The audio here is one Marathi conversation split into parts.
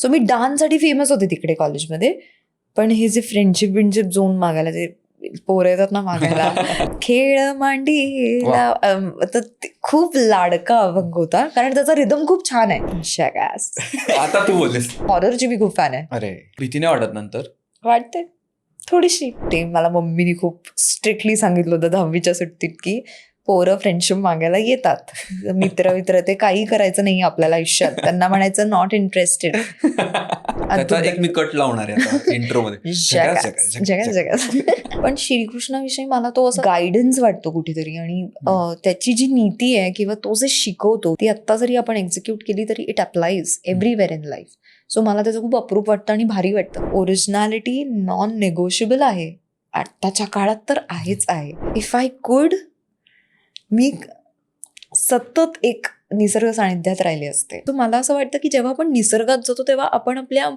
सो मी डान्ससाठी फेमस होते तिकडे कॉलेजमध्ये. पण हे जे फ्रेंडशिप झोन मागायला, जे पोरं येतात ना मागायला, खेळ मांडीला, तर खूप लाडका अभंग होता, कारण त्याचा रिदम खूप छान आहे. शॅगास. आता तू बोललीस हॉररची मी खूप फॅन आहे. अरे भीती नाही वाटत नंतर? वाटते थोडीशी. ते मला मम्मीने खूप स्ट्रिक्टली सांगितलं होतं 10वीच्या सुट्टीत की पोरं फ्रेंडशिप मागायला येतात, मित्र ते काही करायचं नाही आपल्याला आयुष्यात, त्यांना म्हणायचं नॉट इंटरेस्टेड. त्याचा एक मी कट लावणार आहे इंट्रो मध्ये. पण श्रीकृष्णाविषयी मला तो असं गायडन्स वाटतो कुठेतरी, आणि त्याची जी नीती आहे किंवा तो जे शिकवतो ती आत्ता जरी आपण एक्झिक्यूट केली तरी it applies everywhere in life. So मला त्याचं खूप अप्रूप वाटतं आणि भारी वाटतं. ओरिजिनॅलिटी नॉन नेगोशिएबल आहे आत्ताच्या काळात, तर आहेच आहे. इफ आय कुड, मी सतत एक निसर्ग सानिध्यात राहिले असते. तर मला असं वाटतं की जेव्हा आपण निसर्गात जातो तेव्हा आपण आपल्या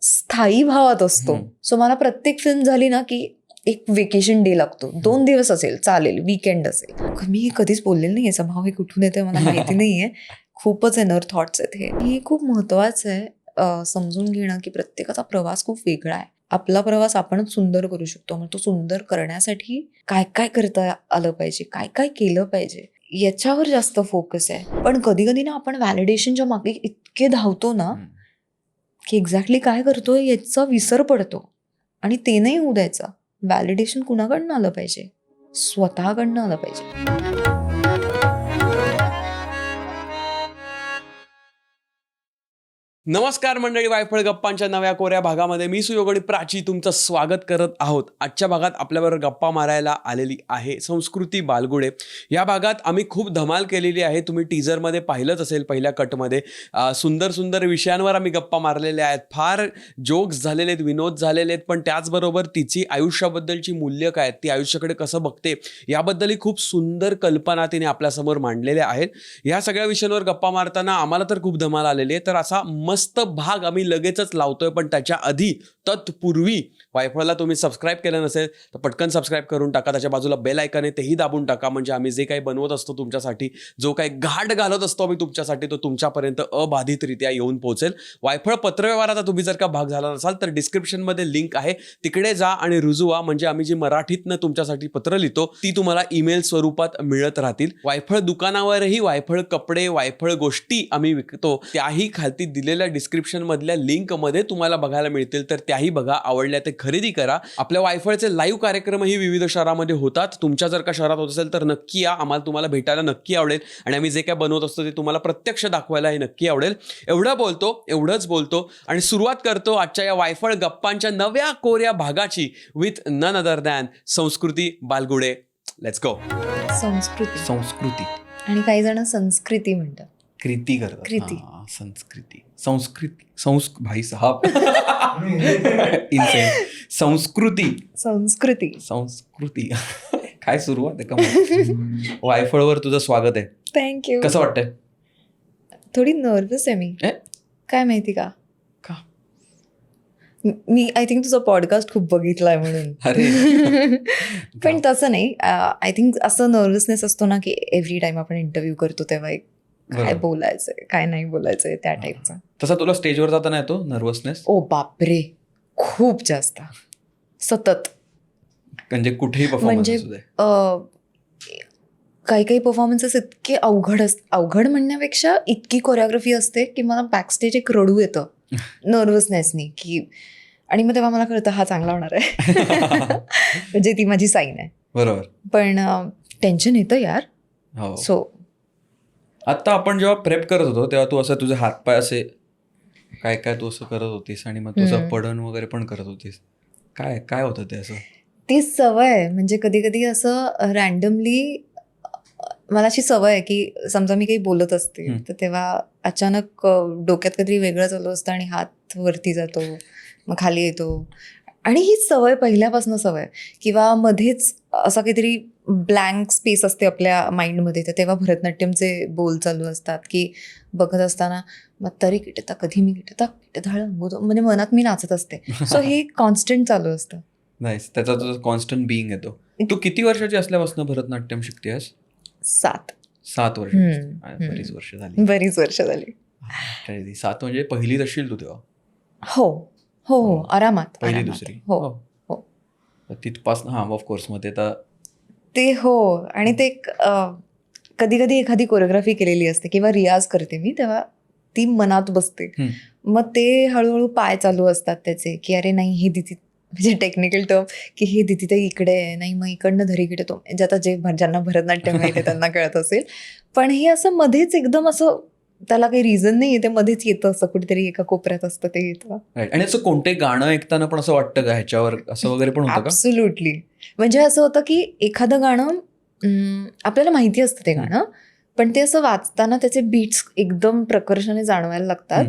स्थायी भावात असतो. सो मला प्रत्येक फिल्म झाली ना की एक वेकेशन डे लागतो, 2 दिवस असेल चालेल, वीकेंड असेल. मी कधीच बोललेलं नाहीये, स्वभाव हे कुठून येते मला माहिती नाहीये, खूपच इनर थॉट्स आहेत. हे खूप महत्वाचं आहे समजून घेणं की प्रत्येकाचा प्रवास खूप वेगळा आहे. आपला प्रवास आपणच सुंदर करू शकतो. मग तो सुंदर करण्यासाठी काय काय करता आलं पाहिजे, काय काय केलं पाहिजे, याच्यावर जास्त फोकस आहे. पण कधी कधी ना आपण व्हॅलिडेशनच्या मागे इतके धावतो ना की एक्झॅक्टली काय करतोय याचा विसर पडतो. आणि ते नाही होऊ द्यायचं. व्हॅलिडेशन कुणाकडनं आलं पाहिजे? स्वतःकडनं आलं पाहिजे. नमस्कार मंडळी, वायफळ गप्पांच्या नव्या कोऱ्या भागामध्ये मी सुयोग आणि प्राची तुमचं स्वागत करत आहोत. आजच्या भागात आपल्याबरोबर गप्पा मारायला आलेली आहे संस्कृती बालगुडे. या भागात आम्ही खूप धमाल केलेली आहे, तुम्ही टीजरमध्ये पाहिलंच असेल. पहिल्या कटमध्ये सुंदर सुंदर विषयांवर आम्ही गप्पा मारलेल्या आहेत, फार जोक्स झालेले आहेत, विनोद झालेले आहेत. पण त्याचबरोबर तिची आयुष्याबद्दलची मूल्य काय आहेत, ती आयुष्याकडे कसं बघते याबद्दलही खूप सुंदर कल्पना तिने आपल्यासमोर मांडलेल्या आहेत. ह्या सगळ्या विषयांवर गप्पा मारताना आम्हाला तर खूप धमाल आलेली आहे. तर असा मस्त भाग आम्ही लगेचच लावतोय, पण त्याच्या आधी तत्पूर्वी वायफळला तुम्ही सबस्क्राईब केलं नसेल तर पटकन सबस्क्राईब करून टाका. त्याच्या बाजूला बेल आयकॉन आहे तेही दाबून टाका, म्हणजे आम्ही जे काही बनवत असतो तुमच्यासाठी, जो काही घाट घालत असतो आम्ही तुमच्यासाठी, तो तुमच्यापर्यंत अबाधितरित्या येऊन पोहोचेल. वायफळ पत्रव्यवहाराचा तुम्ही जर का भाग झाला नसाल तर डिस्क्रिप्शनमध्ये लिंक आहे, तिकडे जा आणि रुजू व्हा. म्हणजे आम्ही जी मराठीतनं तुमच्यासाठी पत्र लिहितो ती तुम्हाला ईमेल स्वरूपात मिळत राहतील. वायफळ दुकानावरही वायफळ कपडे, वायफळ गोष्टी आम्ही विकतो, त्याही खालती दिलेल्या डिस्क्रिप्शन मधल्या लिंक मध्ये तुम्हाला बघायला मिळतील. तर त्याही बघा, आवडल्या ते खरेदी करा. आपल्या वायफळचे लाईव्ह कार्यक्रमही विविध शहरामध्ये होतात. तुमच्या जर का शहरात होत असेल तर नक्की या, आम्हाला तुम्हाला भेटायला नक्की आवडेल आणि आम्ही जे काय बनवत असतो ते तुम्हाला प्रत्यक्ष दाखवायलाही नक्की आवडेल. एवढंच बोलतो आणि सुरुवात करतो आजच्या या वायफळ गप्पांच्या नव्या कोऱ्या भागाची विथ नन अदर दॅन संस्कृती बालगुडे. Let's go. संस्कृती आणि काही जण संस्कृती म्हणतात. कृती करतात. कृती. संस्कृती भाई साहब इनसेन. संस्कृती काय सुरुवात आहे का? वायफळवर तुझं स्वागत आहे. थँक्यू. कसं वाटतंय? थोडी नर्वस आहे मी. काय माहिती का? मी आय थिंक तुझा पॉडकास्ट खूप बघितलाय म्हणून. अरे पण तसं नाही. आय थिंक असं नर्वसनेस असतो ना की एव्हरी टाइम आपण इंटरव्ह्यू करतो तेव्हा एक काय बोलायचंय काय नाही बोलायचंय त्या टाईपचा. तसा तुला स्टेजवर जाताना येतो नर्वसनेस? ओ बापरे, खूप जास्त, सतत. म्हणजे कुठेही परफॉर्मन्स असू दे. काही परफॉर्मन्सेस इतके अवघड म्हणण्यापेक्षा इतकी कोरिओग्राफी असते की मला बॅकस्टेज एक रडू येतं नर्वसनेसनी की, आणि मग तेव्हा मला कळतं हा चांगला होणार आहे. म्हणजे ती माझी साईन आहे. बरोबर. पण टेन्शन येतं यार. हो. सो आता आपण जेव्हा प्रेप करत होतो तेव्हा तू असं तुझे हातपाय असे काय काय तू असं करत होतीस आणि मग तुझं पडण वगैरे पण करत होतीस. काय काय होतं ते? असं ती सवय आहे. म्हणजे कधी कधी असं रँडमली मला अशी सवय आहे की समजा मी काही बोलत असते तर तेव्हा अचानक डोक्यात काहीतरी वेगळं चालू असतं आणि हात वरती जातो, मग खाली येतो. आणि ही सवय पहिल्यापासून सवय, किंवा मध्येच असा काहीतरी ब्लँक स्पेस असते आपल्या माइंडमध्ये, तर तेव्हा भरतनाट्यमचे बोल चालू असतात की बघत असताना मग तरी किटता कधी मी किटता किटधाळ म्हणजे मनात मी नाचत असते. सो हे कॉन्स्टंट चालू असतं. नाही, त्याचा तुझा कॉन्स्टंट बिईंग येतो. तू किती वर्षाची असल्यापासून भरतनाट्यम शिकतेस? 7 वर्ष. बरीच वर्ष झाली. 7 म्हणजे पहिलीत असशील तू तेव्हा? हो हो हो आरामात पहिली आरामात. दुसरी हो हो. तिथपासून हा ऑफकोर्स मग ते आता ते हो. आणि ते कधी कधी एखादी कोरिओग्राफी केलेली असते किंवा रियाज करते मी तेव्हा ती मनात बसते. मग ते हळूहळू पाय चालू असतात त्याचे की अरे नाही हे दिती म्हणजे टेक्निकल टर्म की हे दिती तर इकडे आहे, नाही मग इकडनं धरी इकडे तो म्हणजे आता ज्यांना भरतनाट्यम माहिती त्यांना कळत असेल. पण हे असं मध्येच एकदम असं त्याला काही रिझन नाही आहे, ते मध्येच येतं असं कुठेतरी एका कोपऱ्यात असतं ते येतं. Right. आणि असं कोणते गाणं ऐकताना पण असं वाटतं का ह्याच्यावर असं वगैरे पण होतं का? ऍब्सोल्युटली. म्हणजे असं होतं की एखादं गाणं आपल्याला माहिती असतं ते गाणं, पण ते असं वाचताना त्याचे बीट्स एकदम प्रकर्षाने जाणवायला लागतात.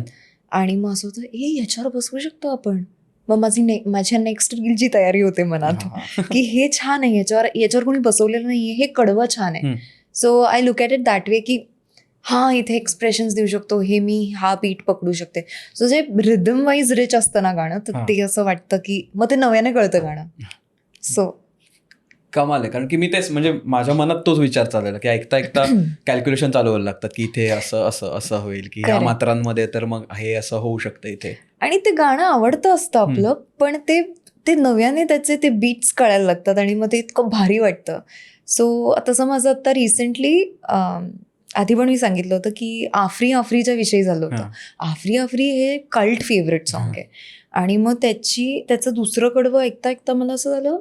आणि मग असं होतं ह्याच्यावर बसवू शकतो आपण. मग माझ्या नेक्स्ट रीलची तयारी होते मनात की हे छान आहे, याच्यावर कोणी बसवलेलं नाहीये, हे कडवं छान आहे. So I look at it that way की हां इथे एक्सप्रेशन्स देऊ शकतो, हे मी हा बीट पकडू शकते. सो जे रिदम वाईज रिच असतं ना गाणं, तर ते असं वाटतं की मग ते नव्याने कळतं गाणं. सो कमाल आहे. कारण की मी तेच म्हणजे माझ्या मनात तोच विचार चाललेला की ऐकता ऐकता कॅल्क्युलेशन चालू व्हायला लागतात की इथे असं असं असं होईल की ह्या मात्रांमध्ये तर मग हे असं होऊ शकतं इथे. आणि ते गाणं आवडतं असतं आपलं, पण ते नव्याने त्याचे ते बीट्स कळायला लागतात आणि मग ते इतकं भारी वाटतं. सो आता समज आता रिसेंटली आधी पण मी सांगितलं होतं की आफरी आफरीच्या विषयी झालं होतं. आफरी आफरी हे कल्ट फेवरेट सॉन्ग आहे. आणि मग त्याचं दुसरं कडवं ऐकता ऐकता मला असं झालं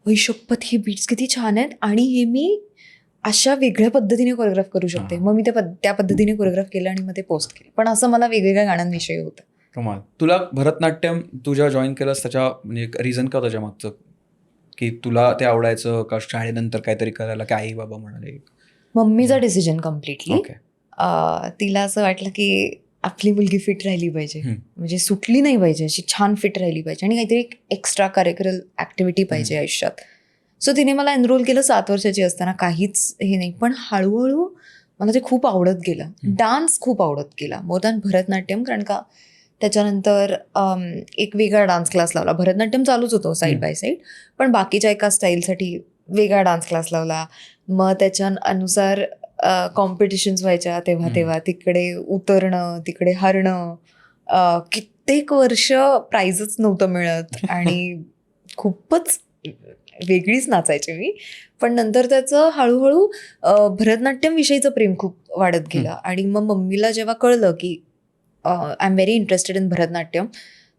शपथ हे बीट्स किती छान आहेत आणि हे मी अशा वेगळ्या पद्धतीने कोरिओग्राफ करू शकते. मग मी त्या पद्धतीने कोरिओग्राफ केलं आणि मग ते पोस्ट केलं. पण असं मला वेगवेगळ्या गाण्यांविषयी होतं. कमाल. तुला भरतनाट्यम तू जेव्हा जॉईन केलंस त्याच्या म्हणजे रिझन का त्याच्या मागचं की तुला ते आवडायचं का शाळेनंतर काहीतरी करायला की आई बाबा म्हणाले? मम्मीचा डिसिजन कम्प्लिटली. ओके. तिला असं वाटलं की आपली मुलगी फिट राहिली पाहिजे, म्हणजे सुटली नाही पाहिजे, अशी छान फिट राहिली पाहिजे आणि काहीतरी एक्स्ट्रा करिक्युलर ॲक्टिव्हिटी पाहिजे आयुष्यात. सो तिने मला एनरोल केलं 7 वर्षाची असताना. काहीच हे नाही, पण हळूहळू मला ते खूप आवडत गेलं. डान्स खूप आवडत गेला मोर दॅन भरतनाट्यम. कारण का त्याच्यानंतर एक वेगळा डान्स क्लास लावला. भरतनाट्यम चालूच होतं साईड बाय साईड, पण बाकीच्या एका स्टाईलसाठी वेगळा डान्स क्लास लावला. मग त्याच्या अनुसार कॉम्पिटिशन्स व्हायच्या तेव्हा तिकडे उतरणं, तिकडे हरणं. कित्येक वर्ष प्राइजच नव्हतं मिळत आणि खूपच वेगळीच नाचायची मी. पण नंतर त्याचं हळूहळू भरतनाट्यम विषयीचं प्रेम खूप वाढत गेलं. आणि मग मम्मीला जेव्हा कळलं की I am very interested in Bharatanatyam,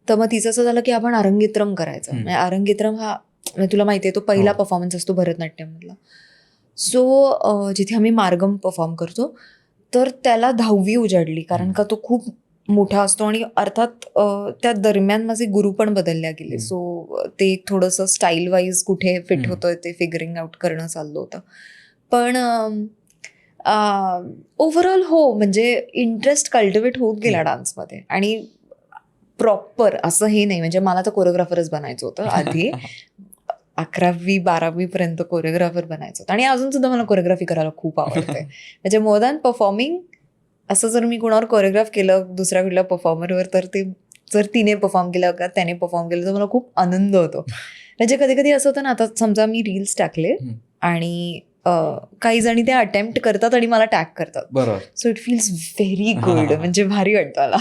तर मग तिचं असं झालं की आपण अरंगेत्रम करायचं. म्हणजे अरंगेत्रम हा तुला माहिती आहे तो पहिला परफॉर्मन्स असतो भरतनाट्यममधला. सो जिथे आम्ही मार्गम परफॉर्म करतो, तर त्याला 10वी उजाडली. कारण का तो खूप मोठा असतो आणि अर्थात त्या दरम्यान माझे गुरु पण बदलल्या गेले. सो ते थोडंसं स्टाईल वाईज कुठे फिट होतोय ते फिगरिंग आउट करणं चाललं होतं. पण ओव्हरऑल हो, म्हणजे इंटरेस्ट कल्टिवेट होत गेला डान्समध्ये. आणि प्रॉपर असं हे नाही, म्हणजे मला तर कोरिओग्राफरच बनायचं होतं आधी. 11वी 12वी पर्यंत कोरिओग्राफर बनायचं होतं आणि अजून सुद्धा मला कोरिओग्राफी करायला खूप आवडते. म्हणजे मोर दॅन परफॉर्मिंग, असं जर मी कोणावर कोरिओग्राफ केलं दुसऱ्या कुठल्या परफॉर्मरवर, तर ते जर तिने परफॉर्म केलं का त्याने परफॉर्म केलं तर मला खूप आनंद होतो. म्हणजे कधी कधी असं होतं ना, आता समजा मी रील्स टाकले आणि काही जणी ते अटेम्प्ट करतात आणि मला टॅग करतात. बरोबर. So it feels very good. म्हणजे भारी वाटतं मला.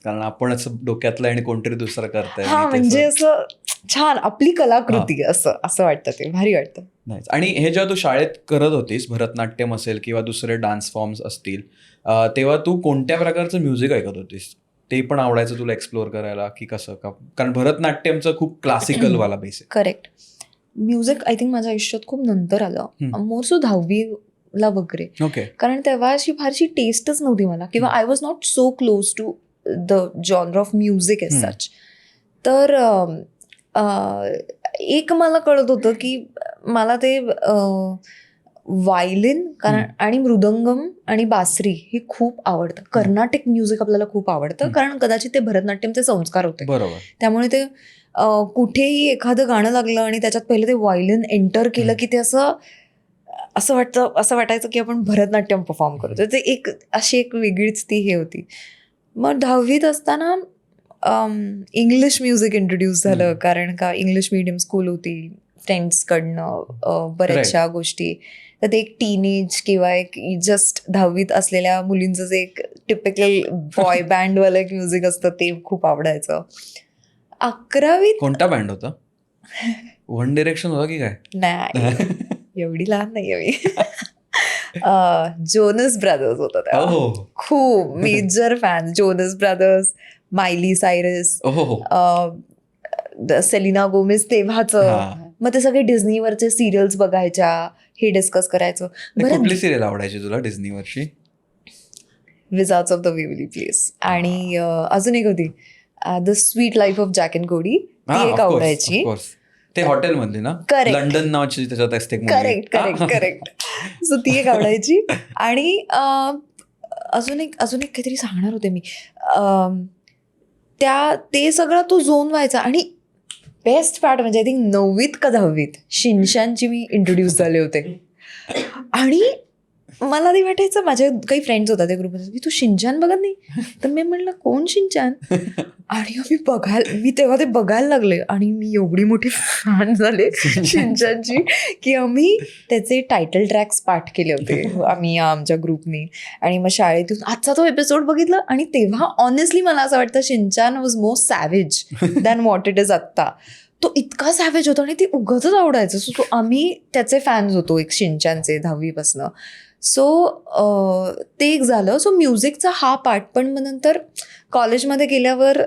कारण आपणच डोक्यातलं आणि कोणतरी दुसरं करतंय. हा, म्हणजे असं छान आपली कलाकृती असं वाटतं, ते भारी वाटतं. आणि हे जेव्हा तू शाळेत करत होतीस, भरतनाट्यम असेल किंवा दुसरे डान्स फॉर्म्स असतील, तेव्हा तू कोणत्या प्रकारचं म्युझिक ऐकत होतीस? ते पण आवडायचं तुला एक्सप्लोअर करायला की कसं? कारण भरतनाट्यमचं खूप क्लासिकल वाला basic. Correct. Music I think माझ्या आयुष्यात खूप नंतर आलं, मोर सो 10वीला वगैरे. ओके. कारण तेव्हा अशी फारशी टेस्टच नव्हती मला, किंवा I was not so close to the genre of music as such. तर एक मला कळत होतं की मला ते व्हायलिन आणि मृदंगम आणि बासरी हे खूप आवडतं. कर्नाटिक म्युझिक आपल्याला खूप आवडतं, कारण कदाचित ते भरतनाट्यमचे संस्कार होते. बरोबर. त्यामुळे ते कुठेही एखादं गाणं लागलं आणि त्याच्यात पहिले ते व्हायलिन एंटर केलं की ते असं वाटायचं की आपण भरतनाट्यम परफॉर्म करतो. ते अशी एक वेगळीच ती हे होती. मग 10वीत असताना इंग्लिश म्युझिक इंट्रोड्यूस झालं, कारण का इंग्लिश मीडियम स्कूल होती, फ्रेंड्सकडनं बऱ्याचशा गोष्टी तर ते एक टीनेज किंवा एक जस्ट 10वीत असलेल्या मुलींचं जे एक टिपिकल बॉय बँडवालं एक म्युझिक असतं ते खूप आवडायचं. 11वीत कोणता बँड होता? वन डिरेक्शन होता की काय? नाही एवढी लहान नाहीये मी. जोनस ब्रदर्स होता तेव्हा. हो खूप major fan. Jonas Brothers, Miley Cyrus, हो सेलिना गोमेज तेव्हाचं. मग ते सगळे डिझनीवरचे सिरियल्स बघायच्या, हे डिस्कस करायचं. बरं, कुठली सिरियल आवडायची तुला डिझनीवरची? विझार्ड्स ऑफ द वेव्हली प्लेस आणि अजून एक होती the sweet life of jack and कोडी, ती एक आवडायची. ते हॉटेल मधली ना, Correct. लंडन नावाची त्याच्यात असते एक correct movie. Correct correct. So ती एक आवडायची. आणि अजून एक काहीतरी सांगणार होते मी. ते सगळं तो झोन व्हायचा. आणि बेस्ट पार्ट म्हणजे आय थिंक 9वीत का 10वीत शिनशानची मी इंट्रोड्यूस झाले होते. आणि मला ते वाटायचं, माझे काही फ्रेंड्स होता त्या ग्रुपमध्ये, की तू शिनचान बघत नाही? तर मी म्हणलं कोण शिनचान? आणि मी तेव्हा ते बघायला लागले आणि मी एवढी मोठी फॅन झाले शिनचानची की आम्ही त्याचे टायटल ट्रॅक्स पाठ केले होते आम्ही आमच्या ग्रुपनी. आणि मग शाळेतून आजचा तो एपिसोड बघितला आणि तेव्हा ऑनेस्टली मला असं वाटतं Shinchan was more savage than what it is आत्ता. तो इतका सॅव्हेज होता आणि ते उगाचच आवडायचं. सो आम्ही त्याचे फॅन्स होतो एक शिनचानचे 10वीपासनं. सो ते एक झालं. सो म्युझिकचा हा पार्ट. पण मग नंतर कॉलेजमध्ये गेल्यावर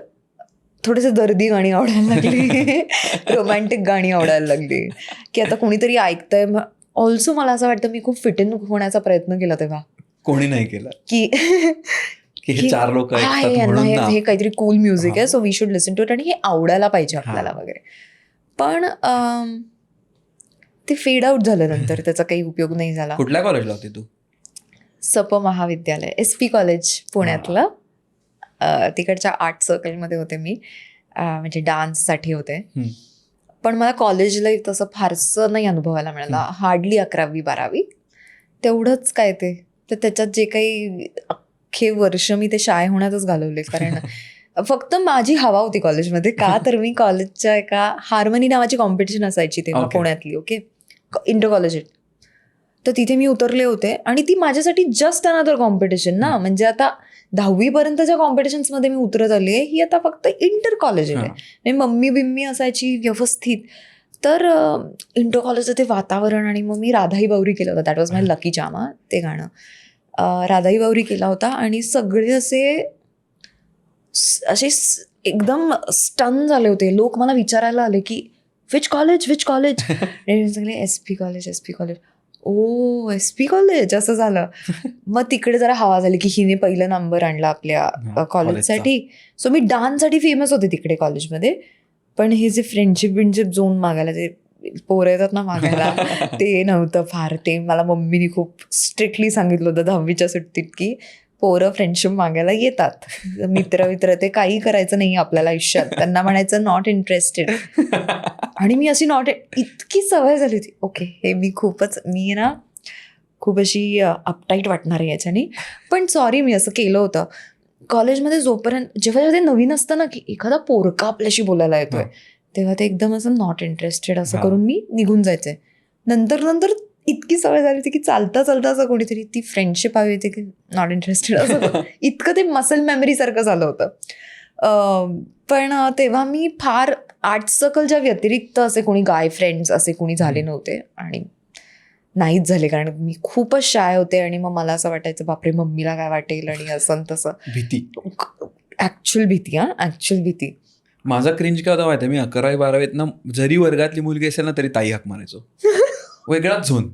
थोडेसे दर्दी गाणी आवडायला लागली, रोमॅन्टिक गाणी आवडायला लागली, की आता कोणीतरी ऐकतंय. ऑल्सो मला असं वाटतं मी खूप फिट इन होण्याचा प्रयत्न केला तेव्हा. कोणी नाही केला की हे 4 लोक हे काहीतरी कूल म्युझिक आहे, so we should listen to it आणि हे आवडायला पाहिजे आपल्याला वगैरे. पण ते फेड आउट झालं नंतर, त्याचा काही उपयोग नाही झाला. कुठल्या कॉलेजला होती तू? सप महाविद्यालय, SP कॉलेज पुण्यातलं. तिकडच्या आर्ट सर्कलमध्ये होते मी, म्हणजे डान्ससाठी होते. पण मला कॉलेजला तसं फारसं नाही अनुभवायला मिळाला. हार्डली 11वी 12वी तेवढंच काय ते. तर त्याच्यात जे काही अख्खे वर्ष मी ते शाळे होण्यातच घालवले. कारण फक्त माझी हवा होती कॉलेजमध्ये. का तर मी कॉलेजच्या एका हार्मनी नावाची कॉम्पिटिशन असायची तेव्हा पुण्यातली. Okay, inter college. तर तिथे मी उतरले होते आणि ती माझ्यासाठी जस्ट अनदर कॉम्पिटिशन ना. म्हणजे आता 10वी पर्यंतच्या कॉम्पिटिशन्समध्ये मी उतरत आली आहे, ही आता फक्त इंटर कॉलेज आहे. मम्मी बिम्मी असायची व्यवस्थित. तर इंटर कॉलेजचं ते वातावरण. आणि मग मी राधाई बावरी केलं होतं. That was my lucky Chama, ते गाणं. राधाई बावरी केला होता आणि सगळे असे एकदम स्टन झाले होते. लोक मला विचारायला आले की विच कॉलेज सगळे SP कॉलेज. ओ SP कॉलेज, असं झालं. मग तिकडे जरा हवा झाली की हिने पहिला नंबर आणला आपल्या कॉलेजसाठी. सो मी डान्ससाठी फेमस होते तिकडे कॉलेजमध्ये. पण हे जे फ्रेंडशिप झोन मागायला, जे पोरं येतात ना मागायला, ते नव्हतं फार. ते मला मम्मीने खूप स्ट्रिक्टली सांगितलं होतं 10वीच्या सुट्टीत की पोरं फ्रेंडशिप मागायला येतात, मित्र ते काही करायचं नाही आपल्याला आयुष्यात. त्यांना म्हणायचं नॉट इंटरेस्टेड. आणि मी अशी इतकी सवय झाली होती. ओके, हे मी खूप अशी अपटाईट वाटणार आहे याच्याने. पण सॉरी, मी असं केलं होतं कॉलेजमध्ये. जेव्हा ते नवीन असतं ना, की एखादा पोरका आपल्याशी बोलायला येतोय, तेव्हा ते एकदम असं नॉट इंटरेस्टेड असं करून मी निघून जायचंय. नंतर इतकी सवय झाली होती की चालता असं कोणीतरी ती फ्रेंडशिप हवी होती की नॉट इंटरेस्टेड असं. इतकं ते मसल मेमरी सारखं झालं होतं. पण तेव्हा मी फार आर्ट सर्कलच्या व्यतिरिक्त असे कोणी गाय फ्रेंड्स असे कोणी झाले नव्हते. आणि नाहीच झाले, कारण मी खूपच शाय होते. आणि मग मला असं वाटायचं बापरे मम्मीला काय वाटेल आणि असं तसं. भीती, ऍक्च्युअल भीती. माझा क्रिंज काय होता माहिती आहे? मी 11वी 12वीत ना, जरी वर्गातली मुलगी असेल ना तरी ताई हाक मारायचो. वेगळाच झोन.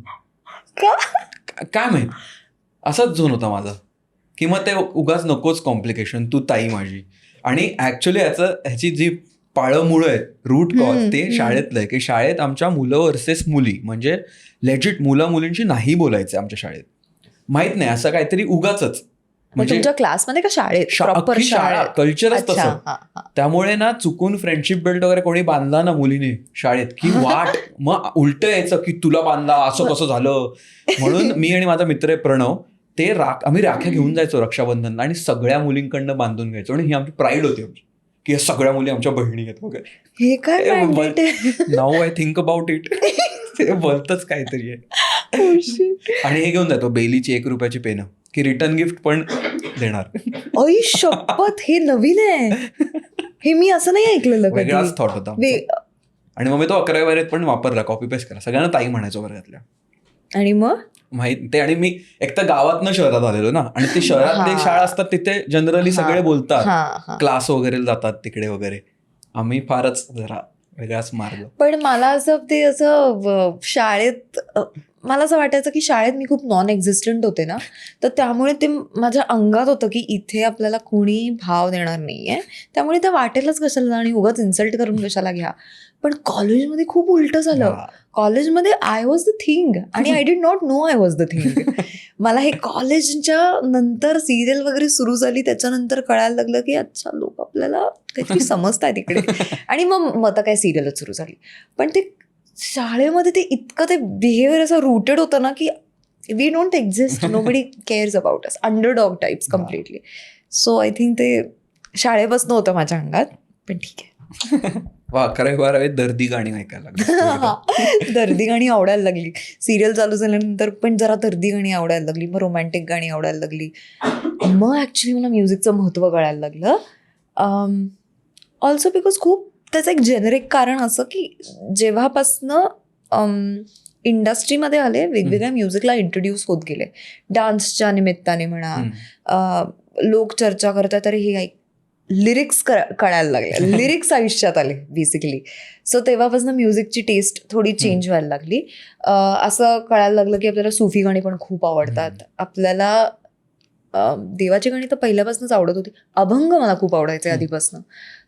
काय माहित, असाच झोन होता माझा. की मग ते उगाच नकोच कॉम्प्लिकेशन, तू ताई माझी. आणि ऍक्च्युली ह्याची जी पाळंमुळं आहेत, रूट कॉज ते शाळेतलं आहे. की शाळेत आमच्या मुलं वर्सेस मुली, म्हणजे लेजिट मुलं मुलींशी नाही बोलायचं आमच्या शाळेत. माहित नाही, असं काहीतरी उगाचच. म्हणजे तुमच्या क्लासमध्ये का शाळेत? शाळा कल्चरच तसं. त्यामुळे ना चुकून फ्रेंडशिप बेल्ट वगैरे कोणी बांधला ना मुलीने शाळेत की वाट, मग उलट यायचं की तुला बांधला, असं कसं झालं. म्हणून मी आणि माझा मित्र प्रणव ते आम्ही राख्या घेऊन जायचो रक्षाबंधनला आणि सगळ्या मुलींकडनं बांधून घ्यायचो. आणि ही आमची प्राईड होती आमची की सगळ्या मुली आमच्या बहिणी आहेत वगैरे. हे काय now I think about it, ते बोलतच काहीतरी आहे. आणि हे घेऊन जातो बेलीची 1 रुपयाची पेनं की रिटर्न गिफ्ट पण देणार. ऐ शपथ, हे नवीन आहे, हे मी असं नाही ऐकलेलं कधी. वेगळाच थॉट होता आमचा. आणि मग मी तो 11वी बारावीत पण वापरला, कॉपी पेस्ट करा, सगळ्यांना ताई म्हणायचो वर्गातल्या. आणि मग माहित ते, आणि मी एक तर गावातनं शहरात आलेलो ना, आणि ते शहरातले शाळा असतात तिथे जनरली सगळे बोलतात, क्लास वगैरे जातात तिकडे वगैरे. आम्ही फारच जरा वेगळाच मार्ग. पण मला असं ते असं शाळेत मला असं वाटायचं की शाळेत मी खूप नॉन एक्झिस्टंट होते ना, तर त्यामुळे ते माझ्या अंगात होतं की इथे आपल्याला कोणी भाव देणार नाहीये, त्यामुळे ते वाटेलच कशाला आणि उगाच इन्सल्ट करून कशाला घ्या. पण कॉलेजमध्ये खूप उलट झालं. कॉलेजमध्ये आय वॉज द थिंग आणि I did not know I was the thing. मला हे कॉलेजच्या नंतर सिरियल वगैरे सुरू झाली त्याच्यानंतर कळायला लागलं की अच्छा, लोक आपल्याला काहीतरी समजतायत इकडे. आणि मग तर काय सिरियलच सुरू झाली. पण ते शाळेमध्ये ते इतकं ते बिहेवियर असं रूटेड होतं ना की we don't exist, nobody cares about us, underdog types completely. So I think ते शाळेपासून होतं माझ्या अंगात. पण ठीक आहे. 11वी 12वीत दर्दी गाणी ऐकायला लागली. दर्दी गाणी आवडायला लागली. सिरियल चालू झाल्यानंतर पण जरा दर्दी गाणी आवडायला लागली, मग रोमॅन्टिक गाणी आवडायला लागली. मग ॲक्च्युली मला म्युझिकचं महत्त्व कळायला लागलं. ऑल्सो बिकॉज खूप त्याचं एक जेनेरिक कारण असं की जेव्हापासनं इंडस्ट्रीमध्ये आले, वेगवेगळ्या म्युझिकला इंट्रोड्यूस होत गेले. डान्सच्या निमित्ताने म्हणा, लोक चर्चा करतात तर हे लिरिक्स कळायला लागले, लिरिक्स आयुष्यात आले बेसिकली. सो तेव्हापासून म्युझिकची टेस्ट थोडी चेंज व्हायला लागली. असं कळायला लागलं की आपल्याला सुफी गाणी पण खूप आवडतात, आपल्याला देवाची गाणी तर पहिल्यापासूनच आवडत होती, अभंग मला खूप आवडायचे आधीपासून.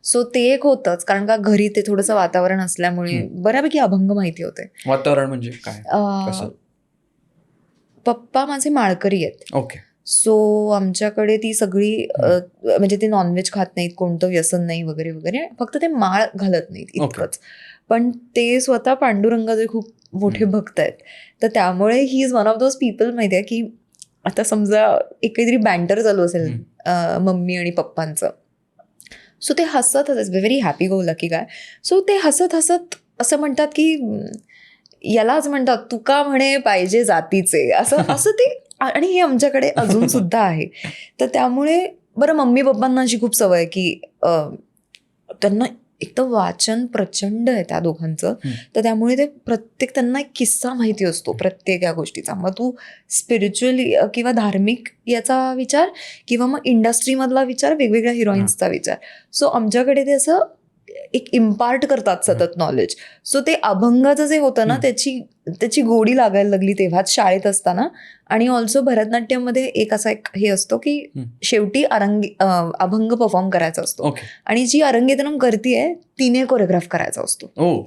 सो ते एक होतंच, कारण का घरी ते थोडंसं वातावरण असल्यामुळे बऱ्यापैकी अभंग माहिती होते. वातावरण म्हणजे काय? पप्पा माझे माळकरी आहेत. ओके. सो आमच्याकडे ती सगळी म्हणजे ते नॉनव्हेज खात नाहीत, कोणतं व्यसन नाही वगैरे वगैरे, फक्त ते माळ घालत नाहीत इतकंच. पण ते स्वतः पांडुरंगाचे खूप मोठे भक्त आहेत. तर त्यामुळे he is one of those people माहिती आहे की आता समजा एक काहीतरी बँटर चालू असेल मम्मी आणि पप्पांचं, सो ते हसत हसत, very happy go lucky guy. So ते हसत हसत असं म्हणतात की यालाच म्हणतात तुका म्हणे पाहिजे जातीचे, असं ते. आणि हे आमच्याकडे अजून सुद्धा आहे. तर त्यामुळे बरं, मम्मी पप्पांना अशी खूप सवय आहे की त्यांना एक तर वाचन प्रचंड आहे त्या दोघांचं, तर त्यामुळे ते प्रत्येक त्यांना एक किस्सा माहिती असतो प्रत्येक या गोष्टीचा. मग तू स्पिरिच्युअली किंवा धार्मिक याचा विचार किंवा मग इंडस्ट्रीमधला विचार, वेगवेगळ्या हिरोईन्सचा विचार. सो आमच्याकडे ते असं एक इम्पार्ट करतात सतत नॉलेज. सो ते अभंगाचं जे होतं ना, त्याची गोडी लागायला लागली तेव्हाच शाळेत असताना. आणि ऑल्सो भरतनाट्यममध्ये एक असा एक हे असतो की शेवटी अभंग परफॉर्म करायचा असतो, आणि जी अरंगेतरम करतीये तिने कोरिओग्राफ करायचा असतो.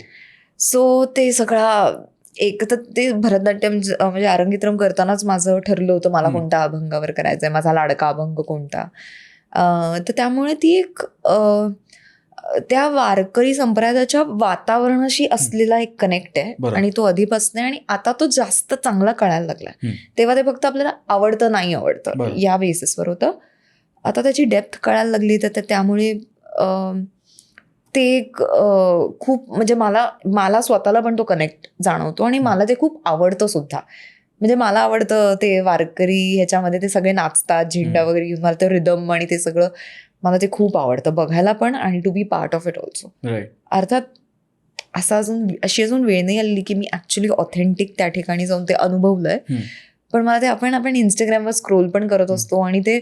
सो ते सगळा एक तर ते भरतनाट्यम म्हणजे अरंगेतरम करतानाच माझं ठरलं होतं मला कोणत्या अभंगावर करायचंय, माझा लाडका अभंग कोणता. तर त्यामुळे ती एक त्या वारकरी संप्रदायाच्या वातावरणाशी असलेला एक कनेक्ट आहे, आणि तो आधीपासून आहे, आणि आता तो जास्त चांगला कळायला लागला. तेव्हा ते फक्त आपल्याला आवडतं नाही आवडतं या बेसिसवर होतं, आता त्याची डेप्थ कळायला लागली. तर त्यामुळे ते एक खूप म्हणजे मला स्वतःला पण तो कनेक्ट जाणवतो, आणि मला ते खूप आवडतं सुद्धा. म्हणजे मला आवडतं ते वारकरी ह्याच्यामध्ये ते सगळे नाचतात झेंडा वगैरे घेऊन, मला ते रिदम आणि ते सगळं मला ते खूप आवडतं बघायला पण, आणि to be part of it also. अर्थात अशी अजून वेळ नाही आलेली की मी ऍक्च्युली ऑथेंटिक त्या ठिकाणी जाऊन ते अनुभवलंय. पण मला ते आपण इंस्टाग्रामवर स्क्रोल पण करत असतो, आणि ते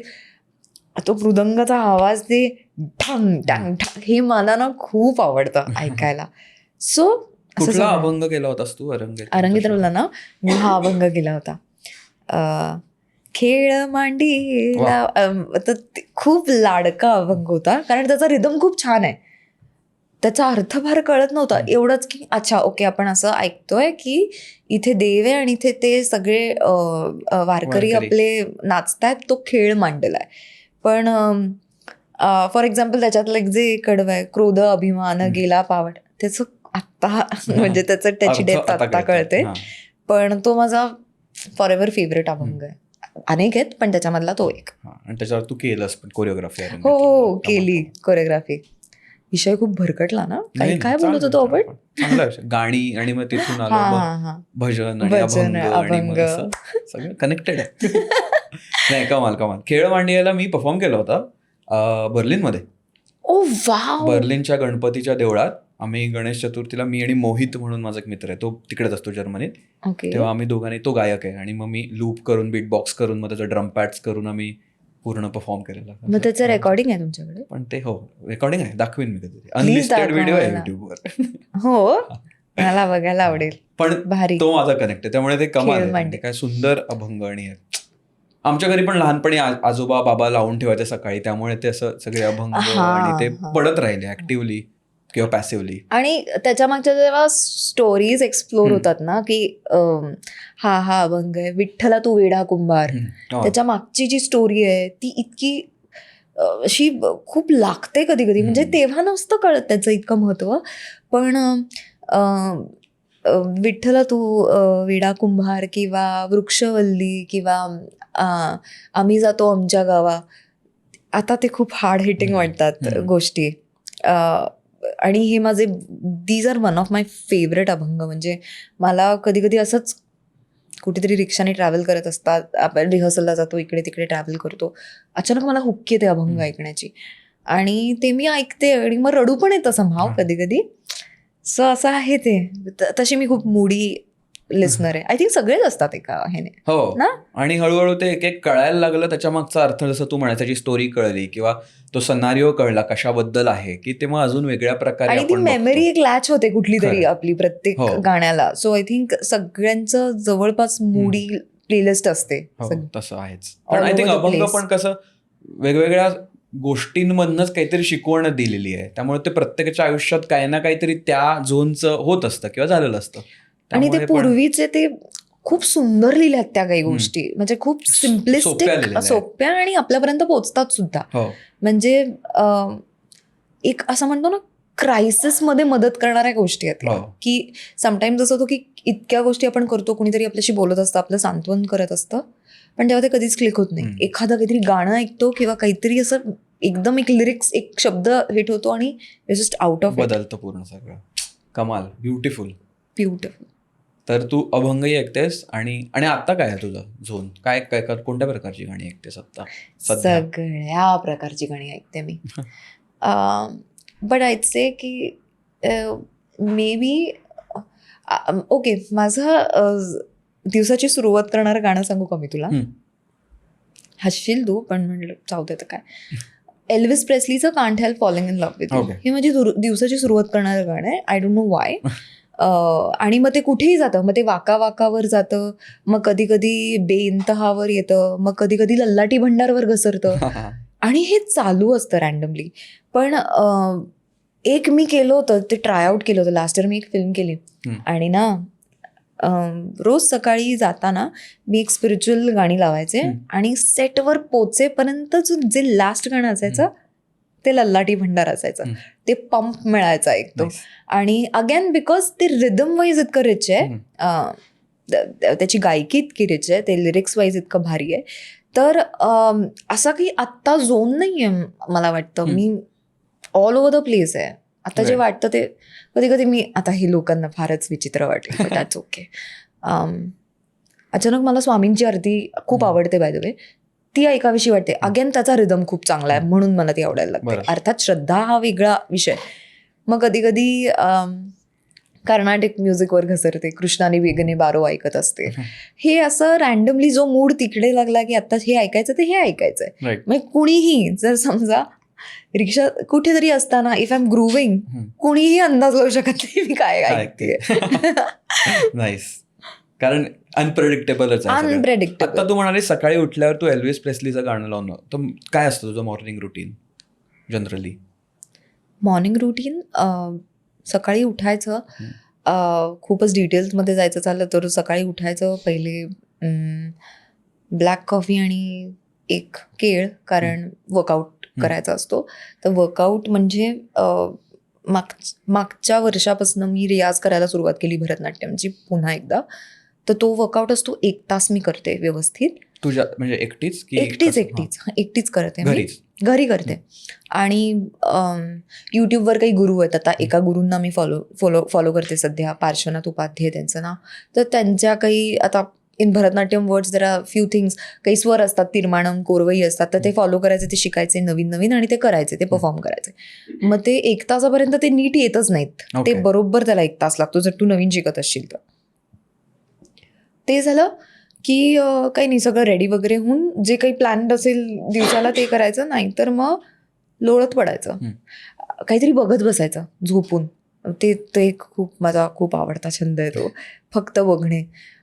तो मृदंगाचा आवाज, ते ढंग ढंग ढंग, हे मला ना खूप आवडतं ऐकायला. सो कुठला अभंग केला होतास तू अरंगेतरमला ना? मी हा अभंग केला होता, खेळ मांडीला. तर खूप लाडका अभंग होता, कारण त्याचा रिदम खूप छान आहे. त्याचा अर्थ फार कळत नव्हता, एवढंच की अच्छा ओके आपण असं ऐकतोय की इथे देव आहे आणि इथे ते सगळे वारकरी आपले नाचतायत, तो खेळ मांडलाय. पण फॉर एक्झाम्पल त्याच्यातलं एक जे कडवं आहे, क्रोध अभिमान गेला पावट, त्याचं आत्ता म्हणजे त्याची डेप्थ आत्ता कळते. पण तो माझा फॉर एव्हर फेवरेट अभंग आहे. अनेक आहेत पण त्याच्यामधला तो एक. आणि त्याच्यावर तू केलंस पण कोरिओग्राफी? हो केली कोरिओग्राफी. विषय खूप भरकटला ना, नाही, काय नाही, बोलत चालेल, होतो आपण? चालेल. चांगला विषय. गाणी आणि मग तिथून आलो हा मग हा हा भजन आणि भजन, अभंग आणि मग अभंग. असं सगळं कनेक्टेड आहे. नाही, कमाल कमाल. खेळ मांडियाला मी परफॉर्म केला होता बर्लिनमध्ये. ओ वाव. बर्लिनच्या गणपतीच्या देवळात आम्ही गणेश चतुर्थीला, मी आणि मोहित म्हणून माझा एक मित्र आहे, तो तिकडेच असतो जर्मनीत. ओके. तेव्हा आम्ही दोघांनी, तो गायक आहे आणि मग मी लूप करून, बीट बॉक्स करून, मग त्याचं ड्रम पॅड्स करून आम्ही पूर्ण परफॉर्म केलेला. मग त्याचं रेकॉर्डिंग आहे तुमच्याकडे? पण ते हो रेकॉर्डिंग आहे, दाखवीन मी कधी. अनलिस्टेड दाखवा व्हिडिओ आहे मला. युट्यूबवर. हो, मला बघायला आवडेल. पण भारी. तो माझा कनेक्ट आहे, त्यामुळे ते कमाल खेळ आहे. मांडे. म्हणजे काय सुंदर अभंग. आणि आमच्या घरी पण लहानपणी आजोबा बाबा लावून ठेवायचे सकाळी, त्यामुळे ते असं सगळे अभंग हा, आणि ते हा. पडत राहिले ऍक्टिव्हली किंवा पॅसिव्हली. आणि त्याच्या मागच्या जेव्हा स्टोरीज एक्सप्लोर होतात ना, की हा अभंग आहे, विठ्ठला तू वेडा कुंभार, त्याच्या मागची जी स्टोरी आहे ती इतकी अशी खूप लागते कधी कधी. म्हणजे तेव्हा नसतं कळत त्याचं इतकं महत्व. पण विठ्ठला तू वेडा कुंभार किंवा वृक्षवल्ली किंवा आम्ही जातो आमच्या गावा, आता ते खूप हार्ड हिटिंग वाटतात गोष्टी. आणि हे माझे these are one of my favourite abhang. म्हणजे मला कधी कधी असंच कुठेतरी रिक्षाने ट्रॅव्हल करत असतात, आपण रिहर्सलला जातो, इकडे तिकडे ट्रॅव्हल करतो, अचानक मला हुक्की येते अभंग ऐकण्याची आणि ते मी ऐकते आणि मग रडू पण येतं समहाव कधी कधी. सो असं आहे ते. तशी मी खूप मूडी लिस्नर आहे. आय थिंक सगळेच असतात एका ह्याने. हो ना? आणि हळूहळू ते एक एक कळायला लागलं, त्याच्या मागचा अर्थ, जसं तू म्हणायची त्याची स्टोरी कळली किंवा तो सिनारिओ कळला कशाबद्दल आहे, की ते मग अजून वेगळ्या प्रकारे आणि ती आपण मेमरी एक लॅच होते कुठली तरी खरं. आपली प्रत्येक हो. गाण्याला. सो आय थिंक सगळ्यांचं जवळपास मूडी प्लेलिस्ट असते. बघतो. हो, तसं आहेच. पण All I think over the अभंग place. पण कसं वेगवेगळ्या गोष्टींमधनच काहीतरी शिकवण दिलेली आहे, त्यामुळे ते प्रत्येकाच्या आयुष्यात काही ना काहीतरी त्या झोनचं होत असतं किंवा झालेलं असतं. आणि ते त्यामुळे पण पूर्वीचे ते खूप सुंदर लिहिल्यात त्या काही गोष्टी. म्हणजे खूप सोप्या सिम्पलिस्टिक, लिहिलेल्या आहेत. सोप्या आणि आपल्यापर्यंत पोहोचतात सुद्धा. हो म्हणजे एक असं म्हणतो ना, क्रायसिसमध्ये मदत करणाऱ्या गोष्टी आहेत हो. की समटाईम्स असं होतं की इतक्या गोष्टी आपण करतो, कुणीतरी आपल्याशी बोलत असतं, आपलं सांत्वन करत असतं, पण तेव्हा ते कधीच क्लिक होत नाही. एखादं काहीतरी गाणं ऐकतो किंवा काहीतरी असं एकदम एक लिरिक्स, एक शब्द हिट होतो आणि जस्ट आउट ऑफ बदलतं पूर्ण सगळं. कमाल, ब्युटिफुल. ब्युटिफुल. तर तू अभंगही ऐकतेस आणि आणि आता काय आहे तुझं झोन? काय काय कोणत्या प्रकारची गाणी ऐकतेस आता सध्या? सगळ्या प्रकारची गाणी ऐकते मी. बट आयड से की मे बी ओके, माझं दिवसाची सुरुवात करणारं गाणं सांगू का मी तुला? हसशील तू, पण म्हणलं जाऊ दे तर काय. एल्विस प्रेस्लीचं can't help falling in love with you. हे माझी दिवसाची सुरुवात करणारं गाणं आहे. I don't know why. आणि मग ते कुठेही जातं. मग ते वाका वाकावर जातं, मग कधी कधी बेइंतहावर येतं, मग कधी कधी लल्लाटी भंडारवर घसरतं आणि हे चालू असतं रँडमली. पण एक मी केलं होतं, ते ट्रायआउट केलं होतं लास्ट इयर. मी एक फिल्म केली आणि ना रोज सकाळी जाताना मी एक स्पिरिच्युअल गाणी लावायचे आणि सेटवर पोचेपर्यंत जे लास्ट गाणं असायचं ते लल्लाटी भंडार असायचं. ते पंप मिळायचा एकदम. आणि अगेन बिकॉज ते रिदम वाईज इतकं रिच आहे, त्याची गायकी इतकी रिच आहे, ते लिरिक्स वाईज इतकं भारी आहे. तर असा काही आत्ता झोन नाही आहे मला वाटतं. मी ऑल ओव्हर द प्लेस आहे आता. जे वाटतं ते कधी कधी मी, आता हे लोकांना फारच विचित्र वाटेल, बट दॅट्स ओके. अचानक मला स्वामींची आरती खूप आवडते बाय द वे, ती ऐकावीशी वाटते. अगेन त्याचा रिदम खूप चांगला आहे म्हणून मला ती आवडायला लागते. अर्थात श्रद्धा हा वेगळा विषय. मग कधी कधी कर्नाटिक म्युझिकवर घसरते, कृष्णाने वेगने बारो ऐकत असते. हे असं रँडमली जो मूड तिकडे लागला की आता हे ऐकायचं ते हे ऐकायचंय. मग कुणीही जर समजा रिक्षा कुठेतरी असताना इफ आय एम ग्रूविंग, कुणीही अंदाज लावू शकत नाही मी काय ऐकते. नाईस. कारण अनप्रेडिक्टेबलच आहे. अनप्रेडिक्टेबल. आता तू म्हणाली सकाळी उठल्यावर तू एल्विस प्रेस्लीचं गाणं लावणं, तर काय असतं तुझं morning routine generally? Morning routine सकाळी उठायचं. खूपच डिटेल्समध्ये जायचं झालं तर सकाळी उठायचं, पहिले ब्लॅक कॉफी आणि एक केळ, कारण वर्कआउट करायचा असतो. तर वर्कआउट म्हणजे मागच्या वर्षापासून मी रियाज करायला सुरुवात केली भरतनाट्यमची पुन्हा एकदा. तर तो वर्कआउट असतो 1 तास मी करते व्यवस्थित. तुझ्या म्हणजे एकटीच की एकटीच करते मी. घरी करते. आणि यूट्यूबवर काही गुरु आहेत. आता एका गुरूंना मी फॉलो करते सध्या, पार्श्वनाथ उपाध्याय त्यांचं नाव. तर त्यांच्या काही आता in Bharatanatyam words there are few things, काही स्वर असतात, तिरमाणम, कोरवई असतात, तर ते फॉलो करायचे, ते शिकायचे नवीन नवीन आणि ते करायचे, ते परफॉर्म करायचे. मग ते 1 तासापर्यंत ते नीट येतच नाहीत. ते बरोबर त्याला 1 तास लागतो जर तू नवीन शिकत असशील तर. ते झालं की काही नाही, सगळं रेडी वगैरे होऊन जे काही प्लॅन असेल दिवसाला ते करायचं, नाही तर मग लोळत पडायचं, काहीतरी बघत बसायचं झोपून. ते माझा खूप आवडता छंद आहे तो, फक्त बघणे.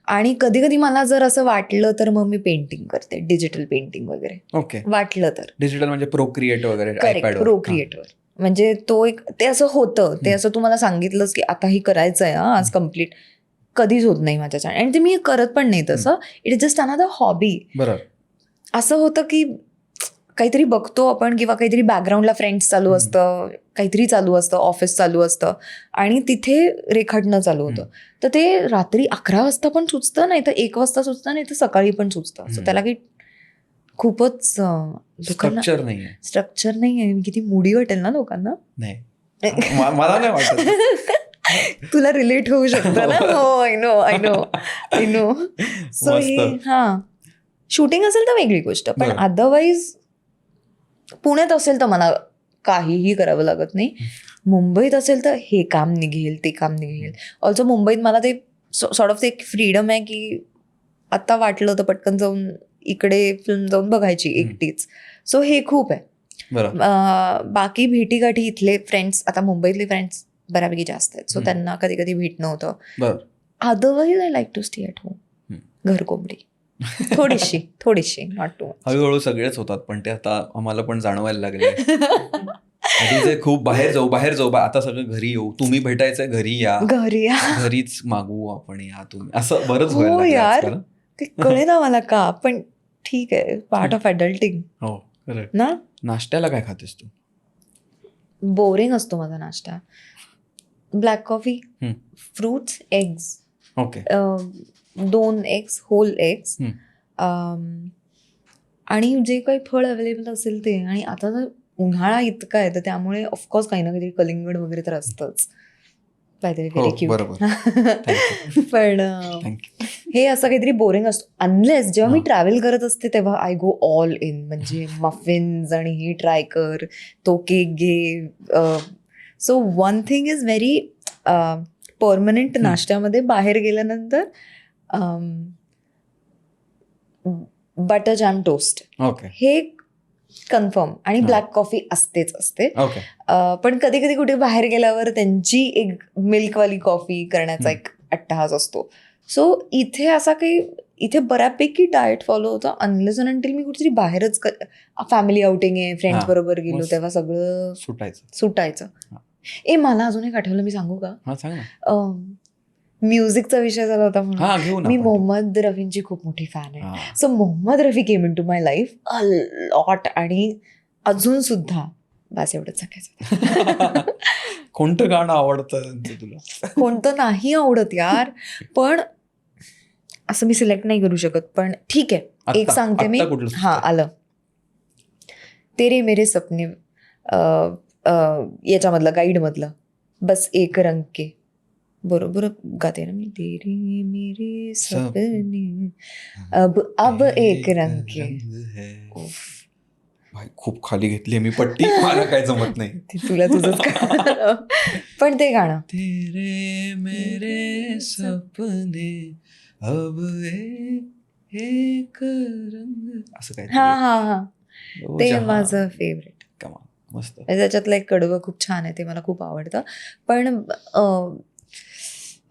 आणि कधी कधी मला जर असं वाटलं तर मग मी पेंटिंग करते, डिजिटल पेंटिंग वगैरे. ओके. वाटलं तर डिजिटल म्हणजे प्रोक्रिएट वगैरे, करेक्ट, प्रोक्रिएटवर. म्हणजे तो एक ते असं होतं, ते असं तुम्हाला सांगितलंच की आता हे करायचं आहे आज कम्प्लीट, कधीच होत नाही माझ्याच्या. आणि ते मी करत पण नाही तसं. It is just another hobby. बरोबर. असं होतं की काहीतरी बघतो आपण, किंवा काहीतरी बॅकग्राऊंडला फ्रेंड्स चालू असतं, काहीतरी चालू असतं, ऑफिस चालू असतं, आणि तिथे रेखाटणं चालू होतं. तर ते रात्री 11 वाजता पण सुचतं, नाही तर 1 वाजता सुचतं, नाही तर सकाळी पण सुचतं. सो त्याला काही खूपच स्ट्रक्चर नाही आहे. स्ट्रक्चर नाही आहे. किती मुडी वाटेल ना लोकांना. नाही, मला नाही वाटत. तुला रिलेट होऊ शकतं ना. हो, आय नो. सो हे शूटिंग असेल तर वेगळी गोष्ट, पण अदरवाईज पुण्यात असेल तर मला काहीही करावं लागत नाही. मुंबईत असेल तर हे काम निघेल, ते काम निघेल. ऑल्सो मुंबईत मला ते सॉर्ट ऑफ एक फ्रीडम आहे की आता वाटलं तर पटकन जाऊन इकडे फिल्म जाऊन बघायची एकटीच. सो हे खूप आहे. बाकी भेटीगाठी इथले फ्रेंड्स, आता मुंबईतले फ्रेंड्स बऱ्यापैकी जास्त आहेत, सो त्यांना कधी कधी भेटणं होतं. Otherwise I like to stay at home. घर कोंबडी थोडीशी नॉट टू मच. हळूहळू सगळेच होतात, पण ते आता आम्हाला पण जाणवायला लागले. आधी खूप बाहेर जाऊ, आता सगळं घरी येऊ, तुम्ही भेटायचंय घरी या, घरीच मागवू आपण, या तुम्ही, असं बरंच व्हायला लागलं आजकाल. ते कळे ना मला का, पण ठीक आहे, पार्ट ऑफ अडल्टिंग. हो, करेक्ट. ना. नाश्त्याला काय खातेस तू? बोरिंग असतो माझा नाश्ता. Black coffee, fruits, eggs. Okay. 2 eggs, whole eggs, आणि जे काही फळ अवेलेबल असेल ते. आणि आता जर उन्हाळा इतका आहे तर त्यामुळे ऑफकोर्स काही ना काहीतरी कलिंगड वगैरे तर असतंच, काहीतरी व्हेरी क्यूट. पण हे असं काहीतरी बोरिंग असतो, अनलेस जेव्हा मी ट्रॅव्हल करत असते तेव्हा आय गो ऑल इन. म्हणजे मफिन्स आणि हे ट्राय कर, तो केक घे. So one thing is very permanent नाश्त्यामध्ये बाहेर गेल्यानंतर, बटर जॅम टोस्ट. ओके. हे कन्फर्म. आणि ब्लॅक कॉफी असतेच असते. पण कधी कधी कुठे बाहेर गेल्यावर त्यांची एक मिल्कवाली कॉफी करण्याचा एक अट्टहास असतो. सो इथे असा काही, इथे बऱ्यापैकी डाएट फॉलो होतं, अनलेस अँड अंटिल मी कुठेतरी बाहेरच, फॅमिली आउटिंग आहे, फ्रेंड्स बरोबर गेलो, तेव्हा सगळं सुटायचं. मला अजून एक आठवलं, मी सांगू का? सांग ना. म्युझिकचा विषय झाला होता म्हणून. मी मोहम्मद रफींची खूप मोठी फॅन आहे. So Mohammed Rafi came in to my life a lot. आणि अजून सुद्धा बस एवढंच सांगायचं. कोणतं गाणं आवडतं तुला? कोणतं नाही आवडत यार, पण असं मी सिलेक्ट नाही करू शकत. पण ठीक आहे, एक सांगते मी. आलं तेरे मेरे सपने, याच्यामधलं, गाईडमधलं, बस एक रंग के. बरोबर गाते ना मी. तेरे मेरे सपने अब एक रंग के. भाई खूप खाली घेतली मी पट्टी, मला काय जमत नाही. तुला तुझंच पण ते गाणं, तेरे मेरे सपने अब एक रंग, असं काय, हा ते माझं फेवरेट. मस्त. त्याच्यातलं एक कडवं खूप छान आहे, ते मला खूप आवडतं. पण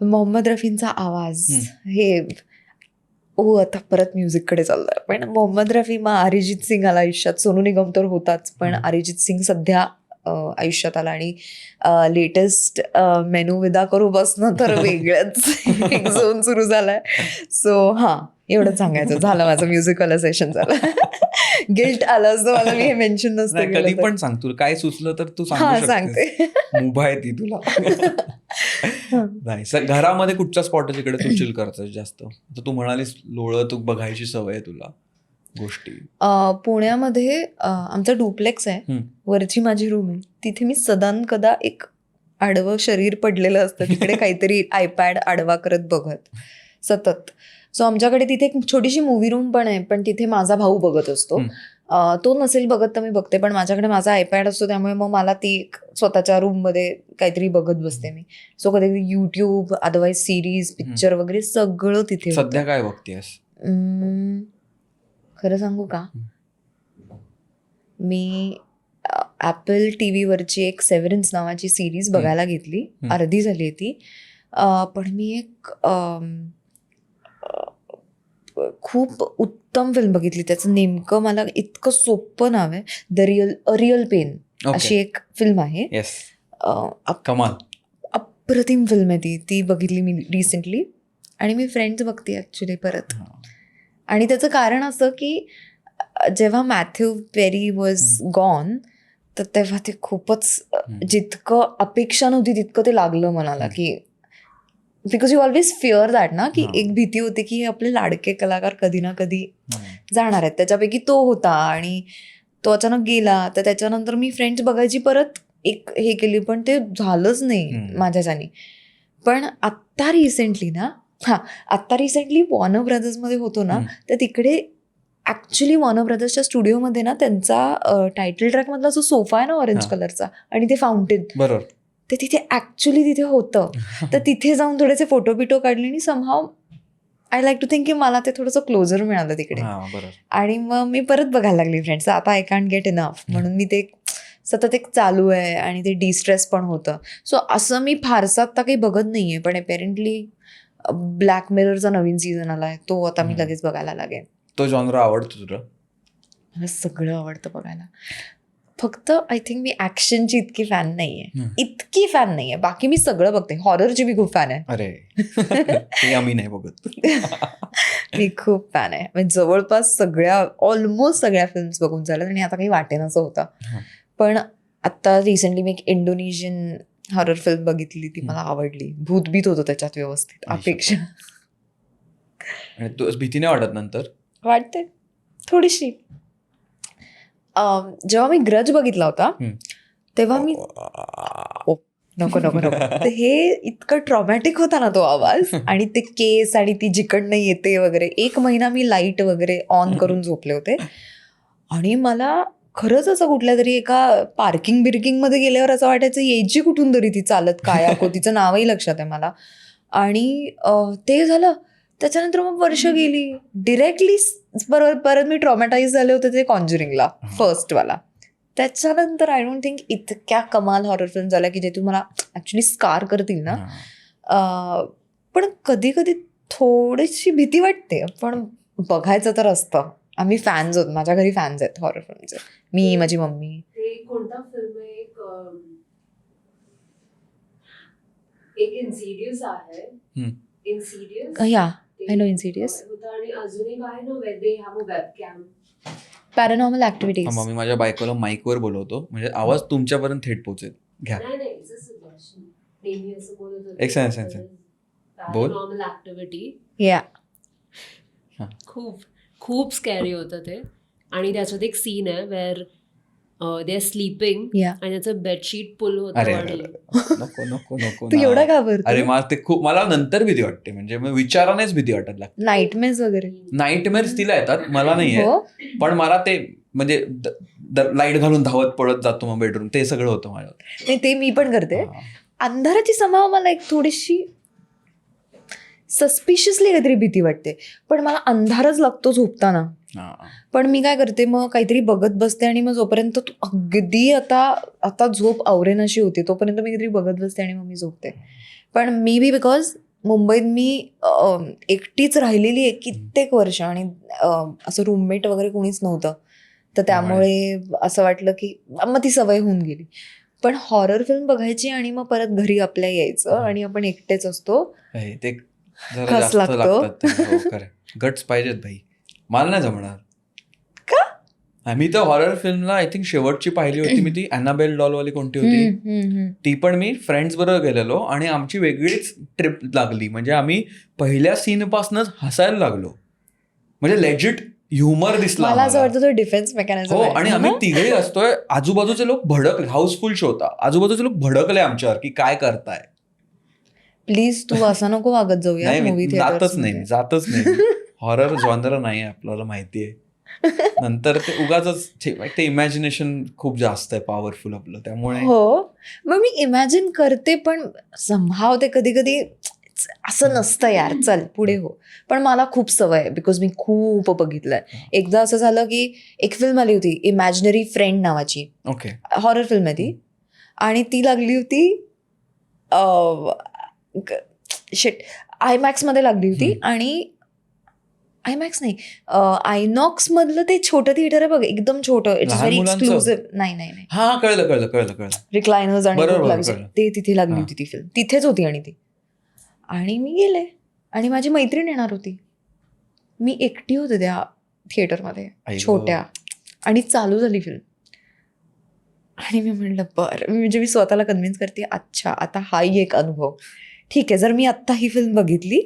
मोहम्मद रफींचा आवाज हे, आता परत म्युझिककडे चाललोय. पण मोहम्मद रफी, मग अरिजित सिंग आला आयुष्यात. सोनू निगम तर होताच, पण अरिजित सिंग सध्या आयुष्यात आला. आणि लेटेस्ट मेनू विदा करू बसणं तर वेगळंच एक झोन सुरू झालाय. सो एवढंच सांगायचं झालं, माझं म्युझिकवाला सेशन झालं. गिल्ट आलं असतं मला, मी हे मेन्शन नसतं. कधी पण सांग, तुला काय सुचलं तर तू सांगते. मुभा आहे ती तुला. नाही, घरामध्ये कुठचा स्पॉट आहे जिकडे तू चिल करतेस जास्त? तू म्हणालीस लोळं तू बघायची सवय आहे तुला. गोष्टी? पुण्यामध्ये आमचा डुप्लेक्स आहे, हम्म. वरची माझी रूम आहे, तिथे मी सदान कदा एक आडवं शरीर पडलेलं असतं तिकडे काहीतरी आयपॅड आडवा करत बघत सतत. सो आमच्याकडे तिथे एक छोटीशी मूवी रूम पण आहे, पण तिथे माझा भाऊ बघत असतो. तो नसेल बघत तर मी बघते, पण माझ्याकडे माझा आयपॅड असतो त्यामुळे मग मला ती स्वतःच्या रूममध्ये काहीतरी बघत बसते मी. सो कधी युट्यूब, अदरवाईज सिरीज, पिक्चर वगैरे सगळं तिथे होतं. सध्या काय बघतेस? खरं सांगू का, मी ॲपल टी व्हीवरची एक सेव्हरन्स नावाची सिरीज बघायला घेतली. अर्धी झाली आहे ती. पण मी एक खूप उत्तम फिल्म बघितली. त्याचं नेमकं मला इतकं सोपं नाव आहे, रिअल पेन अशी एक फिल्म आहे. येस, कमाल, अप्रतिम फिल्म आहे ती बघितली मी रिसेंटली. आणि मी फ्रेंड्स बघते ॲक्च्युली परत. आणि त्याचं कारण असं की जेव्हा मॅथ्यू पेरी वॉज गॉन तर तेव्हा ते खूपच जितकं अपेक्षा नव्हती तितकं ते लागलं मनाला. की because you always fear that ना, की एक भीती होती की आपले लाडके कलाकार कधी ना कधी जाणार आहेत. त्याच्यापैकी तो होता आणि तो अचानक गेला. तर त्याच्यानंतर मी फ्रेंड्स बघायची परत एक हे केली, पण ते झालंच नाही माझ्याच्यानी. पण आत्ता रिसेंटली वॉर्नर ब्रदर्समध्ये होतो ना, तर तिकडे ॲक्च्युली वॉर्नर ब्रदर्सच्या स्टुडिओमध्ये ना त्यांचा टायटल ट्रॅकमधला जो सोफा आहे ना ऑरेंज कलरचा आणि ते फाउंटेन, बरोबर, ते तिथे ॲक्च्युली तिथे होतं. तर तिथे जाऊन थोडेसे फोटो बिटो काढले आणि somehow I like to think की मला ते थोडंसं क्लोजर मिळालं तिकडे. आणि मग मी परत बघायला लागली फ्रेंड्स. आता आय कॅन्ट गेट इनफ म्हणून मी ते सतत एक चालू आहे आणि ते डिस्ट्रेस पण होतं. सो असं मी फारसा आता काही बघत नाहीये, पण अपेरेंटली ब्लॅक मिररचा नवीन सीझन आलाय, तो आता मी लगेच बघायला लागेल. तो जॉनर आवडतो तुला? मला सगळं आवडतं बघायला. फक्त आय थिंक मी ॲक्शनची इतकी फॅन नाहीये. बाकी मी सगळं बघते. हॉररची मी खूप फॅन आहे. अरे ते आम्ही नाही बघत. मी खूप फॅन आहे. म्हणजे जवळपास ऑलमोस्ट सगळ्या फिल्म्स बघून झाल्यात आणि आता काही वाटेनाचं होतं. पण आता रिसेंटली मी एक इंडोनेशियन हॉरर फिल्म बघितली, ती मला आवडली. भूतभीत होतं त्याच्यात व्यवस्थित अपेक्षा. आणि तू भीती नाही वाटत नंतर? वाटते थोडीशी. जेव्हा मी ग्रज बघितला होता तेव्हा मी नको तर हे इतकं ट्रॉमॅटिक होता ना तो आवाज आणि ते केस आणि ती जिकडनं येते वगैरे. 1 महिना मी लाईट वगैरे ऑन करून झोपले होते. आणि मला खरंच असं कुठल्या तरी एका पार्किंग मध्ये गेल्यावर असं वाटायचं यायची कुठून तरी ती चालत, कायाको, तिचं नावही लक्षात आहे मला. आणि ते झालं. त्याच्यानंतर मग वर्ष गेली. डिरेक्टली परत मी ट्रॉमॅटाईज झाले होते ते कॉन्ज्युरिंगला, फर्स्टवाला. त्याच्यानंतर आय डोंट थिंक इतक्या कमाल हॉरर फिल्म झाल्या की जे तुम्हाला ॲक्च्युली स्कार करतील ना. पण कधी कधी थोडीशी भीती वाटते, पण बघायचं तर असतं. आम्ही फॅन्स आहोत, माझ्या घरी फॅन्स आहेत हॉरर फिल्मचे, मी, माझी मम्मी. कोणता फिल्म आहे, एक इन्सिडियस आहे. इन्सिडियस, या आय नो इन्सिडियस. आणि अजून एक आहे ना, where they have a webcam. Paranormal activities. मी माझ्या बायकोला माईकवर बोलवतो, म्हणजे आवाज तुमच्यापर्यंत थेट पोहोचेल. घ्या. नाही, it's a suggestion. नेहमी असं बोलत होते. एक सेकंड. बोल. Paranormal activity. या खूप स्कॅरी होतं ते. आणि त्याच्यात एक सीन आहे वेअर दे आर स्लीपिंग आणि त्याचं बेडशीट पुल होतं. नको तू एवढा घाबरतो? अरे मला नंतर भीती वाटते, म्हणजे विचारानेच भीती वाटत लागते. नाईटमेअर्स वगैरे. नाईटमेअर्स तिला येतात, मला नाही आहे. पण मला ते म्हणजे लाईट घालून धावत पळत जातो मग बेडरूम, ते सगळं होतं माझ्या. नाही, ते मी पण करते. अंधाराची समाव मला एक थोडीशी सस्पिशियसली काहीतरी भीती वाटते, पण मला अंधारच लागतो झोपताना. पण मी काय करते, मग काहीतरी बघत बसते आणि मग जोपर्यंत तू अगदी आता झोप आवरेन अशी होती तोपर्यंत मी काहीतरी बघत बसते आणि मग मी झोपते. पण मे बी बिकॉज मुंबईत मी एकटीच राहिलेली आहे कित्येक वर्ष आणि असं रूममेट वगैरे कोणीच नव्हतं, तर त्यामुळे असं वाटलं की मग ती सवय होऊन गेली. पण हॉरर फिल्म बघायची आणि मग परत घरी आपल्या यायचं आणि आपण एकटेच असतो, ते कस लागतो. गट्स पाहिजेत भाई, मला नाही जमणार. मी तर हॉरर फिल्मला आय थिंक शेवटची पाहिली होती मी ती ॲनाबेल डॉलवाली कोणती होती ती, पण मी फ्रेंड्स बरोबर गेलेलो आणि आमची वेगळीच ट्रिप लागली. म्हणजे आम्ही पहिल्या सीन पासूनच हसायला लागलो, म्हणजे लेजिट ह्युमर दिसला मला असं आम्हाला. वाटतं तो डिफेन्स मेकॅनिझम हो, आणि आम्ही तिघही असतोय, आजूबाजूचे लोक भडकले, हाऊसफुल शो होता, आजूबाजूचे लोक भडकले आमच्यावर की काय करताय. प्लीज तू असं नको वागत जाऊया नाही, मूवी मी जातच नाही, जातच नाही. हॉरर जॉनर नाही आपल्याला माहितीये. नंतर ते उगाच ते इमॅजिनेशन खूप जास्त आहे, पॉवरफुल आपलं, त्यामुळे हो, मग मी इमॅजिन करते, पण संभाव ते कधी कधी असं नसतं यार, चल पुढे हो. पण मला खूप सवय आहे, बिकॉज मी खूप बघितलंय. एकदा असं झालं की एक फिल्म आली होती इमॅजिनरी फ्रेंड नावाची, ओके. हॉरर फिल्म आहे ती, आणि ती लागली होती शिट आयमॅक्स मध्ये लागली होती. आणि आयमॅक्स नाही, आयनॉक्स मधलं ते छोटं थिएटर आहे बघ, एकदम छोटं, इट्स लहान व्हेरी मुलांचं? एक्सक्लुझिव्ह. नाही नाही नाही, हा, कळलं. रिक्लायनर्स आणि बरोबर, खूप लागले. कळलं. ते तिथे लागली हा. होती ती फिल्म, तिथेच होती. आणि ती, आणि मी गेले, आणि माझी मैत्रीण येणार होती. मी एकटी होते त्या थिएटरमध्ये, आई गं. छोट्या, आणि चालू झाली फिल्म. आणि मी म्हणलं बरं, म्हणजे मी स्वतःला कन्व्हिन्स करते, अच्छा आता हाही एक अनुभव ठीक आहे, जर मी आत्ता ही फिल्म बघितली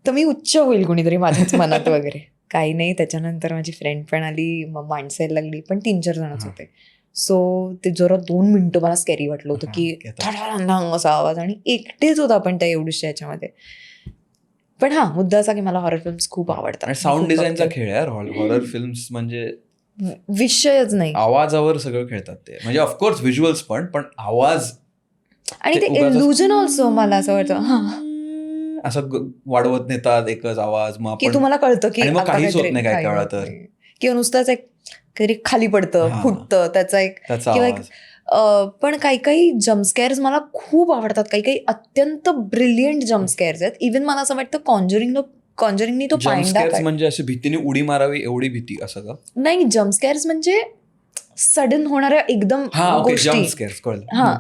तर मी उच्च होईल कुणीतरी माझ्याच मनात वगैरे. काही नाही, त्याच्यानंतर माझी फ्रेंड पण आली, मग माणसायला लागली, पण 3-4 जणच होते. सो ते जरा 2 मिनिटं मला स्कॅरी वाटलं होतं की थडांग असा आवाज, आणि एकटेच होता आपण त्या एवढ्याशा याच्यामध्ये. पण हा, मुद्दा असा की मला हॉरर फिल्म्स खूप आवडतात. साऊंड डिझाईनचा खेळ आहे यार हॉरर फिल्म्स, म्हणजे विषयच नाही. आवाजावर सगळं खेळतात ते, म्हणजे ऑफकोर्स व्हिज्युअल्स पण आवाज, आणि ते ते उगाचच- इल्युजन ऑल्सो मला असं वाटतं असं वाढवत नेतात एकच आवाज, मग की आपण तुम्हाला कळतं की आणि मग आता काहीच होत काहीतरी नाही काय काही वेळा होत तर. नाही. किंवा नुसतंच एक कधी खाली पडतं, हा. फुटतं, त्याचा एक त्याचा किंवा आवाज. पण काही काही जम्पस्केअर्स मला खूप आवडतात. काही काही अत्यंत ब्रिलियंट जम्पस्केअर्स आहेत. इव्हन मला असं वाटतं कॉन्जरिंगनी तो पांडा जम्पस्केअर्स म्हणजे अशी भीतीने उडी मारावी एवढी भीती, असं का? नाही, जम्पस्केअर्स म्हणजे सडन होणाऱ्या एकदम गोष्टी. जम्पस्केअर्स कळलं. हा.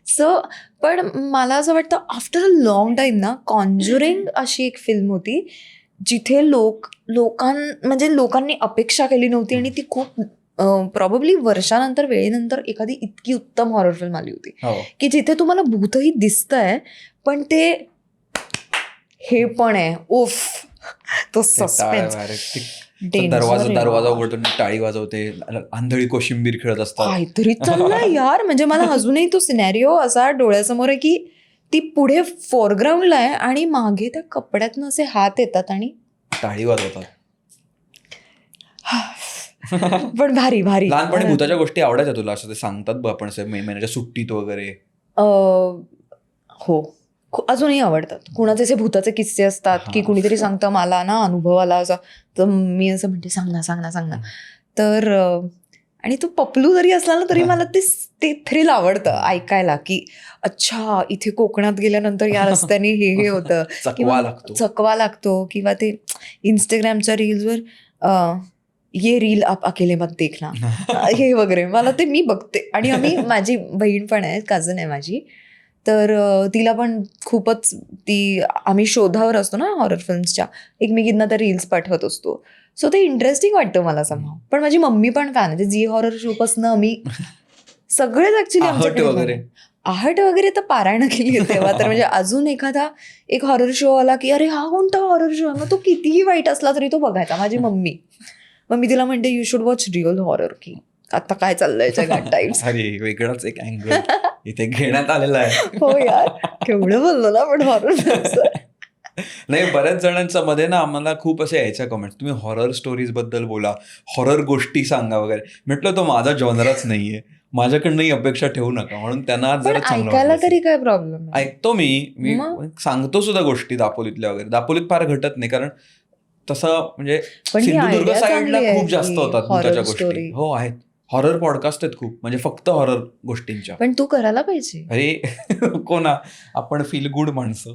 सो पण मला असं वाटतं आफ्टर अ लॉंग टाईम ना, कॉन्ज्युरिंग अशी एक फिल्म होती जिथे म्हणजे लोकांनी अपेक्षा केली नव्हती, आणि ती खूप प्रॉबेबली वर्षानंतर वेळेनंतर एखादी इतकी उत्तम हॉरर फिल्म आली होती हो. की जिथे तुम्हाला भूतही दिसतंय, पण ते हे पण आहे, उफ, तो सस्पेन्स. दरवाजा उघडतो, टाळी वाजवते, आंधळी कोशिंबीर खेळत असतात. काहीतरी चाललंय यार. म्हणजे मला अजूनही तो सिनॅरिओ असा डोळ्यासमोर आहे की ती पुढे फोरग्राऊंडला आहे आणि मागे त्या कपड्यातनं असे हात येतात आणि टाळी वाजवतात. पण भारी भारी. लहानपणी भूताच्या गोष्टी आवडायच्या तुला, असं ते सांगतात बघ आपण मे महिन्याच्या सुट्टीत वगैरे? हो, अजूनही आवडतात. कुणाचे असे भूताचे किस्से असतात की कुणीतरी सांगतं मला ना अनुभव आला असा, तर मी असं म्हणते सांग ना. तर आणि तो पपलू जरी असला ना तरी मला ते थ्रिल आवडतं ऐकायला, की अच्छा इथे कोकणात गेल्यानंतर या रस्त्याने हे होतं, चकवा लागतो, किंवा ते इंस्टाग्रामच्या रील्सवर ये रील आप अकेले मत देखना हे वगैरे, मला ते मी बघते. आणि माझी बहीण पण आहे, कझन आहे माझी, तर तिला पण खूपच आम्ही शोधावर असतो ना हॉरर फिल्म्सच्या, एकमेकींना त्या रील्स पाठवत असतो. सो ते इंटरेस्टिंग वाटतं मला समहाव. पण माझी मम्मी पण फॅन आहे, झी हॉरर शो पासून आम्ही सगळेच ऍक्च्युली आहट वगैरे तर पारायण केली होती तेव्हा. तर म्हणजे अजून एखादा एक हॉरर शो आला की अरे हा कोणता हॉरर शो आहे, मग तो कितीही वाईट असला तरी तो बघायचा. माझी मम्मी तिला म्हणते you should watch real horror, की आता काय चाललंय जगात टाइम्स. अरे वेगळाच एक अँगल इथे घेण्यात आलेला आहे. हो यार, केवढं बोललो ना पण हॉरर. नाही, बऱ्याच जणांच्या मध्ये ना आम्हाला खूप असे यायच्या कमेंट, तुम्ही हॉरर स्टोरीज बद्दल बोला, हॉरर गोष्टी सांगा वगैरे. म्हटलं तो माझा जॉनरच नाहीये, माझ्याकडनंही अपेक्षा ठेवू नका. म्हणून त्यांना जरा ऐकायला तरी काय प्रॉब्लेम? ऐकतो मी सांगतो सुद्धा गोष्टी दापोलीतल्या वगैरे. दापोलीत फार घटत नाही, कारण तसं म्हणजे सिंधुदुर्ग साईडला खूप जास्त होतात भूताच्या गोष्टी. हो आहेत, हॉरर पॉडकास्ट आहेत खूप, म्हणजे फक्त हॉरर गोष्टींच्या. पण तू करायला पाहिजे. अरे कोणा, आपण फील गुड माणसं.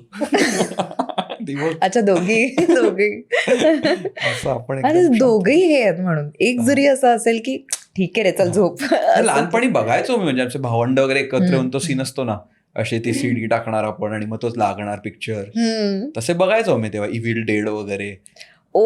अच्छा, दोघी असं आपण दोघही हे आहेत म्हणून. एक जरी असं असेल की ठीक आहे रे चल झोप. लहानपणी बघायचो मी, म्हणजे आमचे भावंड वगैरे एकत्र येऊन तो सीन असतो ना, अशी ती सीडी टाकणार आपण आणि मग तोच लागणार पिक्चर, तसे बघायचो मी तेव्हा. इव्हिल डेड वगैरे. ओ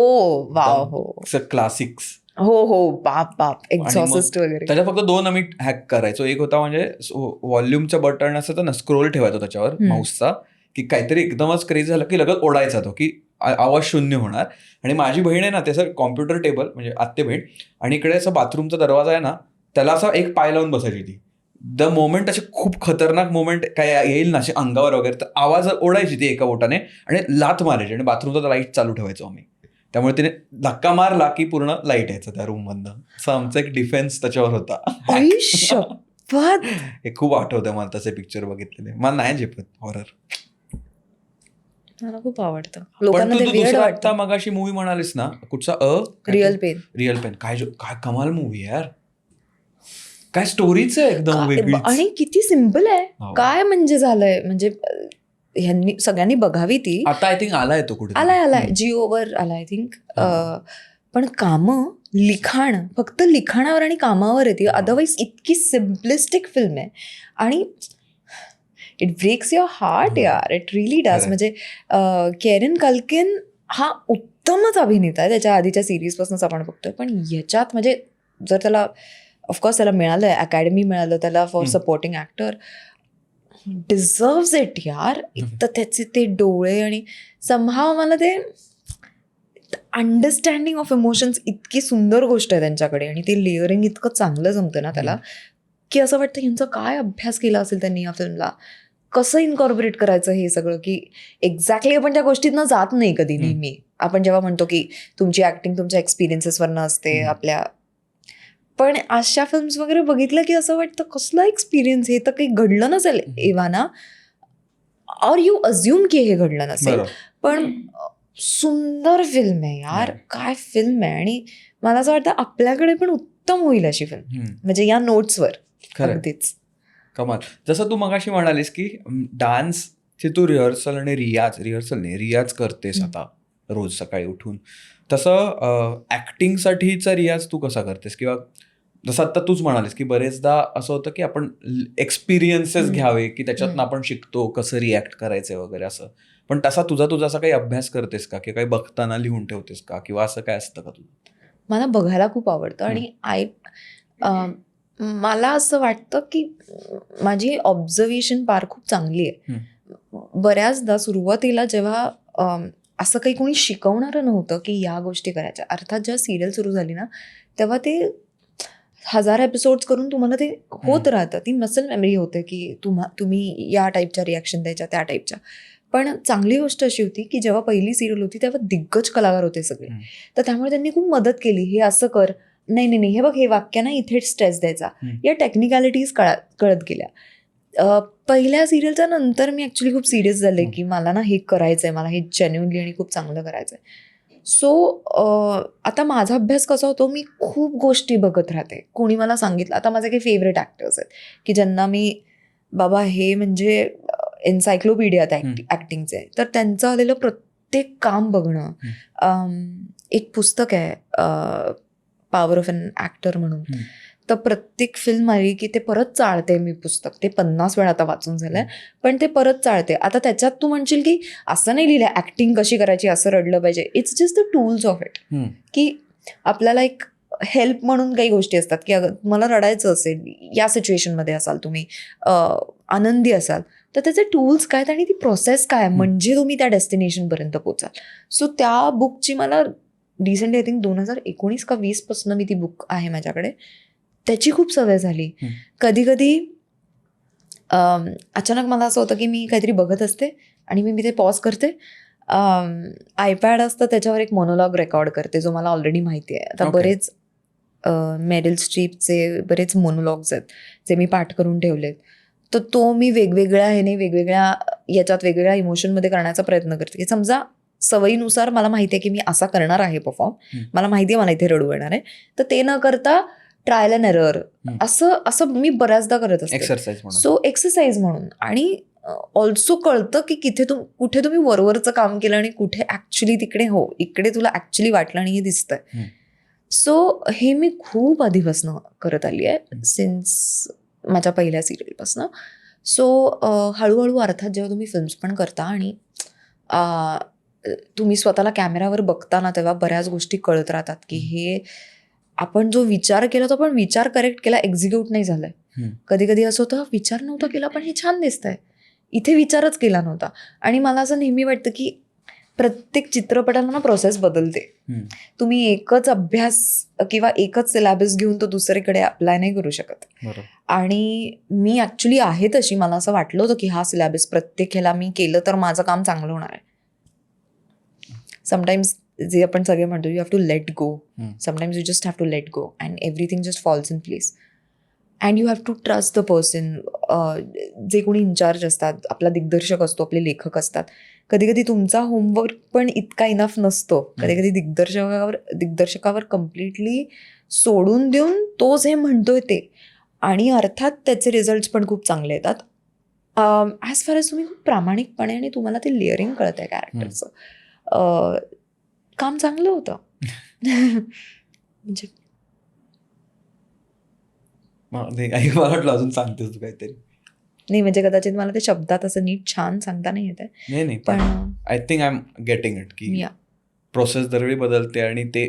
वाव, हो क्लासिक्स. हो बाप एक्झॉसिस्ट वगैरे. त्याच्या फक्त 2 आम्ही हॅक करायचो. एक होता म्हणजे व्हॉल्यूमचं बटन असतं ना, स्क्रोल ठेवायचो त्याच्यावर माऊसचा, की काहीतरी एकदमच क्रेझी झालं की लगेच ओढायचा तो, की आवाज शून्य होणार. आणि माझी बहीण आहे ना त्याचं कॉम्प्युटर टेबल म्हणजे आत्ते बहीण आणि इकडे असं बाथरूमचा दरवाजा आहे ना त्याला असा एक पाय लावून बसायची ती. द मोमेंट असे खूप खतरनाक मोमेंट काय येईल ना असे अंगावर वगैरे तर आवाज ओढायची ती एका बोटाने आणि लाथ मारायची आणि बाथरूमचा लाईट चालू ठेवायचो आम्ही. त्यामुळे तिने धक्का मारला की पूर्ण लाईट यायचं त्या रूम मधनं. असं आमचा एक डिफेन्स त्याच्यावर होता. हे खूप आठवतं मला तसे पिक्चर बघितलेले. मला नाही झेपत हॉरर. मला खूप आवडतं. पण लोकांना ते तू weird दुसरा वाटतं. आता मगाशी मूवी म्हणालीस ना कुठचा रिअल पेन. Real pen. काय कमाल मूवी यार. काय स्टोरीच आहे एकदम वेगळी. आणि किती सिम्पल आहे. हो. काय म्हणजे झालंय म्हणजे ह्यांनी सगळ्यांनी बघावी ती. आता आय थिंक आलाय तो कुठे आलाय जिओवर आलाय आय थिंक. पण कामं लिखाण फक्त लिखाणावर आणि कामावर येते. अदरवाईज इतकी सिम्पलिस्टिक फिल्म आहे आणि इट ब्रेक्स युअर हार्ट यार. It really does. म्हणजे केरन कल्किन हा उत्तमच अभिनेता आहे. त्याच्या आधीच्या सिरीजपासूनच आपण बघतोय पण याच्यात म्हणजे जर त्याला ऑफकोर्स त्याला मिळालंय अकॅडमी मिळालं त्याला for supporting actor. Deserves it यार. इतकं त्याचे ते डोळे आणि समहाव मला ते अंडरस्टँडिंग ऑफ इमोशन्स इतकी सुंदर गोष्ट आहे त्यांच्याकडे आणि ते लेअरिंग इतकं चांगलं जमतं ना त्याला की असं वाटतं यांचा काय अभ्यास केला असेल त्यांनी या फिल्मला. कसं इन्कॉर्पोरेट करायचं हे सगळं की एक्झॅक्टली आपण त्या गोष्टींना जात नाही कधी. नेहमी आपण जेव्हा म्हणतो की तुमची ऍक्टिंग तुमच्या एक्सपिरियन्सेसवरनं असते आपल्या. पण अशा फिल्म्स वगैरे बघितलं की असं वाटतं कसला एक्सपिरियन्स. हे तर काही घडलं नसेल एव्हाना और यू अज्युम की हे घडलं नसेल. पण सुंदर फिल्म आहे यार. काय फिल्म आहे. आणि मला असं वाटतं आपल्याकडे पण उत्तम होईल अशी फिल्म म्हणजे या नोट्सवर. अगदीच कमाल. जसं तू मगाशी म्हणालीस की डान्सची तू रिहर्सल आणि रियाज करतेस आता रोज सकाळी उठून. तसं ऍक्टिंगसाठीचा रियाज तू कसा करतेस किंवा जसं आता तूच म्हणालीस की बरेचदा असं होतं की आपण एक्सपिरियन्सेस घ्यावे की त्याच्यातनं आपण शिकतो कसं रिॲक्ट करायचंय वगैरे असं. पण तसा तुझा असा काही अभ्यास करतेस का की काही बघताना लिहून ठेवतेस का किंवा असं काय असतं का तुझं? मला बघायला खूप आवडतं आणि मला असं वाटतं की माझी ऑब्झर्वेशन पार खूप चांगली आहे. बऱ्याचदा सुरुवातीला जेव्हा असं काही कोणी शिकवणारं नव्हतं की या गोष्टी करायच्या. अर्थात जेव्हा सिरियल सुरू झाली ना तेव्हा ते 1000 एपिसोड्स करून तुम्हाला ते होत राहतं. ती मसल मेमरी होते की तुम्ही या टाईपच्या रिॲक्शन द्यायच्या त्या टाईपच्या. पण चांगली गोष्ट अशी होती की जेव्हा पहिली सिरियल होती तेव्हा दिग्गज कलाकार होते सगळे. तर त्यामुळे त्यांनी खूप मदत केली. हे असं कर, नाही हे बघ हे वाक्य ना इथे स्ट्रेस द्यायचा. या टेक्निकॅलिटीज कळत गेल्या. पहिल्या सिरियलच्या नंतर मी ॲक्च्युली खूप सिरियस झाले की मला ना हे करायचंय. मला हे जेन्युइनली आणि खूप चांगलं करायचंय. सो आता माझा अभ्यास कसा होतो मी खूप गोष्टी बघत राहते. कोणी मला सांगितलं आता माझे काही फेवरेट ॲक्टर्स आहेत की ज्यांना मी बाबा हे म्हणजे एन्सायक्लोपीडिया ॲक्टिंगचे. तर त्यांचं आलेलं प्रत्येक काम बघणं. एक पुस्तक आहे पॉवर ऑफ एन ॲक्टर म्हणून. तर प्रत्येक फिल्म आली की ते परत चाळते मी पुस्तक. ते 50 वेळा आता वाचून झालंय पण ते परत चाळते. आता त्याच्यात तू म्हणशील की असं नाही लिहिलं ॲक्टिंग कशी करायची असं रडलं पाहिजे. It's just the tools of it की आपल्याला एक हेल्प म्हणून काही गोष्टी असतात की अगं मला रडायचं असेल या सिच्युएशनमध्ये असाल तुम्ही आनंदी असाल तर त्याचे टूल्स काय आणि ती प्रोसेस काय म्हणजे तुम्ही त्या डेस्टिनेशनपर्यंत पोचाल. सो त्या बुकची मला रिसेंटली आय थिंक 2019 का 20 पासून मी ती बुक आहे माझ्याकडे. त्याची खूप सवय झाली. कधी कधी अचानक मला असं होतं की मी काहीतरी बघत असते आणि मी ते पॉज करते. आयपॅड असतं त्याच्यावर एक मोनोलॉग रेकॉर्ड करते जो मला ऑलरेडी माहिती आहे. आता बरेच मेरिल स्ट्रीपचे बरेच मोनोलॉग्स आहेत जे मी पाठ करून ठेवलेत. तर तो मी वेगवेगळ्या वेगवेगळ्या याच्यात वेगवेगळ्या इमोशनमध्ये करण्याचा प्रयत्न करते. की समजा सवयीनुसार मला माहिती आहे की मी असा करणार आहे परफॉर्म. मला माहिती आहे मला इथे रडू येणार आहे. तर ते न करता ट्रायल अँड एरर असं मी बऱ्याचदा करत असते. सो एक्सरसाइज म्हणून. आणि ऑल्सो कळतं की कुठे तुम्ही वरवरचं काम केलं आणि कुठे ऍक्च्युली तिकडे इकडे तुला ऍक्च्युली वाटलं आणि हे दिसतंय. सो हे मी खूप आधीपासून करत आली आहे सिन्स माझ्या पहिल्या सिरियलपासून. सो हळूहळू अर्थात जेव्हा तुम्ही फिल्म्स पण करता आणि तुम्ही स्वतःला कॅमेरावर बघताना तेव्हा बऱ्याच गोष्टी कळत राहतात की हे आपण जो विचार केला तो आपण विचार करेक्ट केला एक्झिक्यूट नाही झालाय. कधी कधी असं होतं विचार नव्हता केला पण हे छान दिसतंय. इथे विचारच केला नव्हता. आणि मला असं नेहमी वाटतं की प्रत्येक चित्रपटाला ना प्रोसेस बदलते. तुम्ही एकच अभ्यास किंवा एकच सिलेबस घेऊन तो दुसरीकडे अप्लाय नाही करू शकत. बरोबर. आणि मी ऍक्च्युली आहे तशी, मला असं वाटलं होतं की हा सिलेबस प्रत्येक ह्याला मी केलं तर माझं काम चांगलं होणार आहे. समटाईम्स जे आपण सगळे म्हणतो, you have to let go. Sometimes you just have to let go and everything just falls in place. And you have to trust the person. जे कोणी इन्चार्ज असतात, आपला दिग्दर्शक असतो, आपले लेखक असतात, कधी कधी तुमचा होमवर्क पण इतका इनफ नसतो. कधी कधी दिग्दर्शकावर कम्प्लिटली सोडून देऊन तो जे म्हणतोय ते, आणि अर्थात त्याचे रिझल्ट पण खूप चांगले येतात. ॲज फार एज तुम्ही खूप प्रामाणिकपणे आणि तुम्हाला ते लेअरिंग कळत आहे कॅरेक्टरचं, काम चांगलं होतं. म्हणजे मला वाटलं अजून सांगतेस तू काहीतरी. नाही, म्हणजे कदाचित मला ते शब्दात असं नीट छान सांगता नाही येत आहे. नाही पण I think I am getting it की प्रोसेस दरवेळी बदलते आणि ते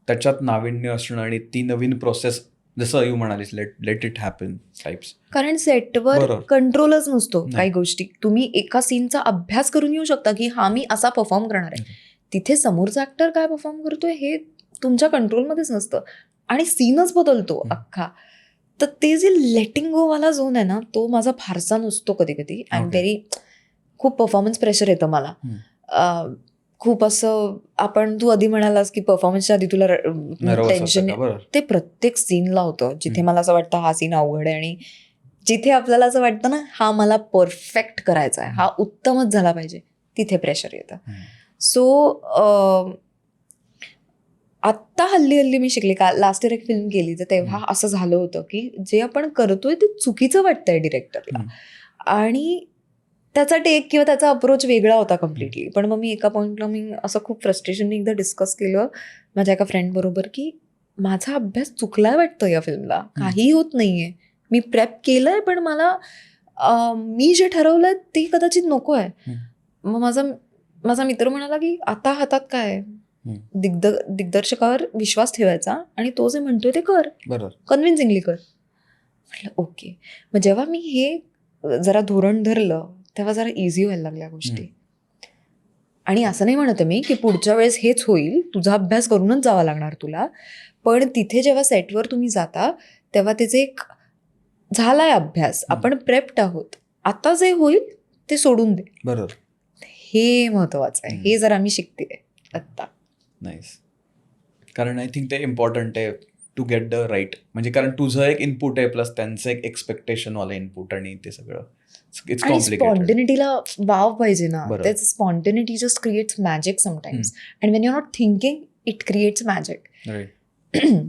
त्याच्यात नाविन्य असणं आणि ती नवीन प्रोसेस, जसं यू म्हणालीस, लेट इट हॅपन टाइप्स. कारण सेटवर बरोबर. कंट्रोलच नसतो नाही. काही गोष्टी. तुम्ही एका सीनचा अभ्यास करून येऊ शकता की हा मी असा परफॉर्म करणार आहे. तिथे समोरचा ऍक्टर काय परफॉर्म करतोय हे तुमच्या कंट्रोलमध्येच नसतं आणि सीनच बदलतो अख्खा. तर ते जे लेटिंग गो वाला झोन आहे ना, तो माझा फारसा नसतो कधी कधी. आय एम व्हेरी, खूप परफॉर्मन्स प्रेशर येतं मला. खूप असं, तू आधी म्हणालास की परफॉर्मन्सच्या आधी तुला टेन्शन, ते प्रत्येक सीनला होतं जिथे मला असं वाटतं हा सीन अवघड आहे, आणि जिथे आपल्याला असं वाटतं ना हा मला परफेक्ट करायचा आहे, हा उत्तमच झाला पाहिजे, तिथे प्रेशर येतं. सो आत्ता हल्ली मी शिकले, का लास्ट इयर एक फिल्म केली तर तेव्हा असं झालं होतं की जे आपण करतोय ते चुकीचं वाटतंय डिरेक्टरला, आणि त्याचा टेक किंवा त्याचा अप्रोच वेगळा होता कम्प्लिटली. पण मग मी एका पॉईंटला मी असं खूप फ्रस्ट्रेशनने एकदा डिस्कस केलं माझ्या एका फ्रेंड बरोबर की माझा अभ्यास चुकलाय वाटतं या फिल्मला, काही होत नाहीये, मी प्रेप केलंय पण मला मी जे ठरवलंय ते कदाचित नको आहे. मग माझा मित्र म्हणाला की आता हातात काय, दिग्दर्शकावर विश्वास ठेवायचा आणि तो जे म्हणतोय ते कर, कन्व्हिन्सिंगली कर. म्हटलं ओके. मग जेव्हा मी हे जरा धोरण धरलं तेव्हा जरा इझी व्हायला लागल्या गोष्टी. आणि असं नाही म्हणत मी की पुढच्या वेळेस हेच होईल, तुझा अभ्यास करूनच जावा लागणार तुला, पण तिथे जेव्हा सेटवर तुम्ही जाता तेव्हा त्याचे एक झालाय अभ्यास, आपण प्रेप्ड आहोत, आता जे होईल ते सोडून दे. बरोबर. हे महत्वाचं आहे. हे जरा मी शिकते आत्ता. नाईस. कारण आय थिंक ते इम्पॉर्टंट आहे टू गेट द राईट, म्हणजे कारण तुझं एक इनपुट आहे प्लस त्यांचं एक एक्सपेक्टेशन वाला इनपुट, आणि ते सगळं इट्स कॉम्प्लिकेटेड. स्पॉन्टेनिटीला वाव पाहिजे ना. त्याच spontaneity just creates magic sometimes, and when you are not thinking it creates magic.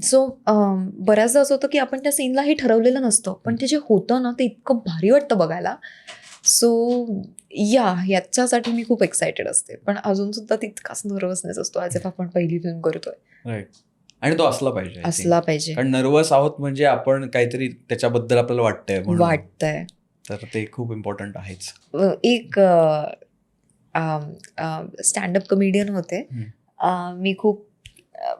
So बऱ्याचदा असं होतं की आपण त्या सीनला हे ठरवलेलं नसतं, पण ते जे होतं ना ते इतकं भारी वाटतं बघायला. सो याच्यासाठी मी खूप एक्सायटेड असते, पण अजून सुद्धा तितकाच नर्वसनेस असतो ॲज इफ आपण पहिली फिल्म करतोय. राईट. आणि तो असला पाहिजे. कारण नर्वस आहोत म्हणजे आपण काहीतरी त्याच्याबद्दल आपल्याला वाटतंय, तर ते खूप इम्पॉर्टंट आहेच. एक स्टँडअप कमेडियन होते, मी खूप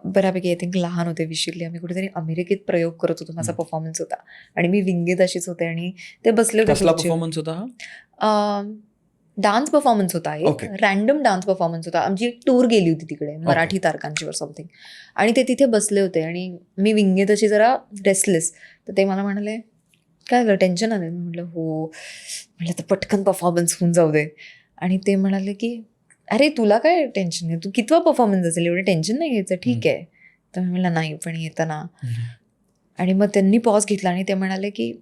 बऱ्यापैकी आय थिंक लहान होते, विशिरली, आम्ही कुठेतरी अमेरिकेत प्रयोग करत होतो, माझा परफॉर्मन्स होता आणि मी विंगेत अशीच होते आणि ते बसले होते. कसला परफॉर्मन्स होता हा? डान्स परफॉर्मन्स होता, एक रॅन्डम डान्स परफॉर्मन्स होता. आमची एक टूर गेली होती तिकडे, मराठी तारकांची वर समथिंग, आणि ते तिथे बसले होते आणि मी विंगेत अशी जरा रेस्टलेस. तर ते मला म्हणाले काय झालं, टेन्शन आलं? मी म्हटलं हो. म्हटलं तर पटकन परफॉर्मन्स होऊन जाऊ दे. आणि ते म्हणाले की अरे तुला काय टेन्शन आहे, तू कितवा परफॉर्मन्स असेल, एवढं टेन्शन नाही घ्यायचं, ठीक आहे. तर मी म्हटलं नाही पण येतं ना. आणि मग त्यांनी पॉज घेतला आणि ते म्हणाले की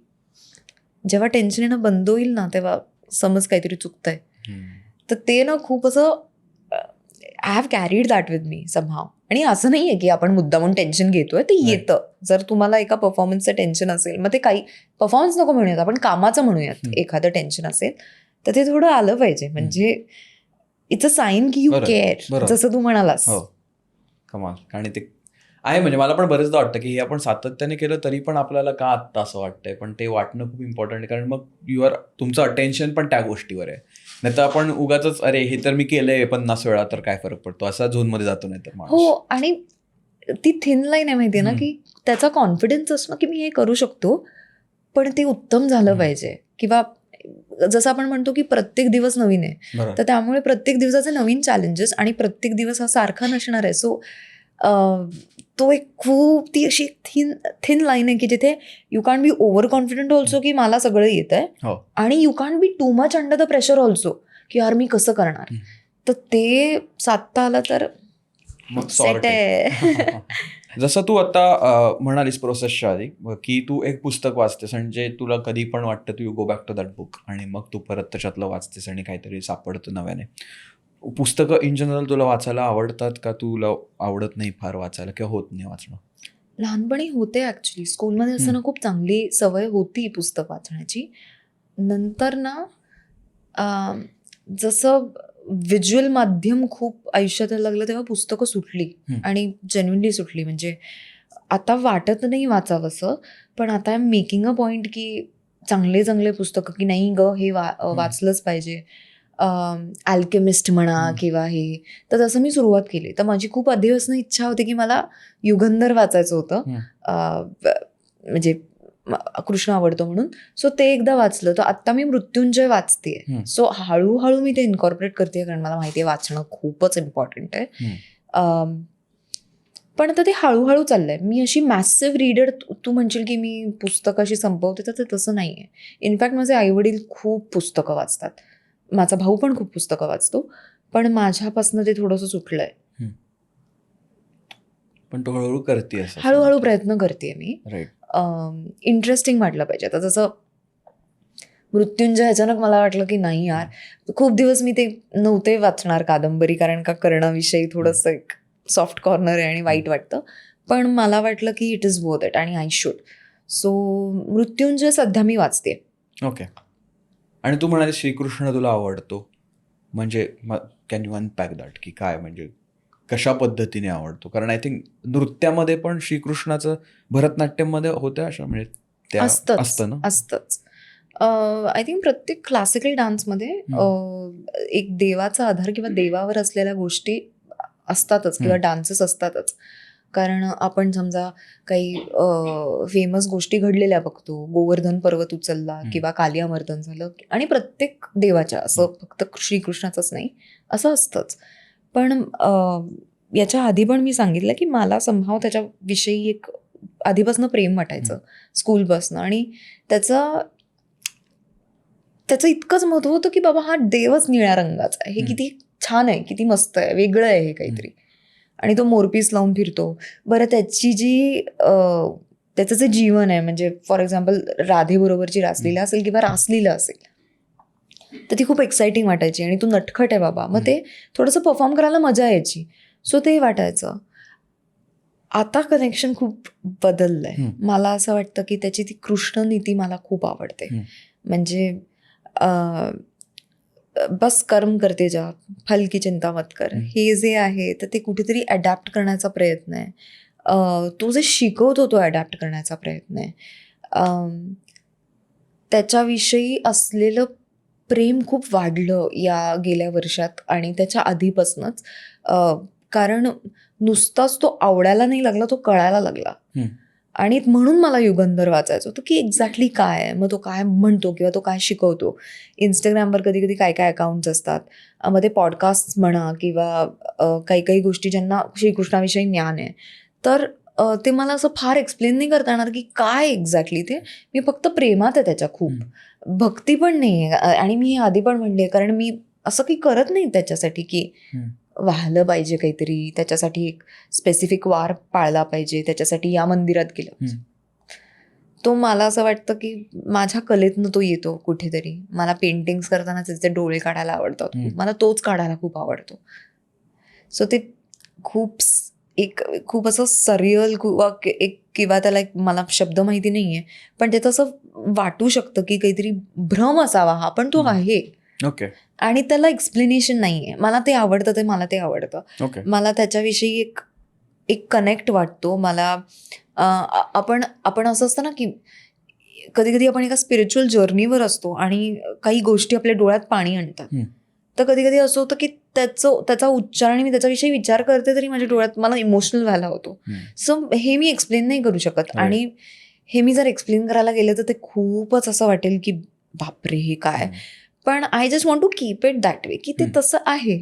जेव्हा टेन्शन येणं बंद होईल ना तेव्हा समज काहीतरी चुकतंय. तर ते ना खूप असं I have carried that with me somehow. आणि असं नाही आहे की आपण मुद्दामून टेन्शन घेतोय, ते येतं. जर तुम्हाला एका परफॉर्मन्सचं टेन्शन असेल, मग ते काही परफॉर्मन्स नको म्हणूयात, आपण कामाचं म्हणूयात, एखादं टेन्शन असेल तर ते थोडं आलं पाहिजे, म्हणजे इट्स अ साईन की यू केअर, जसं तू म्हणालास. कमाल. आणि ते आहे, म्हणजे मला पण बरेचदा वाटतं की हे आपण सातत्याने केलं तरी पण आपल्याला का आत्ता असं वाटतंय, पण ते वाटणं खूप इम्पॉर्टंट आहे, कारण मग तुमचं अटेन्शन पण त्या गोष्टीवर आहे. नाही तर आपण उगाच अरे हे तर मी केलंय 50 वेळा तर काय फरक पडतो, असा झोनमध्ये जातो. नाही तर हो, आणि ती थिन लाईन आहे माहितीये ना, की त्याचा कॉन्फिडन्स असणं की मी हे करू शकतो पण ते उत्तम झालं पाहिजे, किंवा जसं आपण म्हणतो की प्रत्येक दिवस नवीन आहे, बरोबर. तर त्यामुळे प्रत्येक दिवसाचे नवीन चॅलेंजेस आणि प्रत्येक दिवस हा सारखा नसणार आहे. सो तो एक खूप ती अशी थिन लाईन आहे की जिथे you can be over confident also की मला सगळं येत आहे, हो. आणि you can be too much under the pressure also की यार मी कसं करणार. तर ते साधता आलं तर मग सेट आहे. जसं तू आता म्हणालीस प्रोसेसच्या आधी की तू एक पुस्तक वाचतेस आणि जे तुला कधी पण वाटतं तू go back to that book आणि मग तू परत त्याच्यातलं वाचतेस आणि काहीतरी सापडतं नव्याने. पुस्तकं इन जनरल तुला वाचायला आवडतात का, तुला आवडत नाही फार वाचायला किंवा होत नाही वाचणं? लहानपणी होते ॲक्च्युली, स्कूलमध्ये असताना खूप चांगली सवय होती पुस्तक वाचण्याची. नंतर ना जसं व्हिज्युअल माध्यम खूप आयुष्यात यायला लागलं तेव्हा पुस्तकं सुटली आणि जेन्युइनली सुटली. म्हणजे आता वाटत नाही वाचावंसं, पण आता I am making a point की चांगले चांगले पुस्तकं की नाही ग हे वाचलंच पाहिजे. अल्केमिस्ट म्हणा किंवा हे, तर तसं मी सुरुवात केली. तर माझी खूप आधीपासून इच्छा होती की मला युगंधर वाचायचं होतं, म्हणजे कृष्ण आवडतो म्हणून. सो ते एकदा वाचलं. तर आत्ता मी मृत्युंजय वाचतेय. सो हळूहळू मी ते इन्कॉर्पोरेट करते, कारण मला माहिती आहे वाचणं खूपच इम्पॉर्टंट आहे. पण आता ते हळूहळू चाललंय. मी अशी मॅसिव्ह रीडर तू म्हणशील की मी पुस्तकं अशी संपवते, तर ते तसं नाही आहे. इनफॅक्ट माझे आईवडील खूप पुस्तकं वाचतात, माझा भाऊ पण खूप पुस्तकं वाचतो, पण माझ्यापासून ते थोडंसं सुटलंय. पण तू हळूहळू करते, हळूहळू प्रयत्न करते मी. राईट. इंटरेस्टिंग वाटलं पाहिजे. आता जसं मृत्युंजय अचानक मला वाटलं की नाही यार, खूप दिवस मी ते नव्हते वाचणार कादंबरी, कारण का कर्णाविषयी थोडंसं एक सॉफ्ट कॉर्नर आहे आणि वाईट वाटतं. पण मला वाटलं की इट इज वर्थ इट आणि आय शुड. सो मृत्युंजय सध्या मी वाचते. ओके. आणि तू म्हणाली श्रीकृष्ण तुला आवडतो, म्हणजे कॅन यू अनपॅक दॅट की काय, म्हणजे कशा पद्धतीने आवडतो? कारण आय थिंक नृत्यामध्ये पण श्रीकृष्णाचं भरतनाट्यममध्ये होतं अशा, म्हणजे असतं ना. असतंच. आय थिंक प्रत्येक क्लासिकल डान्समध्ये एक देवाचा आधार किंवा देवावर असलेल्या गोष्टी असतातच किंवा डान्सेस असतातच. कारण आपण समजा काही फेमस गोष्टी घडलेल्या बघतो, गोवर्धन पर्वत उचलला किंवा कालियामर्दन झालं, आणि प्रत्येक देवाच्या, असं फक्त श्रीकृष्णाचंच नाही, असं असतंच. पण याच्या आधी पण मी सांगितलं की मला संभाव त्याच्याविषयी एक आधीपासून प्रेम वाटायचं स्कूलपासनं, आणि त्याचं इतकंच महत्व होतं की बाबा हा देवच निळ्या रंगाचा आहे, हे किती छान आहे, किती मस्त आहे, वेगळं आहे हे काहीतरी. आणि तो मोरपीस लावून फिरतो. बरं त्याची जी त्याचं जे जीवन आहे, म्हणजे फॉर एक्झाम्पल राधेबरोबरची रासलीला असेल किंवा रासलीला असेल, तर ती खूप एक्साइटिंग वाटायची. आणि तू नटखट आहे बाबा, मग ते थोडंसं परफॉर्म करायला मजा यायची. सो ते वाटायचं. आता कनेक्शन खूप बदललंय. मला असं वाटतं की त्याची ती कृष्ण नीती मला खूप आवडते. म्हणजे बस कर्म करते जा, फल की चिंता मत कर, हे जे आहे तर ते कुठेतरी अडॅप्ट करण्याचा प्रयत्न आहे. तो जे शिकवतो तो अडॅप्ट करण्याचा प्रयत्न आहे. त्याच्याविषयी असलेलं प्रेम खूप वाढलं या गेल्या वर्षात आणि त्याच्या आधीपासूनच. कारण नुसताच तो आवडायला नाही लागला, तो कळायला लागला. आणि म्हणून मला युगंधर वाचायचं होतं की एक्झॅक्टली काय आहे, मग तो काय म्हणतो किंवा तो काय शिकवतो. इंस्टाग्रामवर कधी कधी काय काय अकाउंट्स असतात, मग ते पॉडकास्ट म्हणा किंवा काही काही गोष्टी ज्यांना श्रीकृष्णाविषयी ज्ञान आहे, तर ते मला असं फार एक्सप्लेन नाही करता येणार की काय एक्झॅक्टली ते. मी फक्त प्रेमात आहे त्याच्या, खूप भक्ती पण नाही आहे. आणि मी आधी पण म्हणले, कारण मी असं काही करत नाही त्याच्यासाठी की वाहलं पाहिजे काहीतरी, त्याच्यासाठी एक स्पेसिफिक वार पाळला पाहिजे, त्याच्यासाठी या मंदिरात गेलं. तो मला असं वाटतं की माझ्या कलेतनं तो येतो कुठेतरी. मला पेंटिंग्स करताना त्याचे डोळे काढायला आवडतात, मला तोच काढायला खूप आवडतो. सो ते खूप असं सरियल किंवा त्याला एक, मला शब्द माहिती नाही आहे, पण ते तसं वाटू शकतं की काहीतरी भ्रम असावा हा, पण तो आहे. ओके. आणि त्याला एक्सप्लेनेशन नाही आहे. मला ते आवडतं, ते मला ते आवडतं. मला त्याच्याविषयी एक कनेक्ट वाटतो. मला आपण असं असतं ना की कधी कधी आपण एका स्पिरिच्युअल जर्नीवर असतो आणि काही गोष्टी आपल्या डोळ्यात पाणी आणतात. तर कधी कधी असं होतं की त्याचा उच्चार आणि मी त्याच्याविषयी विचार करते तरी माझ्या डोळ्यात मला इमोशनल व्हायला होतो. सो हे मी एक्सप्लेन नाही करू शकत. आणि हे मी जर एक्सप्लेन करायला गेले तर ते खूपच असं वाटेल की बापरे हे काय. पण I just want to keep it that way की ते तसं आहे.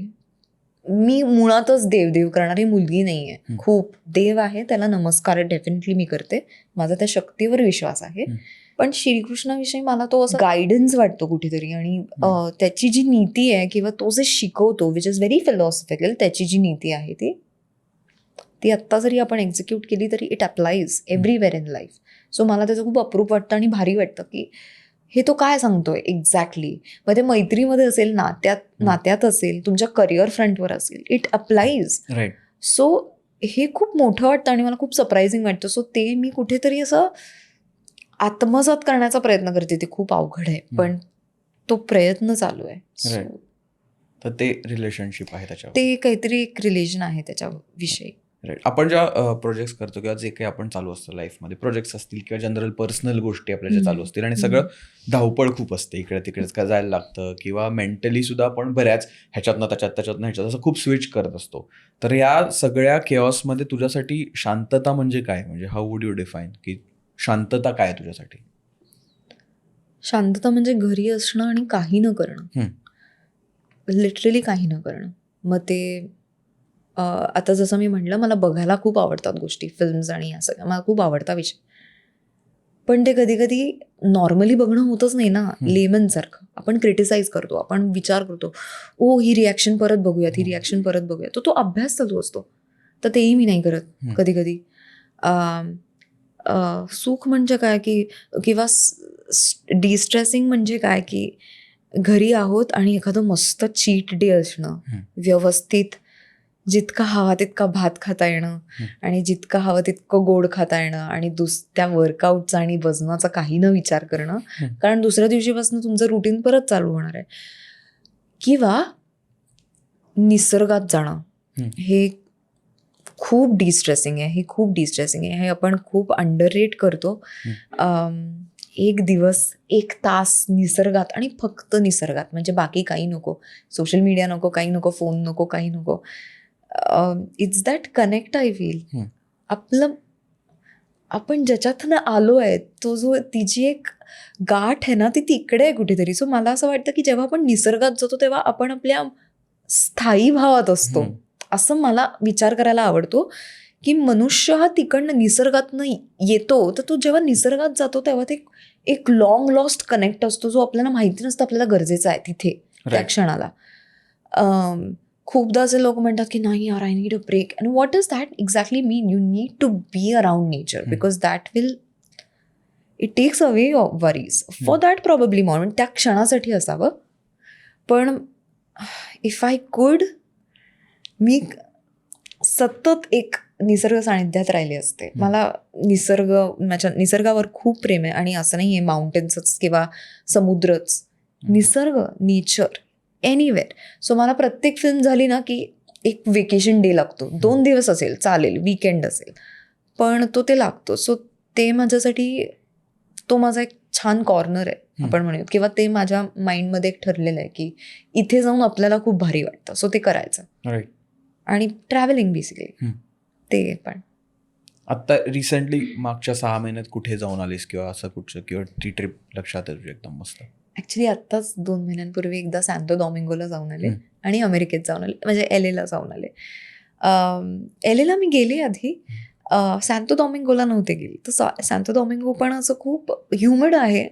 मी मुळातच देव करणारी मुलगी नाहीये. खूप देव आहे, त्याला नमस्कार डेफिनेटली मी करते, माझा त्या शक्तीवर विश्वास आहे. पण श्रीकृष्णाविषयी मला तो असं गायडन्स वाटतो कुठेतरी. आणि त्याची जी नीती आहे किंवा तो जे शिकवतो विच इज व्हेरी फिलॉसॉफिकल, त्याची जी नीती आहे ती आत्ता जरी आपण एक्झिक्यूट केली तरी it applies everywhere in life. So मला त्याचं खूप अप्रूप वाटतं आणि भारी वाटतं की हे तो काय सांगतोय एक्झॅक्टली. मग ते मैत्रीमध्ये असेल, नात्यात असेल, तुमच्या करिअर फ्रंटवर असेल, इट अप्लाइज. राईट. सो हे खूप मोठं वाटतं आणि मला खूप सरप्रायझिंग वाटतं. सो ते मी कुठेतरी असं आत्मसात करण्याचा प्रयत्न करते. ते खूप अवघड आहे, पण तो प्रयत्न चालू आहे. Right. तर ते रिलेशनशिप आहे त्याच्यावर, ते काहीतरी एक रिलेशन आहे त्याच्याविषयी. राईट. आपण जेव्हा प्रोजेक्ट्स करतो किंवा जे काही आपण चालू असतं लाईफमध्ये, प्रोजेक्ट्स असतील किंवा जनरल पर्सनल गोष्टी आपल्या ज्या चालू असतील, आणि सगळं धावपळ खूप असते, इकडे तिकडेच का जायला लागतं, किंवा मेंटली सुद्धा आपण बऱ्याच ह्याच्यातनं ह्याच्यात असं खूप स्विच करत असतो. तर या सगळ्या केऑसमध्ये तुझ्यासाठी शांतता म्हणजे काय? म्हणजे हाऊ वुड यू डिफाईन की शांतता काय आहे तुझ्यासाठी? शांतता म्हणजे घरी असणं आणि काही न करणं, लिटरली काही न करणं. मग ते आता जसं मी म्हटलं, मला बघायला खूप आवडतात गोष्टी, फिल्म्स आणि या सगळ्या मला खूप आवडता विषय. पण ते कधी कधी नॉर्मली बघणं होतच नाही ना, लेमनसारखं. आपण क्रिटिसाइज करतो, आपण विचार करतो, ओ ही रिॲक्शन परत बघूयात, ही रिॲक्शन परत बघूयात. तो अभ्यास चालू असतो. तर तेही मी नाही करत कधी कधी. सुख म्हणजे काय की किंवा डिस्ट्रेसिंग म्हणजे काय की घरी आहोत आणि एखादं मस्त चीट डे असणं, व्यवस्थित जितका हवा तितका भात खाता येणं आणि जितका हवं तितकं गोड खाता येणं, आणि त्या वर्कआउटचा आणि वजनाचा काही न विचार करणं, कारण दुसऱ्या दिवशीपासून तुमचं रुटीन परत चालू होणार आहे. किंवा निसर्गात जाणं, हे खूप डिस्ट्रेसिंग आहे. हे आपण खूप अंडररेट करतो. एक दिवस 1 तास निसर्गात, आणि फक्त निसर्गात, म्हणजे बाकी काही नको, सोशल मीडिया नको, काही नको, फोन नको, काही नको. It's that connect I feel. आपण ज्याच्यातनं आलो आहे तिची एक गाठ आहे ना, ती तिकडे आहे कुठेतरी. सो मला असं वाटतं की जेव्हा आपण निसर्गात जातो तेव्हा आपण आपल्या स्थायी भावात असतो, असं मला विचार करायला आवडतो. की मनुष्य हा तिकडनं निसर्गातनं येतो, तर तो जेव्हा निसर्गात जातो तेव्हा ते एक लॉंग लॉस्ट कनेक्ट असतो, जो आपल्याला माहिती नसतं आपल्याला गरजेचा आहे तिथे त्या क्षणाला. खूपदा असे लोक म्हणतात की नाही यार, I need a break. And what does that exactly mean? You need to be around nature, because that will it takes away worries for that probably moment. त्या क्षणासाठी असावं. पण इफ आय कुड, मी सतत एक निसर्ग सानिध्यात राहिले असते. मला माझ्या निसर्गावर खूप प्रेम आहे. आणि असं नाही आहे माउंटेन्सच किंवा समुद्रच, निसर्ग, नेचर, एनिवेअर. सो मला प्रत्येक फिल्म झाली ना की एक वेकेशन डे लागतो. 2 दिवस असेल चालेल, वीकेंड असेल, पण ते लागतो. सो ते माझ्यासाठी तो माझा एक छान कॉर्नर आहे आपण म्हणूया, किंवा ते माझ्या माइंडमध्ये एक ठरलेलं आहे की इथे जाऊन आपल्याला खूप भारी वाटतं, सो ते करायचं. राईट. आणि ट्रॅव्हलिंग बेसिकली ते. पण आत्ता रिसेंटली मागच्या 6 महिन्यात कुठे जाऊन आलीस, किंवा असं कुठचं, किंवा ती ट्रिप लक्षात आहे तुझ्या एकदम मस्त? ॲक्च्युली आत्ताच 2 महिन्यांपूर्वी एकदा सॅन्तो डॉमिंगोला जाऊन आले आणि अमेरिकेत जाऊन आले, म्हणजे LA जाऊन आले. LA मी गेले आधी, सॅन्तो डॉमिंगोला नव्हते गेली. तर सॅन्तो डॉमिंगो पण असं खूप ह्युमिड आहे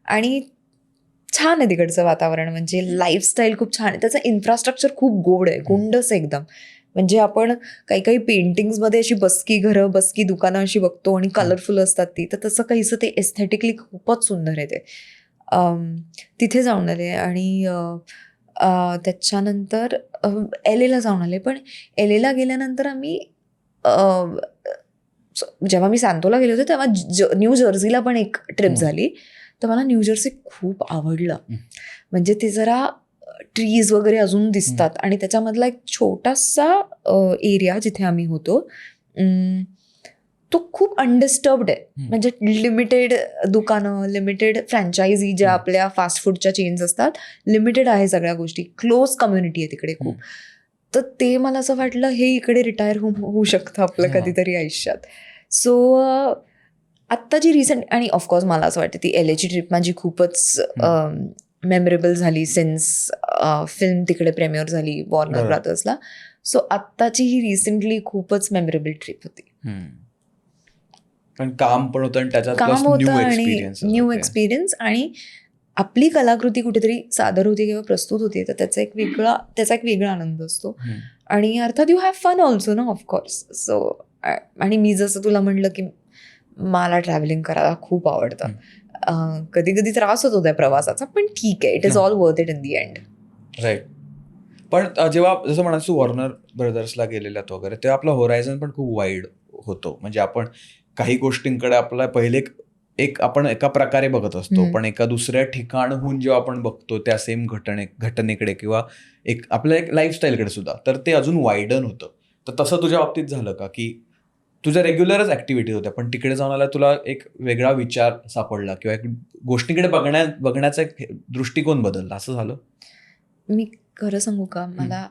आणि छान आहे तिकडचं वातावरण, म्हणजे लाईफस्टाईल खूप छान आहे. त्याचं इन्फ्रास्ट्रक्चर खूप गोड आहे, गुंडस एकदम. म्हणजे आपण काही पेंटिंग्समध्ये अशी बसकी घरं, बसकी दुकानं अशी बघतो आणि कलरफुल असतात ती, तर तसं काहीसं ते एस्थेटिकली खूपच सुंदर आहे ते. तिथे जाऊन आले. आणि त्याच्यानंतर LA जाऊन आले. पण LA गेल्यानंतर आम्ही जेव्हा मी सॅन्तोला गेले होते तेव्हा न्यू जर्सीला पण एक ट्रिप झाली. तर मला न्यू जर्सी खूप आवडलं. म्हणजे ते जरा ट्रीज वगैरे अजून दिसतात आणि त्याच्यामधला एक छोटासा एरिया जिथे आम्ही होतो तो खूप अनडिस्टर्ब्ड आहे. म्हणजे लिमिटेड दुकानं, लिमिटेड फ्रँचायझी ज्या आपल्या फास्ट फूडच्या चेन्स असतात, लिमिटेड आहे सगळ्या गोष्टी. क्लोज कम्युनिटी आहे तिकडे खूप. तर ते मला असं वाटलं हे इकडे रिटायर होऊ शकतं आपलं कधीतरी आयुष्यात. सो आत्ताची रिसेंट, आणि ऑफकोर्स मला असं वाटतं ती LA ची ट्रिप माझी खूपच मेमरेबल झाली सिन्स फिल्म तिकडे प्रेमियर झाली वॉर्नर बरोबर. ब्रदर्सला. सो आत्ताची ही रिसेंटली खूपच मेमरेबल ट्रिप होती. पण काम पण होतं आणि त्याच्यात काम होतं न्यू आणि एक्सपिरियन्स न्यू एक्सपिरियन्स, आणि आपली कलाकृती कुठेतरी सादर होती किंवा प्रस्तुत होती, तर त्याचा एक वेगळा आनंद असतो. आणि अर्थात यू हॅव फन ऑल्सो ना ऑफकोर्स. सो आणि मी जसं तुला म्हणलं की मला ट्रॅव्हलिंग करायला खूप आवडतं. कधी कधी त्रास होतो त्या प्रवासाचा, पण ठीक आहे, it is all worth it in the end. Right. पण जेव्हा जसं म्हणाल तू वॉर्नर ब्रदर्सला गेलेलात वगैरे, तेव्हा आपला होरायझन पण खूप वाईड होतो. म्हणजे आपण काही गोष्टींकडे आपला पहिले एक आपण एका प्रकारे बघत असतो, पण एका दुसऱ्या ठिकाणहून जेव्हा आपण बघतो त्या सेम घटनेकडे किंवा आपल्या एक लाईफस्टाईलकडे सुद्धा, तर ते अजून वाईडन होतं. तर तसं तुझ्या बाबतीत झालं का, की तुझ्या रेग्युलरच ऍक्टिव्हिटीज होत्या, पण तिकडे जाऊन आला तुला एक वेगळा विचार सापडला किंवा एक गोष्टीकडे बघण्याचा एक दृष्टिकोन बदलला, असं झालं? मी खरं सांगू का, मला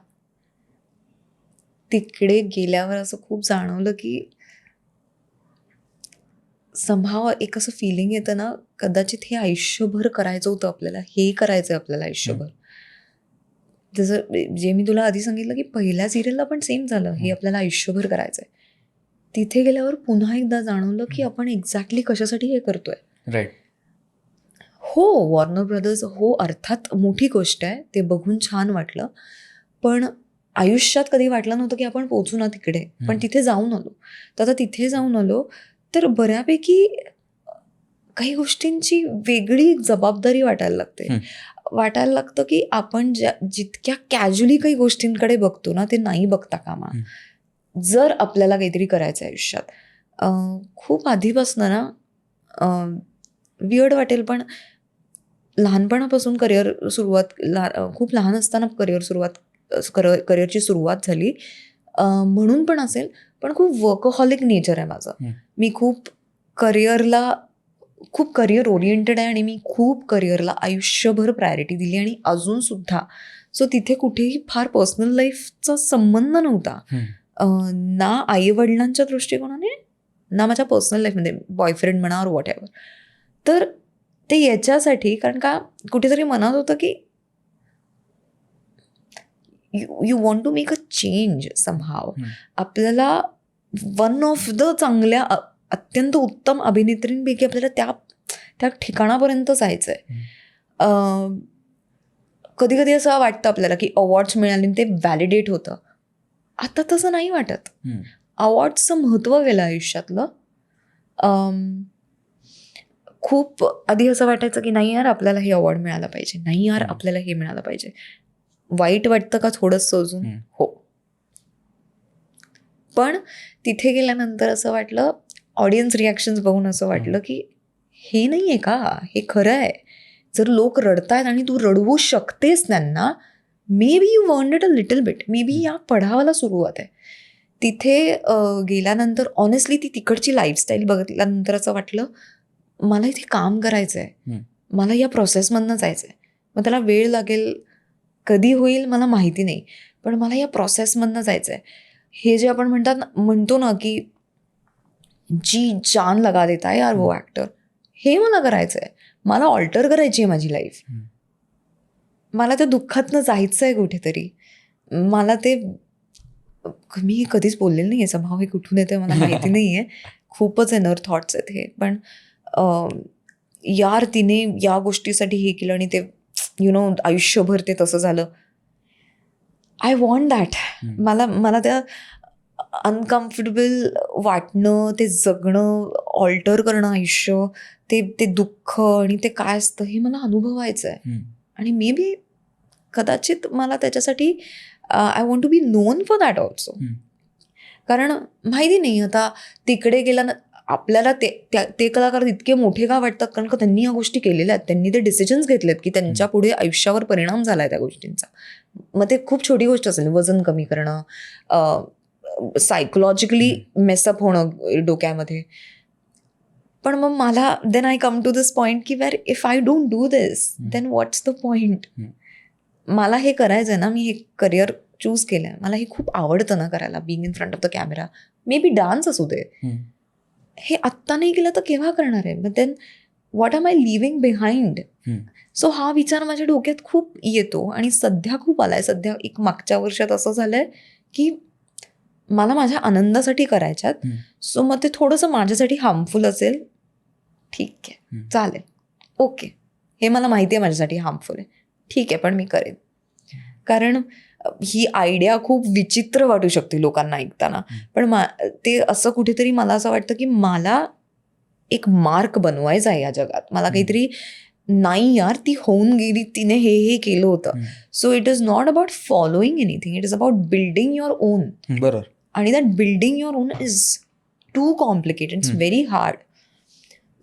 तिकडे गेल्यावर असं खूप जाणवलं की संभाव एक असं फिलिंग येतं ना, कदाचित हे आयुष्यभर करायचं होतं आपल्याला, हे करायचं आहे आपल्याला आयुष्यभर. जसं जे मी तुला आधी सांगितलं की पहिल्या सिरियलला पण सेम झालं, हे आपल्याला आयुष्यभर करायचं आहे. तिथे गेल्यावर पुन्हा एकदा जाणवलं की आपण एक्झॅक्टली कशासाठी हे करतोय. राईट. हो, वॉर्नर ब्रदर्स, हो अर्थात मोठी गोष्ट आहे, ते बघून छान वाटलं, पण आयुष्यात कधी वाटलं नव्हतं की आपण पोहोचू ना तिकडे. पण तिथे जाऊन आलो. तर आता तिथे जाऊन आलो तर बऱ्यापैकी काही गोष्टींची वेगळी जबाबदारी वाटायला लागते. वाटायला लागतं की आपण जितक्या कॅज्युअली काही गोष्टींकडे बघतो ना, ते नाही बघता कामा. जर आपल्याला काहीतरी करायचं आहे आयुष्यात. खूप आधीपासनं ना वियर्ड वाटेल, पण लहानपणापासून खूप लहान असताना करिअरची सुरुवात झाली म्हणून पण असेल, पण खूप वर्कहॉलिक नेचर आहे माझं. मी खूप करिअर ओरिएंटेड आहे आणि मी खूप करिअरला आयुष्यभर प्रायोरिटी दिली आणि अजून सुद्धा. सो तिथे कुठेही फार पर्सनल लाईफचा संबंध नव्हता, ना आईवडिलांच्या दृष्टिकोनाने, ना माझ्या पर्सनल लाईफमध्ये, बॉयफ्रेंड म्हणा और व्हॉट एव्हर. तर ते याच्यासाठी, कारण का कुठेतरी मनात होतं की you want to make a change somehow. आपल्याला वन ऑफ द चांगल्या अत्यंत उत्तम अभिनेत्रींपैकी आपल्याला त्या ठिकाणापर्यंत जायचं आहे. कधी कधी असं वाटतं आपल्याला की अवॉर्ड्स मिळाले ते व्हॅलिडेट होतं. आता तसं नाही वाटत. अवॉर्ड्सचं महत्त्व गेलं आयुष्यातलं. खूप आधी असं वाटायचं की नाही यार आपल्याला हे अवॉर्ड मिळाला पाहिजे, नाही यार आपल्याला हे मिळालं पाहिजे. वाईट वाटतं का थोडंसं अजून? हो. पण तिथे गेल्यानंतर असं वाटलं, ऑडियन्स रिॲक्शन्स बघून असं वाटलं की हे नाही आहे का, हे खरं आहे. जर लोक रडतायत आणि तू रडवू शकतेस त्यांना, may be you want it a little bit, may be या पडावाला सुरुवात आहे. तिथे गेल्यानंतर ऑनेस्टली ती तिकडची लाईफस्टाईल बघितल्यानंतर असं वाटलं मला इथे काम करायचं आहे, मला या प्रोसेसमधनं जायचं आहे. मग त्याला वेळ लागेल, कधी होईल मला माहिती नाही, पण मला या प्रोसेसमधनं जायचं आहे. हे जे आपण म्हणतो ना की जी जान लगा देता है यार वो ॲक्टर, हे मला करायचं आहे. मला ऑल्टर करायची आहे माझी लाईफ. मला त्या दुःखातनं जायचं आहे कुठेतरी. मला ते, मी कधीच बोललेलं नाही आहे, समहाव हे कुठून येतं मला माहिती नाही आहे. खूपच इनर थॉट्स आहेत हे. पण यार तिने या गोष्टीसाठी हे केलं आणि ते आयुष्यभर ते तसं झालं. I want that. मला त्या अनकम्फर्टेबल वाटणं, ते जगणं, ऑल्टर करणं आयुष्य, ते दुःख आणि ते काय असतं हे मला अनुभवायचं आहे. आणि मे बी कदाचित मला त्याच्यासाठी I want to be known for that also. कारण माहिती नाही आता तिकडे गेला ना आपल्याला ते कलाकार इतके मोठे का वाटतात, कारण का त्यांनी या गोष्टी केलेल्या आहेत, त्यांनी ते डिसिजन्स घेतलेत की त्यांच्या पुढे आयुष्यावर परिणाम झाला आहे त्या गोष्टींचा. मग ते खूप छोटी गोष्ट असेल, वजन कमी करणं, सायकोलॉजिकली मेसअप होणं डोक्यामध्ये. पण मग मला then I come to this point की where if I don't do this then what's the point. मला हे करायचं आहे ना, मी हे करिअर चूज केलं आहे, मला हे खूप आवडतं ना करायला, being in front of the camera. Maybe dance असू दे, हे आत्ता नाही केलं तर केव्हा करणार आहे, मग देन व्हॉट आम आय लिव्हिंग बिहाइंड. सो हा विचार माझ्या डोक्यात खूप येतो आणि सध्या खूप आलाय. सध्या एक मागच्या वर्षात असं झालंय की मला माझ्या आनंदासाठी करायच्यात, सो मग ते थोडंसं माझ्यासाठी हार्मफुल असेल, ठीक आहे, चालेल, ओके, हे मला माहिती आहे माझ्यासाठी हार्मफुल आहे, ठीक आहे, पण मी करेन. कारण ही आयडिया खूप विचित्र वाटू शकते लोकांना ऐकताना, पण ते असं कुठेतरी मला असं वाटतं की मला एक मार्क बनवायचा आहे या जगात. मला काहीतरी नाही यार, ती होऊन गेली, तिने हे केलं होतं. So it is not about following anything, it is about building your own. बरोबर. आणि that building your own is too complicated, it's very hard.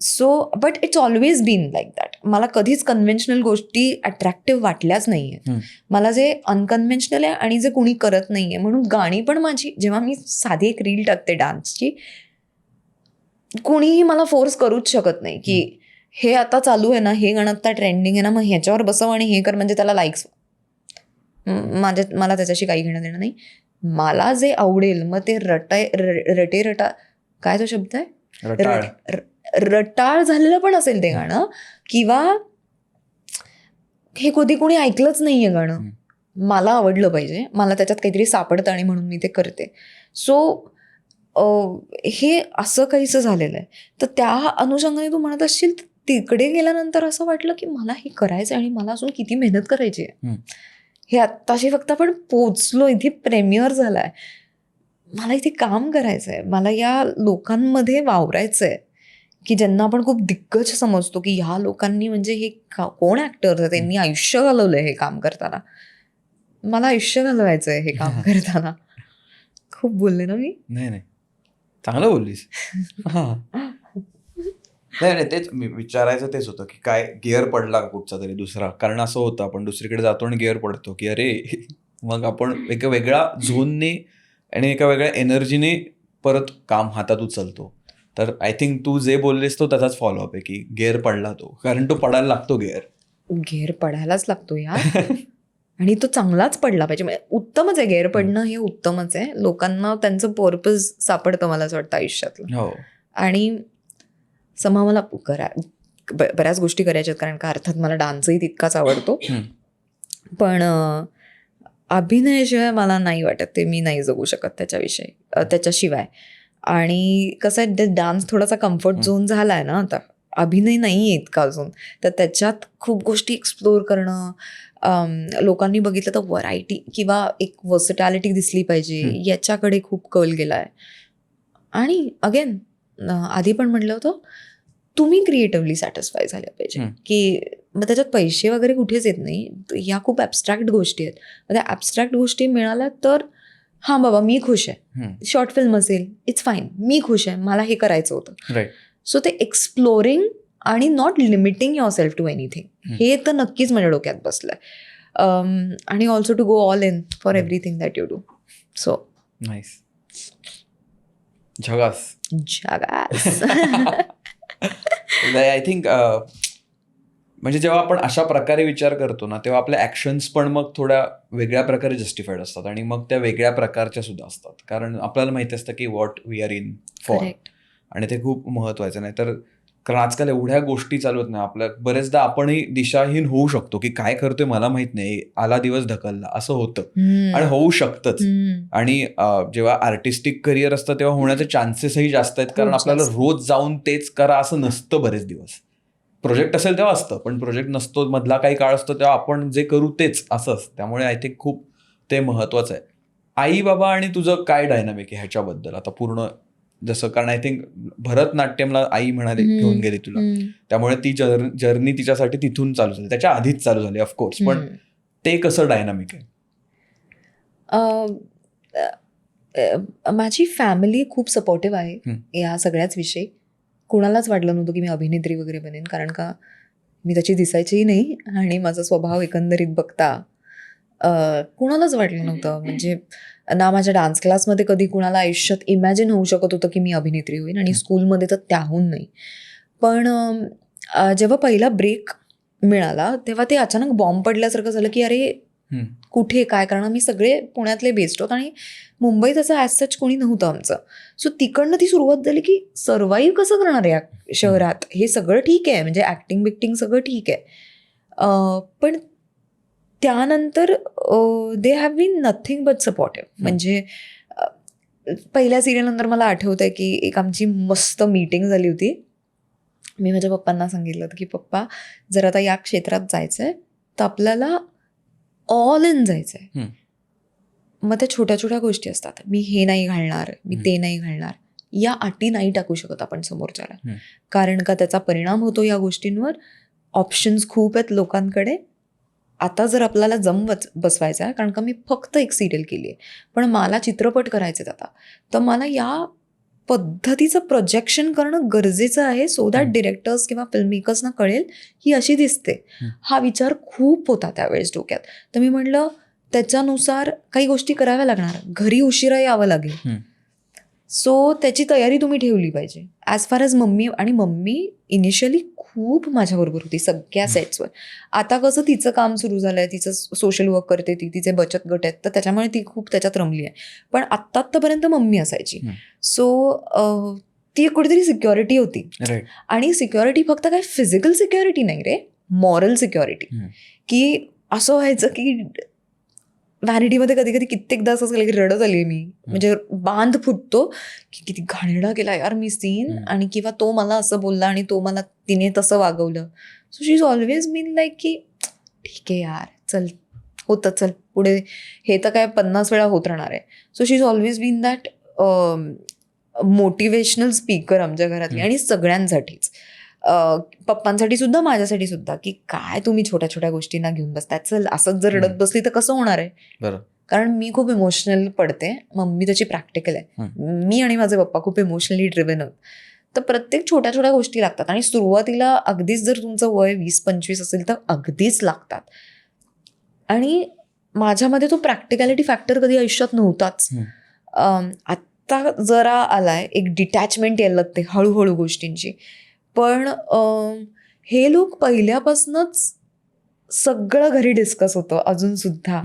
So but it's always been like that. मला कधीच कन्व्हेन्शनल गोष्टी अट्रॅक्टिव्ह वाटल्याच नाही आहेत. मला जे अनकन्व्हेन्शनल आहे आणि जे कोणी करत नाही आहे, म्हणून गाणी पण माझी, जेव्हा मी साधी एक रील टाकते डान्सची, कोणीही मला फोर्स करूच शकत नाही की हे आता चालू आहे ना, हे गाणं आता ट्रेंडिंग आहे ना, मग ह्याच्यावर बसव आणि हे कर म्हणजे त्याला लाईक्स. मला त्याच्याशी काही घेणं देणं नाही. मला जे आवडेल मग ते रटा काय तो शब्द आहे, रटाळ झालेलं पण असेल ते गाणं, किंवा हे कधी कोणी ऐकलंच नाहीये गाणं, मला आवडलं पाहिजे, मला त्याच्यात काहीतरी सापडतं आणि म्हणून मी ते करते. सो हे असं काहीसं झालेलं आहे. तर त्या अनुषंगाने तू म्हणत असशील, तिकडे गेल्यानंतर असं वाटलं की मला हे करायचं आणि मला अजून किती मेहनत करायची आहे. हे आत्ताशी फक्त आपण पोचलो, इथे प्रेमियर झालाय, मला इथे काम करायचं आहे, मला या लोकांमध्ये वावरायचं आहे की ज्यांना आपण खूप दिग्गज समजतो की ह्या लोकांनी म्हणजे हे कोण ॲक्टर, त्यांनी आयुष्य घालवलंय हे काम करताना. मला आयुष्य घालवायचं आहे हे काम करताना. खूप बोलले ना मी? नाही, चांगलं बोललीस. नाही, तेच मी विचारायचं तेच होतं की काय गिअर पडला का कुठचा तरी दुसरा. कारण असं होतं आपण दुसरीकडे जातो आणि गिअर पडतो की अरे, मग आपण एका वेगळ्या झोनने आणि एका वेगळ्या एनर्जीने परत काम हातात उचलतो. तर आय थिंक तू जे बोललीस तो त्याचाच फॉलोअप आहे की गिअर पडला तो, कारण तो पडायला लागतो गिअर पडायलाच लागतो यार. आणि तो चांगलाच पडला पाहिजे. उत्तमच आहे गिअर पडणं, हे उत्तमच आहे. लोकांना त्यांचं पर्पज सापडतं मला असं वाटतं आयुष्यातलं. हो. आणि मला बऱ्याच गोष्टी करायच्या आहेत, कारण का अर्थात मला डान्सही तितकाच आवडतो, पण अभिनयाशिवाय मला नाही वाटत ते मी नाही जगू शकत त्याच्याशिवाय. आणि कसं आहे, डान्स थोडासा कम्फर्ट झोन झाला आहे ना आता, अभिनय नाही आहे इतका अजून, तर त्याच्यात खूप गोष्टी एक्सप्लोअर करणं, लोकांनी बघितलं तर व्हरायटी किंवा एक वर्सटॅलिटी दिसली पाहिजे, याच्याकडे खूप कल गेला आहे. आणि अगेन आधी पण म्हटलं होतं, तुम्ही क्रिएटिव्हली सॅटिस्फाय झाल्या पाहिजे, की मग त्याच्यात पैसे वगैरे कुठेच येत नाही. ह्या खूप ॲबस्ट्रॅक्ट गोष्टी आहेत. मग त्या ॲबस्ट्रॅक्ट गोष्टी मिळाल्या तर हां बाबा मी खुश आहे, शॉर्ट फिल्म असेल इट्स फाईन, मी खुश आहे, मला हे करायचं होतं. सो ते एक्सप्लोरिंग आणि not limiting yourself to anything, हे तर नक्कीच माझ्या डोक्यात बसलंय. आणि also to go all in for everything that you do. So nice. झगास. आय थिंक म्हणजे जेव्हा आपण अशा प्रकारे विचार करतो ना, तेव्हा आपल्या ॲक्शन्स पण मग थोड्या वेगळ्या प्रकारे जस्टिफाईड असतात आणि मग त्या वेगळ्या प्रकारच्या सुद्धा असतात. कारण आपल्याला माहिती असतं की what we are in for, आणि ते खूप महत्त्वाचं. नाही तर कारण आजकाल एवढ्या गोष्टी चालू आहेत ना आपल्या, बरेचदा आपणही दिशाहीन होऊ शकतो की काय करतोय मला माहित नाही, आला दिवस ढकलला, असं होतं आणि होऊ शकतंच. आणि जेव्हा आर्टिस्टिक करिअर असतं तेव्हा होण्याचे चान्सेसही जास्त आहेत, कारण आपल्याला रोज जाऊन तेच करा असं नसतं. बरेच दिवस प्रोजेक्ट असेल तेव्हा असतं, पण प्रोजेक्ट नसतो, मधला काही काळ असतो, तेव्हा आपण जे करू तेच असं असतं. त्यामुळे आय थिंक खूप ते महत्त्वाचं आहे. आई बाबा आणि तुझं काय डायनामिक आहे ह्याच्याबद्दल आता पूर्ण, जसं कारण आय थिंक भरतनाट्यमला आई म्हणाले घेऊन गेली तुला, त्यामुळे ती जर्नी तिच्यासाठी तिथून चालू झाली, त्याच्या आधीच चालू झाली ऑफकोर्स, पण ते कसं डायनामिक आहे? माझी फॅमिली खूप सपोर्टिव्ह आहे या सगळ्याच विषयी. कुणालाच वाटलं नव्हतं की मी अभिनेत्री वगैरे बनेन, कारण का मी त्याची दिसायचीही नाही आणि माझा स्वभाव एकंदरीत बघता कुणालाच वाटलं नव्हतं. म्हणजे ना माझ्या डान्स क्लासमध्ये कधी कुणाला आयुष्यात इमॅजिन होऊ शकत होतं की मी अभिनेत्री होईन, आणि स्कूलमध्ये तर त्याहून नाही. पण जेव्हा पहिला ब्रेक मिळाला तेव्हा ते अचानक बॉम्ब पडल्यासारखं झालं की अरे कुठे काय, कारण आम्ही सगळे पुण्यातले बेस्ड आहोत आणि मुंबईत असं ॲज सच कोणी नव्हतं आमचं. सो तिकडनं ती सुरुवात झाली की सर्वाईव्ह कसं करणार आहे या शहरात. हे सगळं ठीक आहे, म्हणजे ॲक्टिंग बिक्टिंग सगळं ठीक आहे, पण त्यानंतर they have been nothing but supportive. म्हणजे पहिल्या सिरियलनंतर मला आठवतं आहे की एक आमची मस्त मीटिंग झाली होती. मी माझ्या पप्पांना सांगितलं होतं की पप्पा, जर आता या क्षेत्रात जायचं आहे तर आपल्याला ऑल इन जायचं आहे. मग त्या छोट्या छोट्या गोष्टी असतात, मी हे नाही घालणार, मी ते नाही घालणार, या अटी नाही टाकू शकत आपण समोरच्याला, कारण का त्याचा परिणाम होतो या गोष्टींवर. ऑप्शन्स खूप आहेत लोकांकडे. आता जर आपल्याला बसवायचं आहे, कारण का मी फक्त एक सिरियल केली आहे, पण मला चित्रपट करायचे आता, तर मला या पद्धतीचं प्रोजेक्शन करणं गरजेचं आहे, सो दॅट डिरेक्टर्स किंवा फिल्म मेकर्सना कळेल ही अशी दिसते. हा विचार खूप होता त्यावेळेस डोक्यात. तर मी म्हटलं त्याच्यानुसार काही गोष्टी कराव्या लागणार, घरी उशिरा यावं लागेल, सो त्याची तयारी तुम्ही ठेवली पाहिजे. As far as mummy initially खूप माझ्याबरोबर होती सगळ्या सेट्सवर. आता कसं तिचं काम सुरू झालं आहे, तिचं सोशल वर्क करते, तिचे बचत गट आहेत, तर त्याच्यामुळे ती खूप त्याच्यात रमली आहे. पण आत्तापर्यंत मम्मी असायची. सो ती कुठेतरी सिक्युरिटी होती. आणि सिक्युरिटी फक्त काय फिजिकल सिक्युरिटी नाही रे, मॉरल सिक्युरिटी. की असं व्हायचं की व्हॅनिटीमध्ये कधी कधी कित्येकदा असं झालं की रडत आली मी, म्हणजे बांध फुटतो की किती घाणेरडा केला यार मी सीन, आणि किंवा तो मला असं बोलला आणि तिने तसं वागवलं. So she is always been like की ठीक आहे यार, चल होतं, चल पुढे, हे तर काय 50 वेळा होत राहणार आहे. So she is always been that motivational speaker आमच्या घरातली, आणि सगळ्यांसाठीच, पप्पांसाठी सुद्धा, माझ्यासाठी सुद्धा, की काय तुम्ही छोट्या छोट्या गोष्टींना घेऊन बसताय, चल असंच जर रडत बसली तर कसं होणार आहे. कारण मी खूप इमोशनल पडते, मम्मी त्याची प्रॅक्टिकल आहे. मी आणि माझे पप्पा खूप इमोशनली ड्रिव्हन आहोत. तर प्रत्येक छोट्या छोट्या गोष्टी लागतात, आणि सुरुवातीला अगदीच जर तुमचं वय 20-25 असेल तर अगदीच लागतात. आणि माझ्यामध्ये तो प्रॅक्टिकॅलिटी फॅक्टर कधी आयुष्यात नव्हताच. आत्ता जरा आलाय, एक डिटॅचमेंट यायला लागते हळूहळू गोष्टींची. पण हे लोक पहिल्यापासूनच सगळं घरी डिस्कस होतं. अजून सुद्धा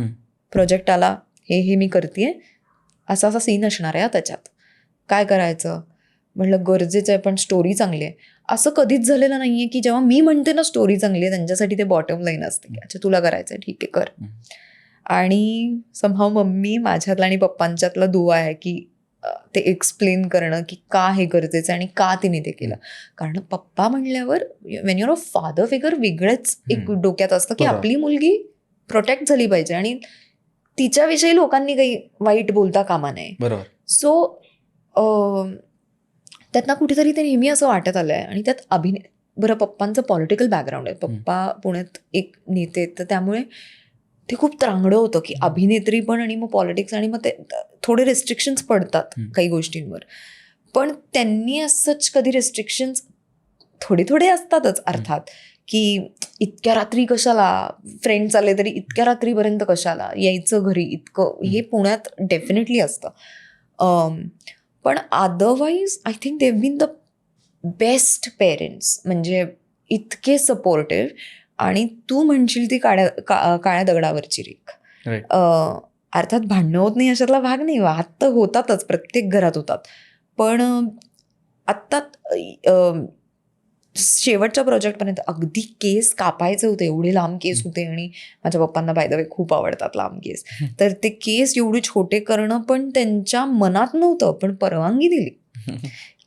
प्रोजेक्ट आला, हे मी करतेय, असा सीन असणार आहे, त्याच्यात काय करायचं. म्हटलं गरजेचं आहे, पण स्टोरी चांगली आहे. असं कधीच झालेलं नाहीये की जेव्हा मी म्हणते ना स्टोरी चांगली आहे, त्यांच्यासाठी ते बॉटम लाईन असते की अच्छा तुला करायचं आहे, ठीक आहे कर. आणि समहाव मम्मी माझ्यातला आणि पप्पांच्यातला दुवा आहे की ते एक्सप्लेन करणं की का हे गरजेचं आहे आणि का तिने ते केलं. कारण पप्पा म्हणल्यावर Wien your a father figure वेगळंच एक डोक्यात असतं की आपली मुलगी प्रोटेक्ट झाली पाहिजे आणि तिच्याविषयी लोकांनी काही वाईट बोलता कामा नये. बरोबर. सो त्यातनं कुठेतरी ते नेहमी असं वाटत आलंय. आणि त्यात बरं पप्पांचं पॉलिटिकल बॅकग्राऊंड आहे, पप्पा पुण्यात एक नेते, तर त्यामुळे ते खूप त्रांगडं होतं की अभिनेत्री पण आणि मग पॉलिटिक्स, आणि मग ते थोडे रेस्ट्रिक्शन्स पडतात काही गोष्टींवर. पण त्यांनी असंच कधी रेस्ट्रिक्शन्स थोडे असतातच अर्थात, की इतक्या रात्री कशाला, फ्रेंड्स आले तरी इतक्या रात्रीपर्यंत कशाला यायचं घरी, इतकं हे पुण्यात डेफिनेटली असतं. पण otherwise I think they have been the best parents, म्हणजे इतके सपोर्टिव्ह. आणि तू म्हणशील ती काळ्या दगडावरची रेख. अर्थात भांडणं होत नाही अशातला भाग नाही, वाद तर होतातच, प्रत्येक घरात होतात. पण आत्ता शेवटच्या प्रोजेक्टपर्यंत अगदी केस कापायचे होते, एवढे लांब केस होते, आणि माझ्या पप्पांना बाय द वे खूप आवडतात लांब केस, तर ते केस एवढे छोटे करणं पण त्यांच्या मनात नव्हतं, पण परवानगी दिली.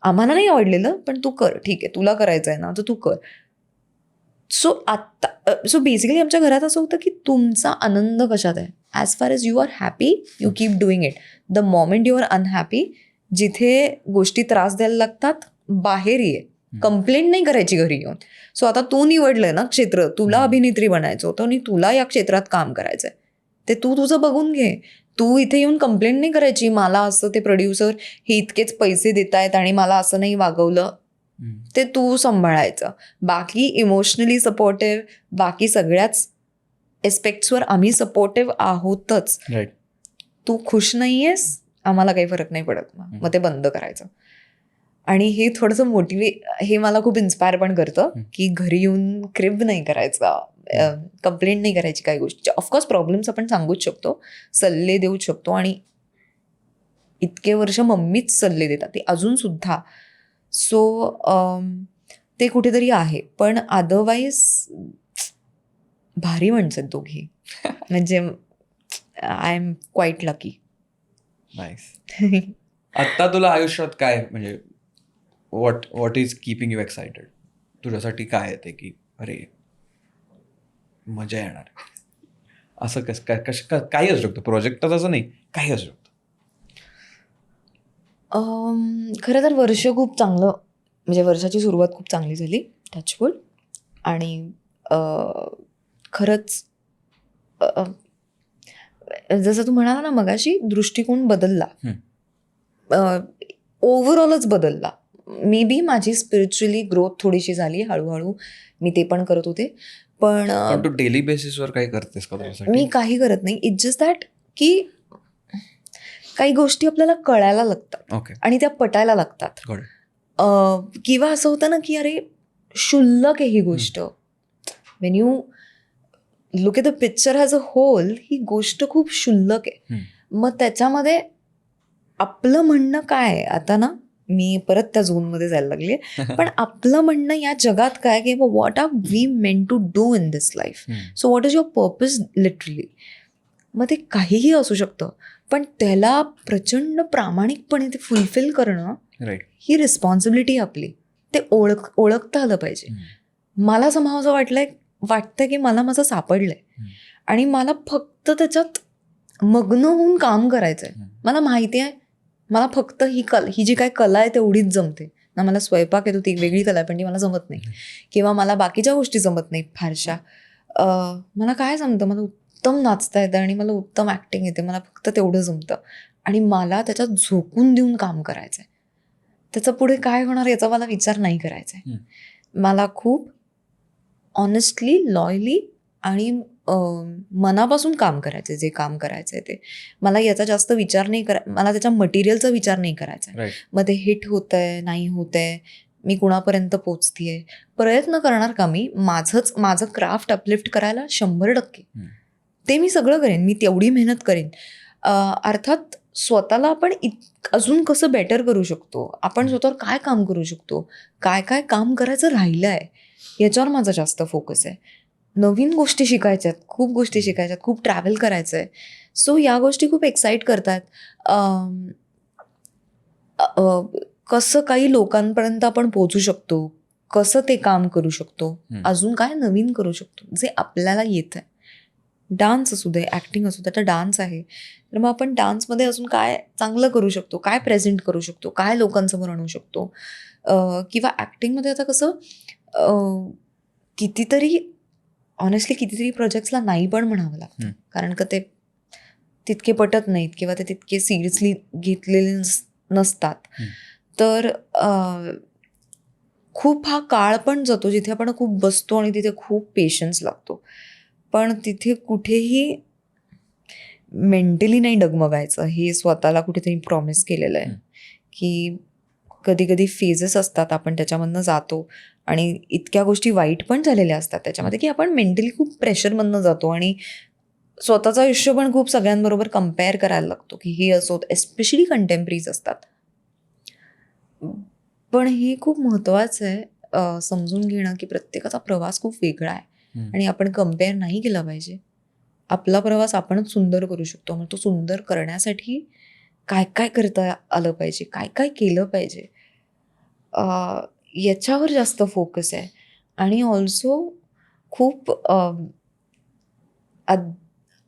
आम्हाला नाही आवडलेलं, पण तू कर, ठीक आहे, तुला करायचं आहे ना तर तू कर. सो बेसिकली आमच्या घरात असं होतं की तुमचा आनंद कशात आहे, as far as you are happy you keep doing it. The moment you are unhappy, जिथे गोष्टी त्रास द्यायला लागतात, बाहेर ये, कंप्लेंट नाही करायची घरी येऊन. सो आता तू निवडलंय ना क्षेत्र, तुला अभिनेत्री बनायचं होतं आणि तुला या क्षेत्रात काम करायचंय, ते तू तुझं बघून घे. तू इथे येऊन कंप्लेंट नाही करायची, मला असं ते प्रोड्युसर हे इतकेच पैसे देत आहेत आणि मला असं नाही वागवलं, ते तू सांभाळायचं. बाकी इमोशनली सपोर्टिव्ह, बाकी सगळ्याच एस्पेक्ट्सवर आम्ही सपोर्टिव्ह आहोतच. तू खुश नाहीयेस, आम्हाला काही फरक नाही पडत, मग ते बंद करायचं. आणि हे थोडंसं हे मला खूप इन्स्पायर पण करतं की घरी येऊन क्रिब नाही करायचा, कंप्लेंट नाही करायची काही गोष्टी. ऑफकोर्स प्रॉब्लेम्स आपण सांगूच शकतो, सल्ले देऊच शकतो, आणि इतके वर्ष मम्मीच सल्ले देतात ती अजून सुद्धा. सो ते कुठेतरी आहे, पण अदरवाईज भारी माणसं आहेत दोघी. म्हणजे I am quiet lucky. Nice. आत्ता तुला आयुष्यात काय म्हणजे what is keeping you excited? तुझ्यासाठी काय आहे ते की अरे मजा येणार असं काही असू शकतं, प्रोजेक्टच असं नाही, काही असू शकतं. खरं तर वर्ष खूप चांगलं, म्हणजे वर्षाची सुरुवात खूप चांगली झाली, टचवूड. आणि खरंच जसं तू म्हणाला ना मगाशी, दृष्टिकोन बदलला, ओव्हरऑलच बदलला. मे बी माझी स्पिरिच्युअली ग्रोथ थोडीशी झाली हळूहळू, मी ते पण करत होते, पण तू डेली बेसिसवर काही करतेस का त्यासाठी? मी काही करत नाही. इट्स जस्ट दॅट की काही गोष्टी आपल्याला कळायला लागतात ओके. आणि त्या पटायला लागतात. किंवा असं होतं ना की अरे शुल्लक आहे ही गोष्ट, when you look at the picture as a whole, ही गोष्ट खूप शुल्लक आहे. मग त्याच्यामध्ये आपलं म्हणणं काय आहे, आता ना मी परत त्या झोनमध्ये जायला लागले, पण आपलं म्हणणं या जगात काय की what are we meant to do in this life, so what is your purpose literally. मग ते काहीही असू शकतं, पण त्याला प्रचंड प्रामाणिकपणे ते फुलफिल करणं राईट, ही रिस्पॉन्सिबिलिटी आपली. ते ओळखता आलं पाहिजे. मला समाव असं वाटतं की मला माझं सापडलंय आणि मला फक्त त्याच्यात मग्न होऊन काम करायचंय. मला माहिती आहे मला फक्त ही जी काय कला आहे तेवढीच जमते ना. मला स्वयंपाक येतो, ती वेगळी कला आहे, पण ती मला जमत नाही. किंवा मला बाकीच्या गोष्टी जमत नाहीत फारशा. मला काय जमतं, मला उत्तम नाचता येतं आणि मला उत्तम ॲक्टिंग येते, मला फक्त तेवढं जमतं. आणि मला त्याच्यात झोकून देऊन काम करायचं आहे. त्याचं पुढे काय होणार याचा मला विचार नाही करायचा आहे. मला खूप ऑनेस्टली, लॉयली आणि मनापासून काम करायचं, जे काम करायचं आहे ते. मला याचा जास्त विचार नाही मला त्याच्या मटेरियलचा विचार नाही करायचा आहे. मग ते हिट होतं आहे, नाही होतं आहे, मी कुणापर्यंत पोचते, प्रयत्न करणार का मी माझं क्राफ्ट अपलिफ्ट करायला 100%. ते मी सगळं करेन, मी तेवढी मेहनत करेन. अर्थात स्वतःला आपण अजून कसं बेटर करू शकतो, आपण स्वतःवर काय काम करू शकतो, काय काय काम करायचं राहिलं आहे, याच्यावर माझा जास्त फोकस आहे. नवीन गोष्टी शिकायच्यात, खूप गोष्टी शिकायच्यात, खूप ट्रॅव्हल करायचं आहे. सो या गोष्टी खूप एक्साईट करतात. कसं काही लोकांपर्यंत आपण पोहोचू शकतो, कसं ते काम करू शकतो, अजून काय नवीन करू शकतो जे आपल्याला येत आहे. डान्स असू दे, ॲक्टिंग असू दे, आता डान्स आहे तर मग आपण डान्समध्ये अजून काय चांगलं करू शकतो, काय प्रेझेंट करू शकतो, काय लोकांसमोर आणू शकतो. किंवा ॲक्टिंगमध्ये आता कसं कितीतरी प्रोजेक्ट्सला नाही पण म्हणावं लागतं, कारण का ते तितके पटत नाहीत किंवा ते तितके सिरियसली घेतलेले नसतात. तर खूप हा काळ पण जातो जिथे आपण खूप बसतो आणि तिथे खूप पेशन्स लागतो, पण तिथे कुठेही मेंटली नाही डगमगायचं. हे स्वतःला कुठेतरी प्रॉमिस केलेलं आहे की कधी कधी फेजेस असतात, आपण त्याच्यामधनं जातो आणि इतक्या गोष्टी वाईट पण झालेल्या असतात त्याच्यामध्ये की आपण मेंटली खूप प्रेशरमधनं जातो आणि स्वतःचं आयुष्य पण खूप सगळ्यांबरोबर कम्पेअर करायला लागतो की हे असो, एस्पेशली कंटेम्परीज असतात. पण हे खूप महत्त्वाचं आहे समजून घेणं की प्रत्येकाचा प्रवास खूप वेगळा आहे आणि आपण कम्पेअर नाही केला पाहिजे. आपला प्रवास आपणच सुंदर करू शकतो. मग तो सुंदर करण्यासाठी काय काय करता आलं पाहिजे, काय काय केलं पाहिजे, याच्यावर जास्त फोकस आहे. आणि ऑल्सो खूप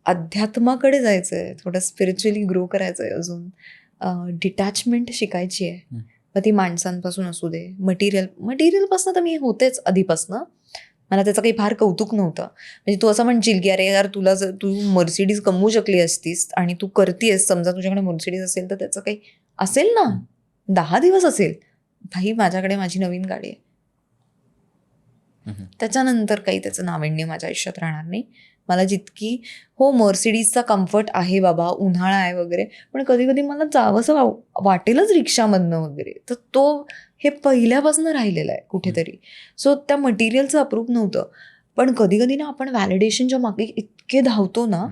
अध्यात्माकडे जायचं आहे, थोडं स्पिरिच्युअली ग्रो करायचं आहे, अजून डिटॅचमेंट शिकायची आहे. मग ती माणसांपासून असू दे, मटेरियलपासून तर मी होतेच आधीपासनं, मला त्याचं काही फार कौतुक नव्हतं. म्हणजे तू असं म्हणशील की अरे यार तू मर्सिडीज कमवू शकली असतीस आणि तू करतेस, समजा तुझ्याकडे मर्सिडीज असेल तर त्याचं काही असेल ना, 10 दिवस असेल. भाई माझ्याकडे माझी नवीन गाडी आहे, त्याच्यानंतर काही त्याचं नाविन्य माझ्या आयुष्यात राहणार नाही. मला जितकी मर्सिडीजचा कम्फर्ट आहे बाबा, उन्हाळा आहे वगैरे, पण कधी कधी मला जावंसं वाटेलच रिक्षामधनं वगैरे, तर तो हे पहिल्यापासून राहिलेलं आहे कुठेतरी. सो त्या मटेरियलचं अप्रूप नव्हतं. पण कधी कधी ना आपण व्हॅलिडेशनच्या मागे इतके धावतो ना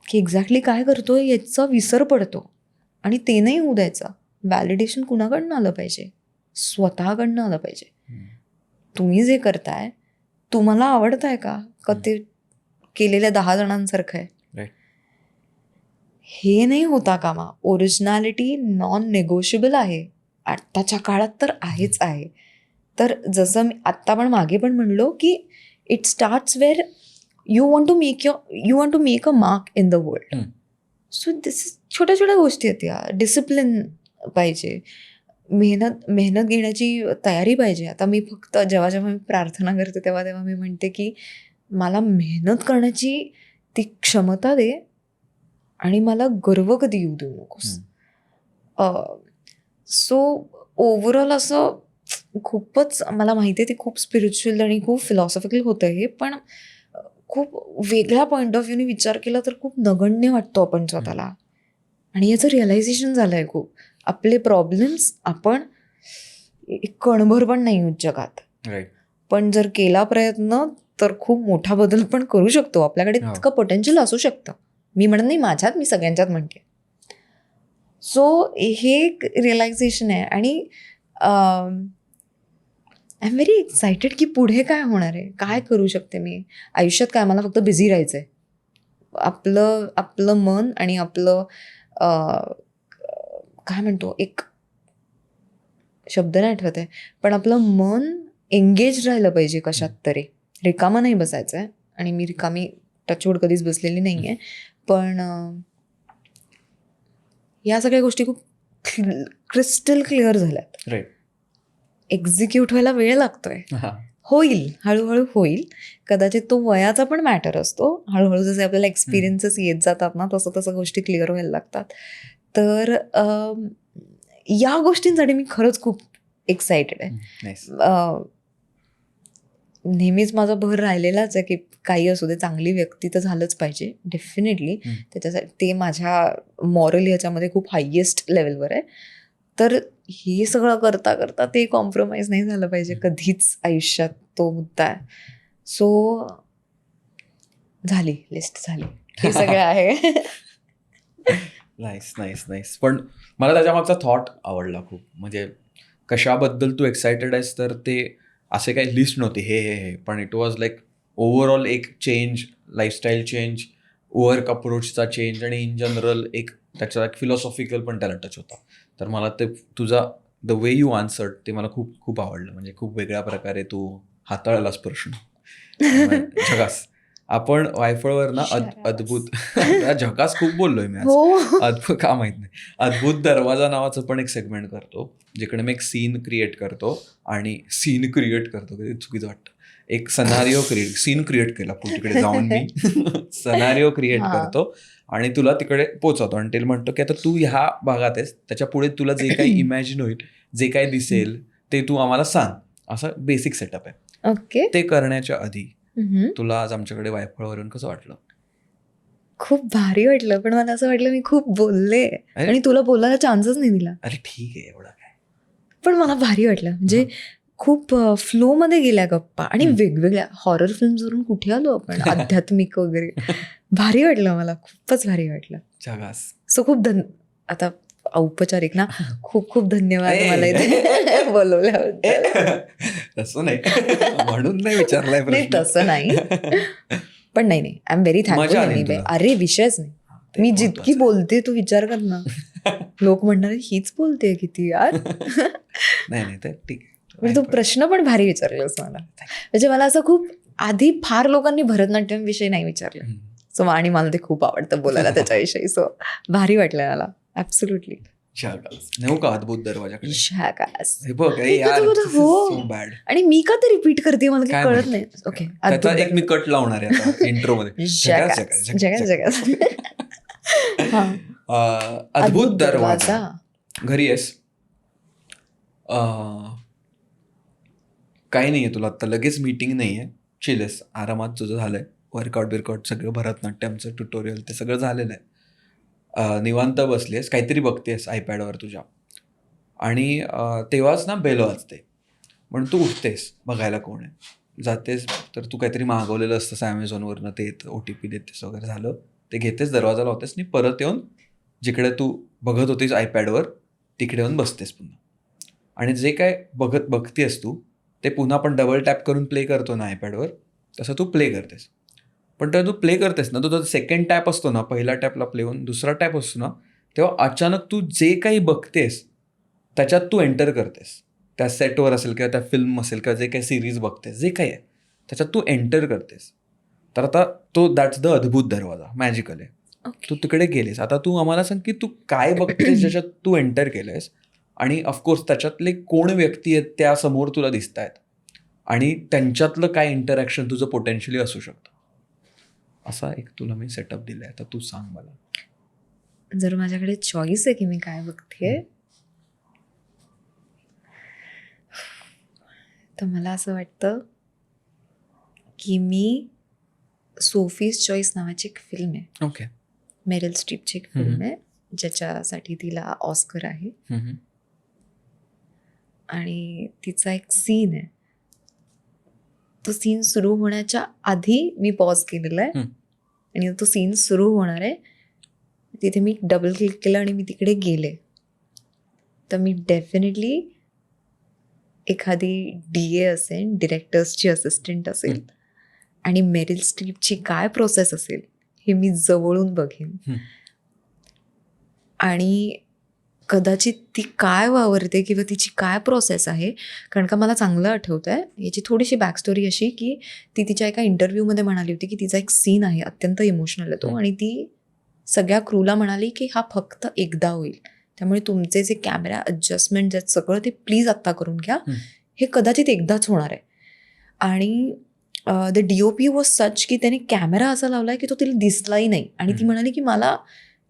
की एक्झॅक्टली काय करतोय याचा विसर पडतो. आणि ते नाही होऊ द्यायचं. व्हॅलिडेशन कुणाकडनं आलं पाहिजे? स्वतःकडनं आलं पाहिजे. तुम्ही जे करताय तुम्हाला आवडतंय का ते केलेल्या 10 जणांसारखं आहे? Right. हे नाही होता कामा. ओरिजिनॅलिटी नॉन नेगोशिएबल आहे. आत्ताच्या काळात तर आहेच आहे. तर जसं मी आत्ता पण मागे पण म्हणलो की it starts where you want to make a mark in the world. So this छोट्या छोट्या गोष्टी आहेत या. डिसिप्लिन पाहिजे, मेहनत घेण्याची तयारी पाहिजे. आता मी फक्त जेव्हा मी प्रार्थना करते तेव्हा मी म्हणते की मला मेहनत करण्याची ती क्षमता दे आणि मला गर्व कधी येऊ देऊ नकोस. सो ओव्हरऑल असं खूपच मला माहिती आहे ते खूप स्पिरिच्युअल आणि खूप फिलॉसॉफिकल होतं हे, पण खूप वेगळ्या पॉईंट ऑफ व्ह्यूने विचार केला तर खूप नगण्य वाटतो आपण स्वतःला. आणि याचं रिअलायझेशन झालं आहे खूप. आपले प्रॉब्लेम्स आपण एक कणभर पण नाही होत जगात, पण जर केला प्रयत्न तर खूप मोठा बदल पण करू शकतो. आपल्याकडे इतकं पोटेन्शियल असू शकतं. मी म्हणत नाही माझ्यात, मी सगळ्यांच्यात म्हणते. सो हे एक रिअलायझेशन आहे. आणि आय एम व्हेरी एक्सायटेड की पुढे काय होणार आहे, काय करू शकते मी आयुष्यात. काय मला फक्त बिझी राहायचं आहे. आपलं मन आणि आपलं काय म्हणतो, एक शब्द नाही आठवत आहे, पण आपलं मन एंगेज राहिलं पाहिजे कशात तरी. रिकामं नाही बसायचं आहे. आणि मी रिकामी टचवूड कधीच बसलेली नाही आहे. पण या सगळ्या गोष्टी खूप क्रिस्टल क्लिअर झाल्यात. एक्झिक्यूट व्हायला वेळ लागतोय. होईल, हळूहळू होईल. कदाचित तो वयाचा पण मॅटर असतो. हळूहळू जसे आपल्याला एक्सपिरियन्सेस येत जातात ना, तसं तसं गोष्टी क्लिअर व्हायला लागतात. तर या गोष्टींसाठी मी खरंच खूप एक्सायटेड आहे. नेहमीच माझा भर राहिलेलाच आहे की काही असू दे, चांगली व्यक्ती तर झालंच पाहिजे डेफिनेटली. त्याच्यासाठी ते माझ्या मॉरल ह्याच्यामध्ये खूप हायेस्ट लेवलवर आहे. तर हे सगळं करता करता ते कॉम्प्रोमाइज नाही झालं पाहिजे कधीच आयुष्यात. तो मुद्दा आहे. सो झाली लिस्ट, झाली, हे सगळं आहे. नाईस. पण मला त्याच्या मागचा थॉट आवडला खूप. म्हणजे कशाबद्दल तू एक्सायटेड आहेस, तर ते असे काही लिस्ट नव्हती हे, पण इट वॉज लाईक ओव्हरऑल एक चेंज, लाईफस्टाईल चेंज, वर्क अप्रोचचा चेंज, आणि इन जनरल एक त्याचा एक फिलॉसॉफिकल पण त्याला टच होता. तर मला ते तुझा द वे यू आन्सर्ड ते मला खूप खूप आवडलं. म्हणजे खूप वेगळ्या प्रकारे तू हाताळलास प्रश्न. झकास. आपण वायफळवर ना अद्भुत झकास खूप बोललोय मी आज. अद्भुत का माहित नाही. अद्भुत दरवाजा नावाचं पण एक सेगमेंट करतो, जिकडे मी एक सीन क्रिएट करतो. आणि सीन क्रिएट करतो कधी चुकीचं वाटतं. एक सीन क्रिएट केला तिकडे जाऊन मी सनारिओ क्रिएट करतो आणि तुला तिकडे पोचवतो. आणि ते म्हणतो की आता तू ह्या भागात आहेस, त्याच्या पुढे तुला जे काही इमॅजिन होईल, जे काही दिसेल ते तू आम्हाला सांग. असा बेसिक सेटअप आहे. ओके. ते करण्याच्या आधी तुला आज आमच्याकडे वायफळवरून कसं वाटलं? खूप भारी वाटलं. पण मला असं वाटलं मी खूप बोलले आणि तुला बोलायला चान्सच नाही दिला. अरे ठीक आहे, एवढा काय. पण मला भारी वाटलं. म्हणजे खूप फ्लो मध्ये गेल्या गप्पा. आणि वेगवेगळ्या हॉरर फिल्म्सवरून कुठे आलो आपण, आध्यात्मिक वगैरे. भारी वाटलं मला, खूपच भारी वाटलं. जगास. सो खूप आता औपचारिक ना, खूप खूप धन्यवाद मला इथे बोलवल्याबद्दल. तसं नाही म्हणून नाही विचारलाय नाही, तसं नाही. पण नाही, आय एम व्हेरी थँकफुल. अरे विषयच नाही. मी जितकी बोलते तू विचार कर ना, लोक म्हणणार हीच बोलते किती यार. नाही तर ठीक आहे. म्हणजे तू प्रश्न पण भारी विचारलास मला. म्हणजे मला असं खूप आधी फार लोकांनी भरतनाट्यम विषयी नाही विचारलं. सो आणि मला ते खूप आवडतं बोलायला त्याच्याविषयी. सो भारी वाटलं मला. ऍब्सोल्युटली. नेऊ का अद्भुत दरवाजाकडे? आणि मी का ते रिपीट करते मला काही कळत नाही. ओके, एक मी कट लावणार आहे इंट्रो मध्ये. अद्भुत दरवाजा. घरी आहेस, काही नाही आहे तुला आत्ता लगेच मीटिंग नाही आहे, चिलेस आरामात तुझं झालं आहे, वर्कआउट बिरकआउट सगळं भरतनाट्यमचं ट्युटोरियल ते सगळं झालेलं आहे, निवांत बसलीस काहीतरी बघतेस आयपॅडवर तुझ्या आणि तेव्हाच ना बेल वाजते, म्हणून तू उठतेस बघायला कोण आहे, जातेस तर तू काहीतरी मागवलेलं असतं ॲमेझॉनवरनं, ते येतं OTP देतेस वगैरे, झालं ते घेतेस, दरवाजा लावतेस आणि परत येऊन जिकडे तू बघत होतीस आयपॅडवर तिकडे येऊन बसतेस पुन्हा, आणि जे काय बघतेस तू ते पुन्हा आपण डबल टॅप करून प्ले करतो ना आयपॅडवर, तसं तू प्ले करतेस. पण तेव्हा तू प्ले करतेस ना, तो सेकंड टॅप असतो ना, पहिला टॅपला प्ले होऊन दुसरा टॅप असतो ना, तेव्हा अचानक तू जे काही बघतेस त्याच्यात तू एंटर करतेस, त्या सेटवर असेल किंवा त्या फिल्म असेल किंवा जे काही सिरीज बघतेस, जे काही आहे त्याच्यात तू एंटर करतेस. तर आता तो दॅट्स द अद्भुत दरवाजा, मॅजिकल आहे. तू तिकडे गेलीस, आता तू आम्हाला सांग की तू काय बघतेस ज्याच्यात तू एंटर केलंयस, आणि ऑफकोर्स त्याच्यातले कोण व्यक्ती आहेत त्या समोर तुला दिसत आहेत, आणि त्यांच्यातलं काय इंटरॅक्शन तुझं पोटेन्शियली असू शकतं. असा एक तुला मी सेटअप दिलाय, आता तू सांग मला. जर माझ्याकडे चॉईस आहे की मी काय बघते, तर मला असं वाटतं की मी सोफीज चॉईस नावाची एक फिल्म आहे, ओके. मेरिल स्ट्रीपची एक फिल्म आहे ज्याच्यासाठी तिला ऑस्कर आहे, आणि तिचा एक सीन आहे, तो सीन सुरू होण्याच्या आधी मी पॉज केलेला आहे, आणि तो सीन सुरू होणार आहे तिथे मी डबल क्लिक केलं आणि मी तिकडे गेले, तर मी डेफिनेटली एखादी DA असेल, डिरेक्टर्सची असिस्टंट असेल, आणि मेरिल स्ट्रीपची काय प्रोसेस असेल हे मी जवळून बघेन, आणि कदाचित ती काय वावरते किंवा तिची काय प्रोसेस आहे. कारण का मला चांगलं आठवतं आहे, याची थोडीशी बॅकस्टोरी अशी की ती तिच्या एका इंटरव्ह्यूमध्ये म्हणाली होती की तिचा एक सीन आहे अत्यंत इमोशनल येतो, आणि ती सगळ्या क्रूला म्हणाली की हा फक्त एकदा होईल, त्यामुळे तुमचे जे कॅमेरा ॲडजस्टमेंट आहेत सगळं ते प्लीज आत्ता करून घ्या, हे कदाचित एकदाच होणार आहे. आणि द DOP वॉज सच की त्याने कॅमेरा असा लावला की तो तिला दिसलाही नाही, आणि ती म्हणाली की मला,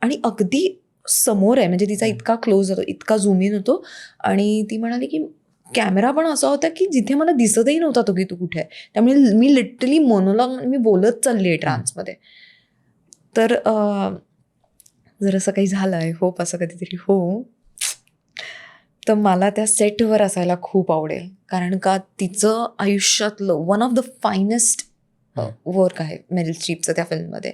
आणि अगदी समोर आहे, म्हणजे तिचा इतका क्लोज होतो, इतका झूम इन होतो, आणि ती म्हणाली की कॅमेरा पण असा होता की जिथे मला दिसतही नव्हता तो की तू कुठे आहे, त्यामुळे मी लिटरली मोनोलॉग मी बोलत चालली आहे ट्रान्समध्ये. तर जर असं काही झालं आहे, होप असं कधीतरी हो, तर मला त्या सेटवर असायला खूप आवडेल, कारण का तिचं आयुष्यातलं one of the finest work आहे मेरिल स्ट्रीपचं त्या फिल्ममध्ये.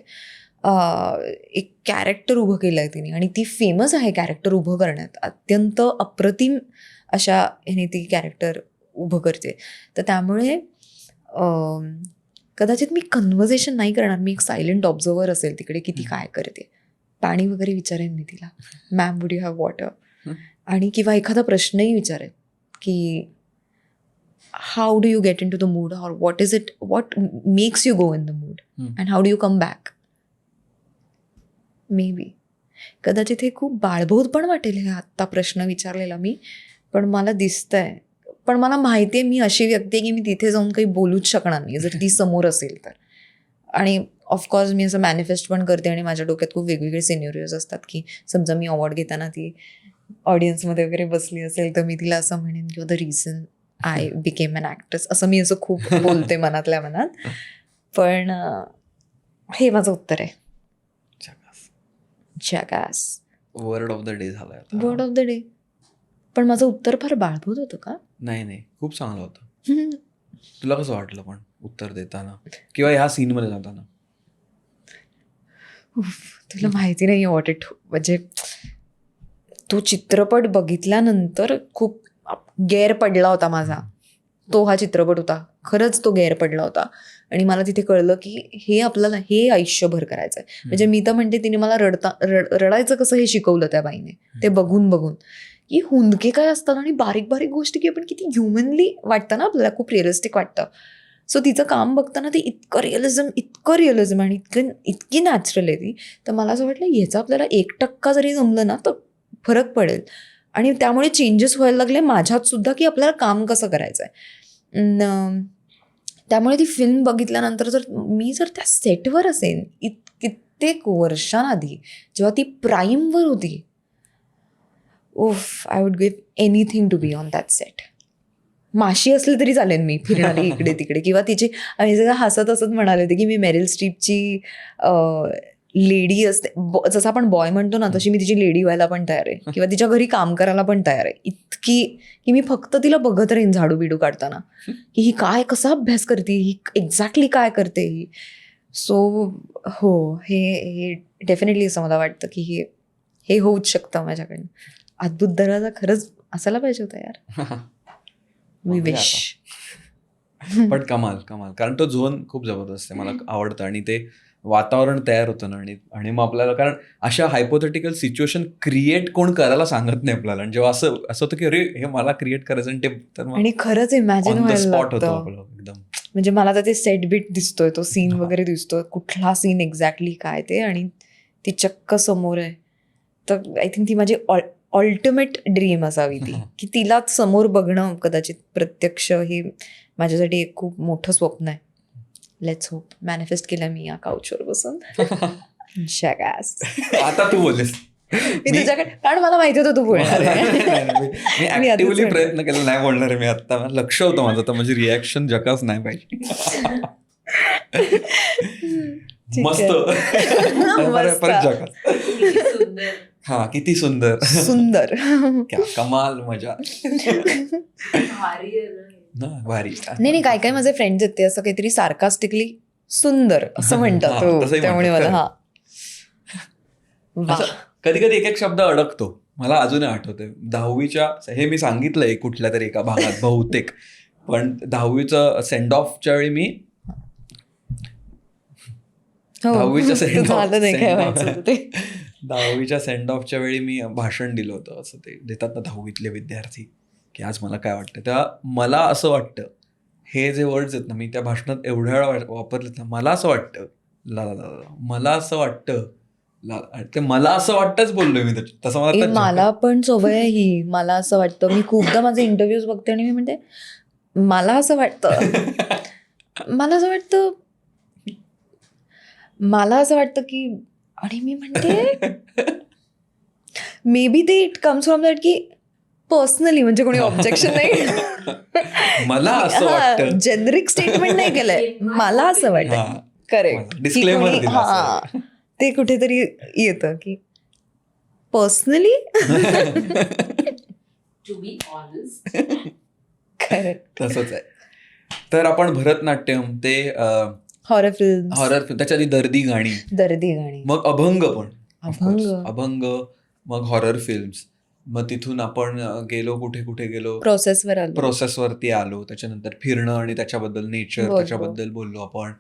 एक कॅरेक्टर उभं केलं आहे तिने, आणि ती फेमस आहे कॅरेक्टर उभं करण्यात, अत्यंत अप्रतिम अशा ह्याने ती कॅरेक्टर उभं करते. तर त्यामुळे कदाचित मी कन्व्हर्सेशन नाही करणार, मी एक सायलेंट ऑब्झर्वर असेल तिकडे की ती काय करते, पाणी वगैरे विचारेन मी तिला, ma'am would you have water, आणि किंवा एखादा प्रश्नही विचारेन की how do you get into the mood, or what is it, what makes you go in the mood, and how do you come back. Maybe कदाचित हे खूप बाळबोध पण वाटेल हे आत्ता प्रश्न विचारलेला मी, पण मला दिसतंय, पण मला माहिती आहे मी अशी व्यक्ती आहे की मी तिथे जाऊन काही बोलूच शकणार नाही जर ती समोर असेल तर. आणि ऑफकोर्स मी असं मॅनिफेस्ट पण करते, आणि माझ्या डोक्यात खूप वेगवेगळे सिनेरिओज असतात की समजा मी अवॉर्ड घेताना ती ऑडियन्समध्ये वगैरे बसली असेल तर मी तिला असं म्हणेन की the reason I became an actress, असं मी असं खूप बोलते मनातल्या मनात. पण हे माझं उत्तर आहे, जॅकास. वर्ड ऑफ द डे झालाय, वर्ड ऑफ द डे. पण माझं उत्तर फार बाळबोध होतं का? नाही खूप चांगलं होतं. तुला कसं वाटलं पण उत्तर देताना किंवा ह्या सीनमध्ये जाताना? तुला माहिती नाही वॉट इट, म्हणजे तो चित्रपट बघितल्यानंतर खूप गैर पडला होता माझा, तो हा चित्रपट होता, खरंच तो गैर पडला होता, आणि मला तिथे कळलं की हे आपल्याला हे आयुष्यभर करायचं आहे. म्हणजे मी तर म्हणते तिने मला रडायचं कसं हे शिकवलं त्या बाईने, ते बघून की हुंदके काय असतात, आणि बारीक बारीक गोष्टी की आपण किती ह्युमनली वाटतं ना आपल्याला, खूप रिअलिस्टिक वाटतं. सो तिचं काम बघताना ते इतकं रिअलिझम आणि इतकी नॅचरल आहे ती. तर मला असं वाटलं ह्याचं आपल्याला 1% जरी जमलं ना तर फरक पडेल, आणि त्यामुळे चेंजेस व्हायला लागले माझ्यात सुद्धा की आपल्याला काम कसं करायचं आहे. त्यामुळे ती फिल्म बघितल्यानंतर जर त्या सेटवर असेल कित्येक वर्षांआधी जेव्हा ती प्राईमवर होती, I would give anything to be on that set. माशी असली तरी चालेल मी फिरणारी इकडे तिकडे. किंवा तिची आम्ही सगळं हसत हसत म्हणाले होते की मी मेरिल स्ट्रीपची लेडी असते, जसं आपण बॉय म्हणतो ना तशी मी तिची लेडी व्हायला पण तयार आहे किंवा तिच्या घरी काम करायला पण तयार आहे. इतकी की मी फक्त तिला बघत राहीन झाडू बिडू काढताना की ही काय कसा अभ्यास करते, ही एक्झॅक्टली काय करते ही. सो हो, हे डेफिनेटली असं मला वाटतं की हे होऊच शकतं माझ्याकडनं. अद्भुत दरवाजा खरंच असायला पाहिजे होता यार. मी बघूया विश. पण कमाल कमाल, कारण तो झोन खूप जबरदस्त आहे, मला आवडतं. आणि ते वातावरण तयार होतं ना, आणि मग आपल्याला, कारण अशा हायपोथेटिकल सिच्युएशन क्रिएट कोण करायला सांगत नाही आपल्याला. आणि जेव्हा असं होतं की अरे हे मला क्रिएट करायचं, आणि ते तर मग आणि खरंच इमॅजिन ऑन द व्हायला स्पॉट होतो लागतं. आपलं एकदम. म्हणजे मला तर ते सेट बीट दिसतोय, तो सीन वगैरे दिसतोय, कुठला सीन एक्झॅक्टली काय ते, आणि ती चक्क समोर आहे. तर आय थिंक ती माझी अल्टिमेट ड्रीम असावी ती, की तिलाच समोर बघणं कदाचित प्रत्यक्ष, हे माझ्यासाठी एक खूप मोठं स्वप्न आहे. लेट्स होप मॅनिफेस्ट केलं मी या काउचवर बसून. शॅगास. आता तू बोललीस. मी तुझ्याकडे, कारण मला माहिती होतं तू बोलणार आहे. मी आधीच ऍक्टिव्हली म्हणते. प्रयत्न केला नाही बोलणार आहे मी आता. लक्ष होतं माझं तर माझी रिॲक्शन जकाच नाही पाहिजे. ठीक मस्त. आहे. मस्त. परत जकाच. सुंदर. हा, किती सुंदर. सुंदर. क्या कमाल, मजा भारी आहे ना हे. ना, भारी. नाही, काय माझे फ्रेंड्स आहेत ते असं काहीतरी सार्कास्टिकली सुंदर असं म्हणतात. हा, हो, तसंही त्यामुळे म्हणतात, मला वा. कधी कधी एक एक शब्द अडकतो. मला अजूनही आठवतंय 10वीच्या, हे मी सांगितलंय कुठल्या तरी एका भागात बहुतेक, पण 10वीचं सेंड ऑफच्या वेळी मी हो, 10वीच्या तुझं झालं नाही काय व्हायचं होतं ते. 10वीच्या सेंड ऑफच्या वेळी मी भाषण दिलं होतं. असं ते देतात ना 10वीतले विद्यार्थी, की आज मला काय वाटतं. तेव्हा मला असं वाटतं, हे जे वर्ड्स आहेत ना, मी त्या भाषणात एवढ्या वेळा वापरलेत ना, मला असं वाटतं, मला असं वाटतं, ते मला असं वाटतंच बोललोय मी. तसं ए, मला मला पण सवय आहे ही. मला असं वाटतं, मी खूपदा माझे इंटरव्ह्यूज बघते आणि मी म्हणते मला असं वाटतं, मला असं वाटतं की, आणि मी म्हणते मे बी ते इट कम्स फ्रॉम दॅट की पर्सनली, म्हणजे कोणी ऑब्जेक्शन नाही. मला असं वाटतं. जेनरिक स्टेटमेंट नाही केलंय, मला असं वाटतं. हा. करेक्ट. Disclaimer दिलं असं. ते कुठेतरी येतं की personally. To be honest. Correct. तसंच आहे. तर आपण भरतनाट्यम, ते हॉरर फिल्म, त्याच्या आधी दर्दी गाणी, दर्दी गाणी, मग अभंग पण, अभंग, मग हॉरर फिल्म्स, मग तिथून आपण गेलो कुठे गेलो, प्रोसेसवरती आलो. त्याच्यानंतर फिरणं आणि त्याच्याबद्दल, नेचर, बोललो. त्याच्याबद्दल बोललो आपण.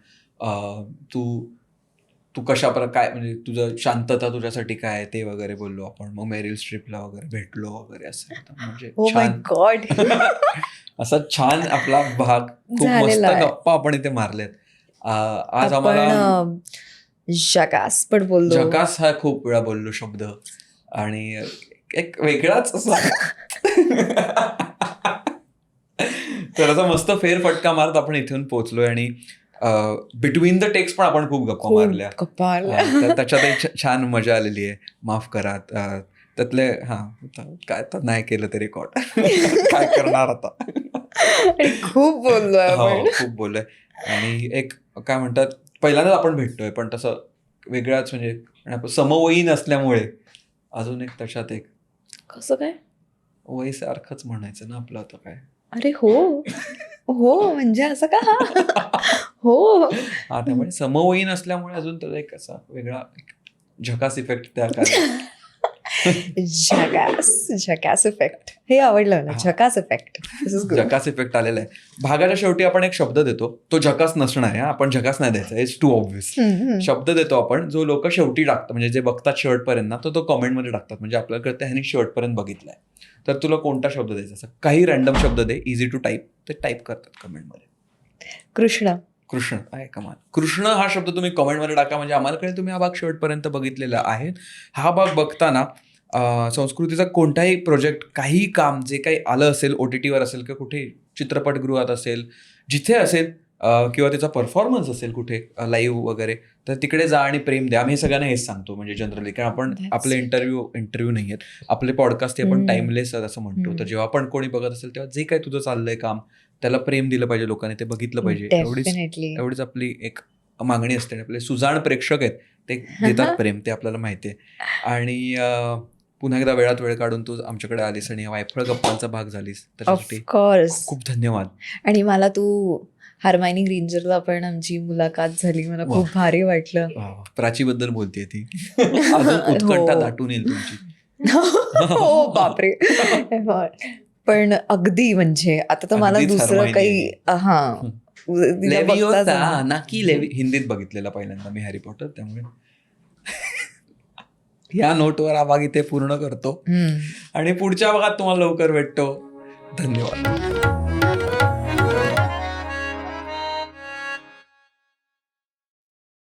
तू कशा काय, म्हणजे तुझं शांतता तुझ्यासाठी काय ते वगैरे बोललो आपण. मग मेरिल स्ट्रीपला वगैरे भेटलो वगैरे, असं म्हणजे ओ माय छान. गॉड. असा छान आपला भाग, खूप मस्त झालेला आहे. गप्पा आपण इथे मारल्यात. आज आपण आम्हाला जकास पण बोललो. जकास हा खूप वेळा बोललो शब्द, आणि एक वेगळाच असा तर असा मस्त फेरफटका मारत आपण इथून पोहोचलोय. आणि बिटवीन द टेक्स पण आपण खूप गप्पा मारल्या. तर त्याच्यात एक छान मजा आलेली आहे. माफ करा, त्यातले काय तर नाही केलं तरी रेकॉर्ड काय करणार आता. खूप बोललोय हो, आपण. खूप बोललोय. आणि एक काय म्हणतात, पहिल्यांदाच आपण भेटतोय, पण तसं वेगळाच, म्हणजे समवयीन असल्यामुळे अजून एक त्याच्यात एक कसं काय, वयसारखंच म्हणायचं ना आपलं आता काय. अरे हो म्हणजे असं का. हो, हा, त्यामुळे समवयीन असल्यामुळे अजून त्याचा एक असा वेगळा झकास इफेक्ट त्या झकास इफेक्ट, हे आवडलं ना. झकास इफेक्ट, झकास इफेक्ट आलेला आहे. भागाच्या शेवटी आपण एक शब्द देतो, तो झकास नसणार आहे. आपण झकास नाही द्यायचा, इट्स टू ऑब्व्हियस. शब्द देतो आपण, जो लोक शेवटी टाकतात, म्हणजे जे बघतात शेवटपर्यंत ना, तो कमेंटमध्ये टाकतात, म्हणजे आपल्याला कळतं ह्यांनी शेवटपर्यंत बघितलंय. तर तुला कोणता शब्द द्यायचा, काही रॅन्डम शब्द दे, इझी टू टाईप. ते टाईप करतात कमेंटमध्ये. कृष्ण आहे. कमाल. कृष्ण हा शब्द तुम्ही कमेंटमध्ये टाका, म्हणजे आम्हाला कळेल तुम्ही हा भाग शेवटपर्यंत बघितलेला आहे. हा भाग बघताना संस्कृतीचा कोणताही प्रोजेक्ट, काही काम जे काही आलं असेल, OTT वर असेल किंवा कुठे चित्रपटगृहात असेल, जिथे असेल, किंवा त्याचा परफॉर्मन्स असेल कुठे लाईव्ह वगैरे, तर तिकडे जा आणि प्रेम द्या. आम्ही हे सगळ्यांना हेच सांगतो म्हणजे जनरली, कारण आपण That's आपले it. इंटरव्ह्यू नाही आहेत, आपले पॉडकास्ट हे आपण हम्म. टाइमलेस असं म्हणतो. तर जेव्हा पण कोणी बघत असेल तेव्हा जे काही तुझं चाललंय काम, त्याला प्रेम दिलं पाहिजे, लोकांनी ते बघितलं पाहिजे. डेफिनेटली. एवढीच आपली एक मागणी असते. आणि आपले सुजाण प्रेक्षक आहेत, ते देतात प्रेम, ते आपल्याला माहिती आहे. आणि पुन्हा एकदा वेळात वेळ काढून तू आमच्याकडे आलीस आणि वायफळ गप्पांचा भाग झालीस, त्याच्यासाठी ऑफकोर्स. खूप धन्यवाद. आणि मला तू हरमायनी ग्रेंजरला पण आमची मुलाखत झाली, मला वा. खूप भारी वाटलं. प्राचीबद्दल बोलतेय ती. अजून उत्कंठा हो. दाटून येईल तुमची. हो बापरे. पण अगदी म्हणजे आता तर मला अगदीच दुसरं हरमायनी काही आहे. तिला बघताच लेविओसा ना. नाकी हिंदीत बघितलेला पहिल्यांदा मी हॅरी पॉटर, त्यामुळे या नोटवर हा भाग इथे पूर्ण करतो हम्म. आणि पुढच्या भागात तुम्हाला लवकर भेटतो. धन्यवाद.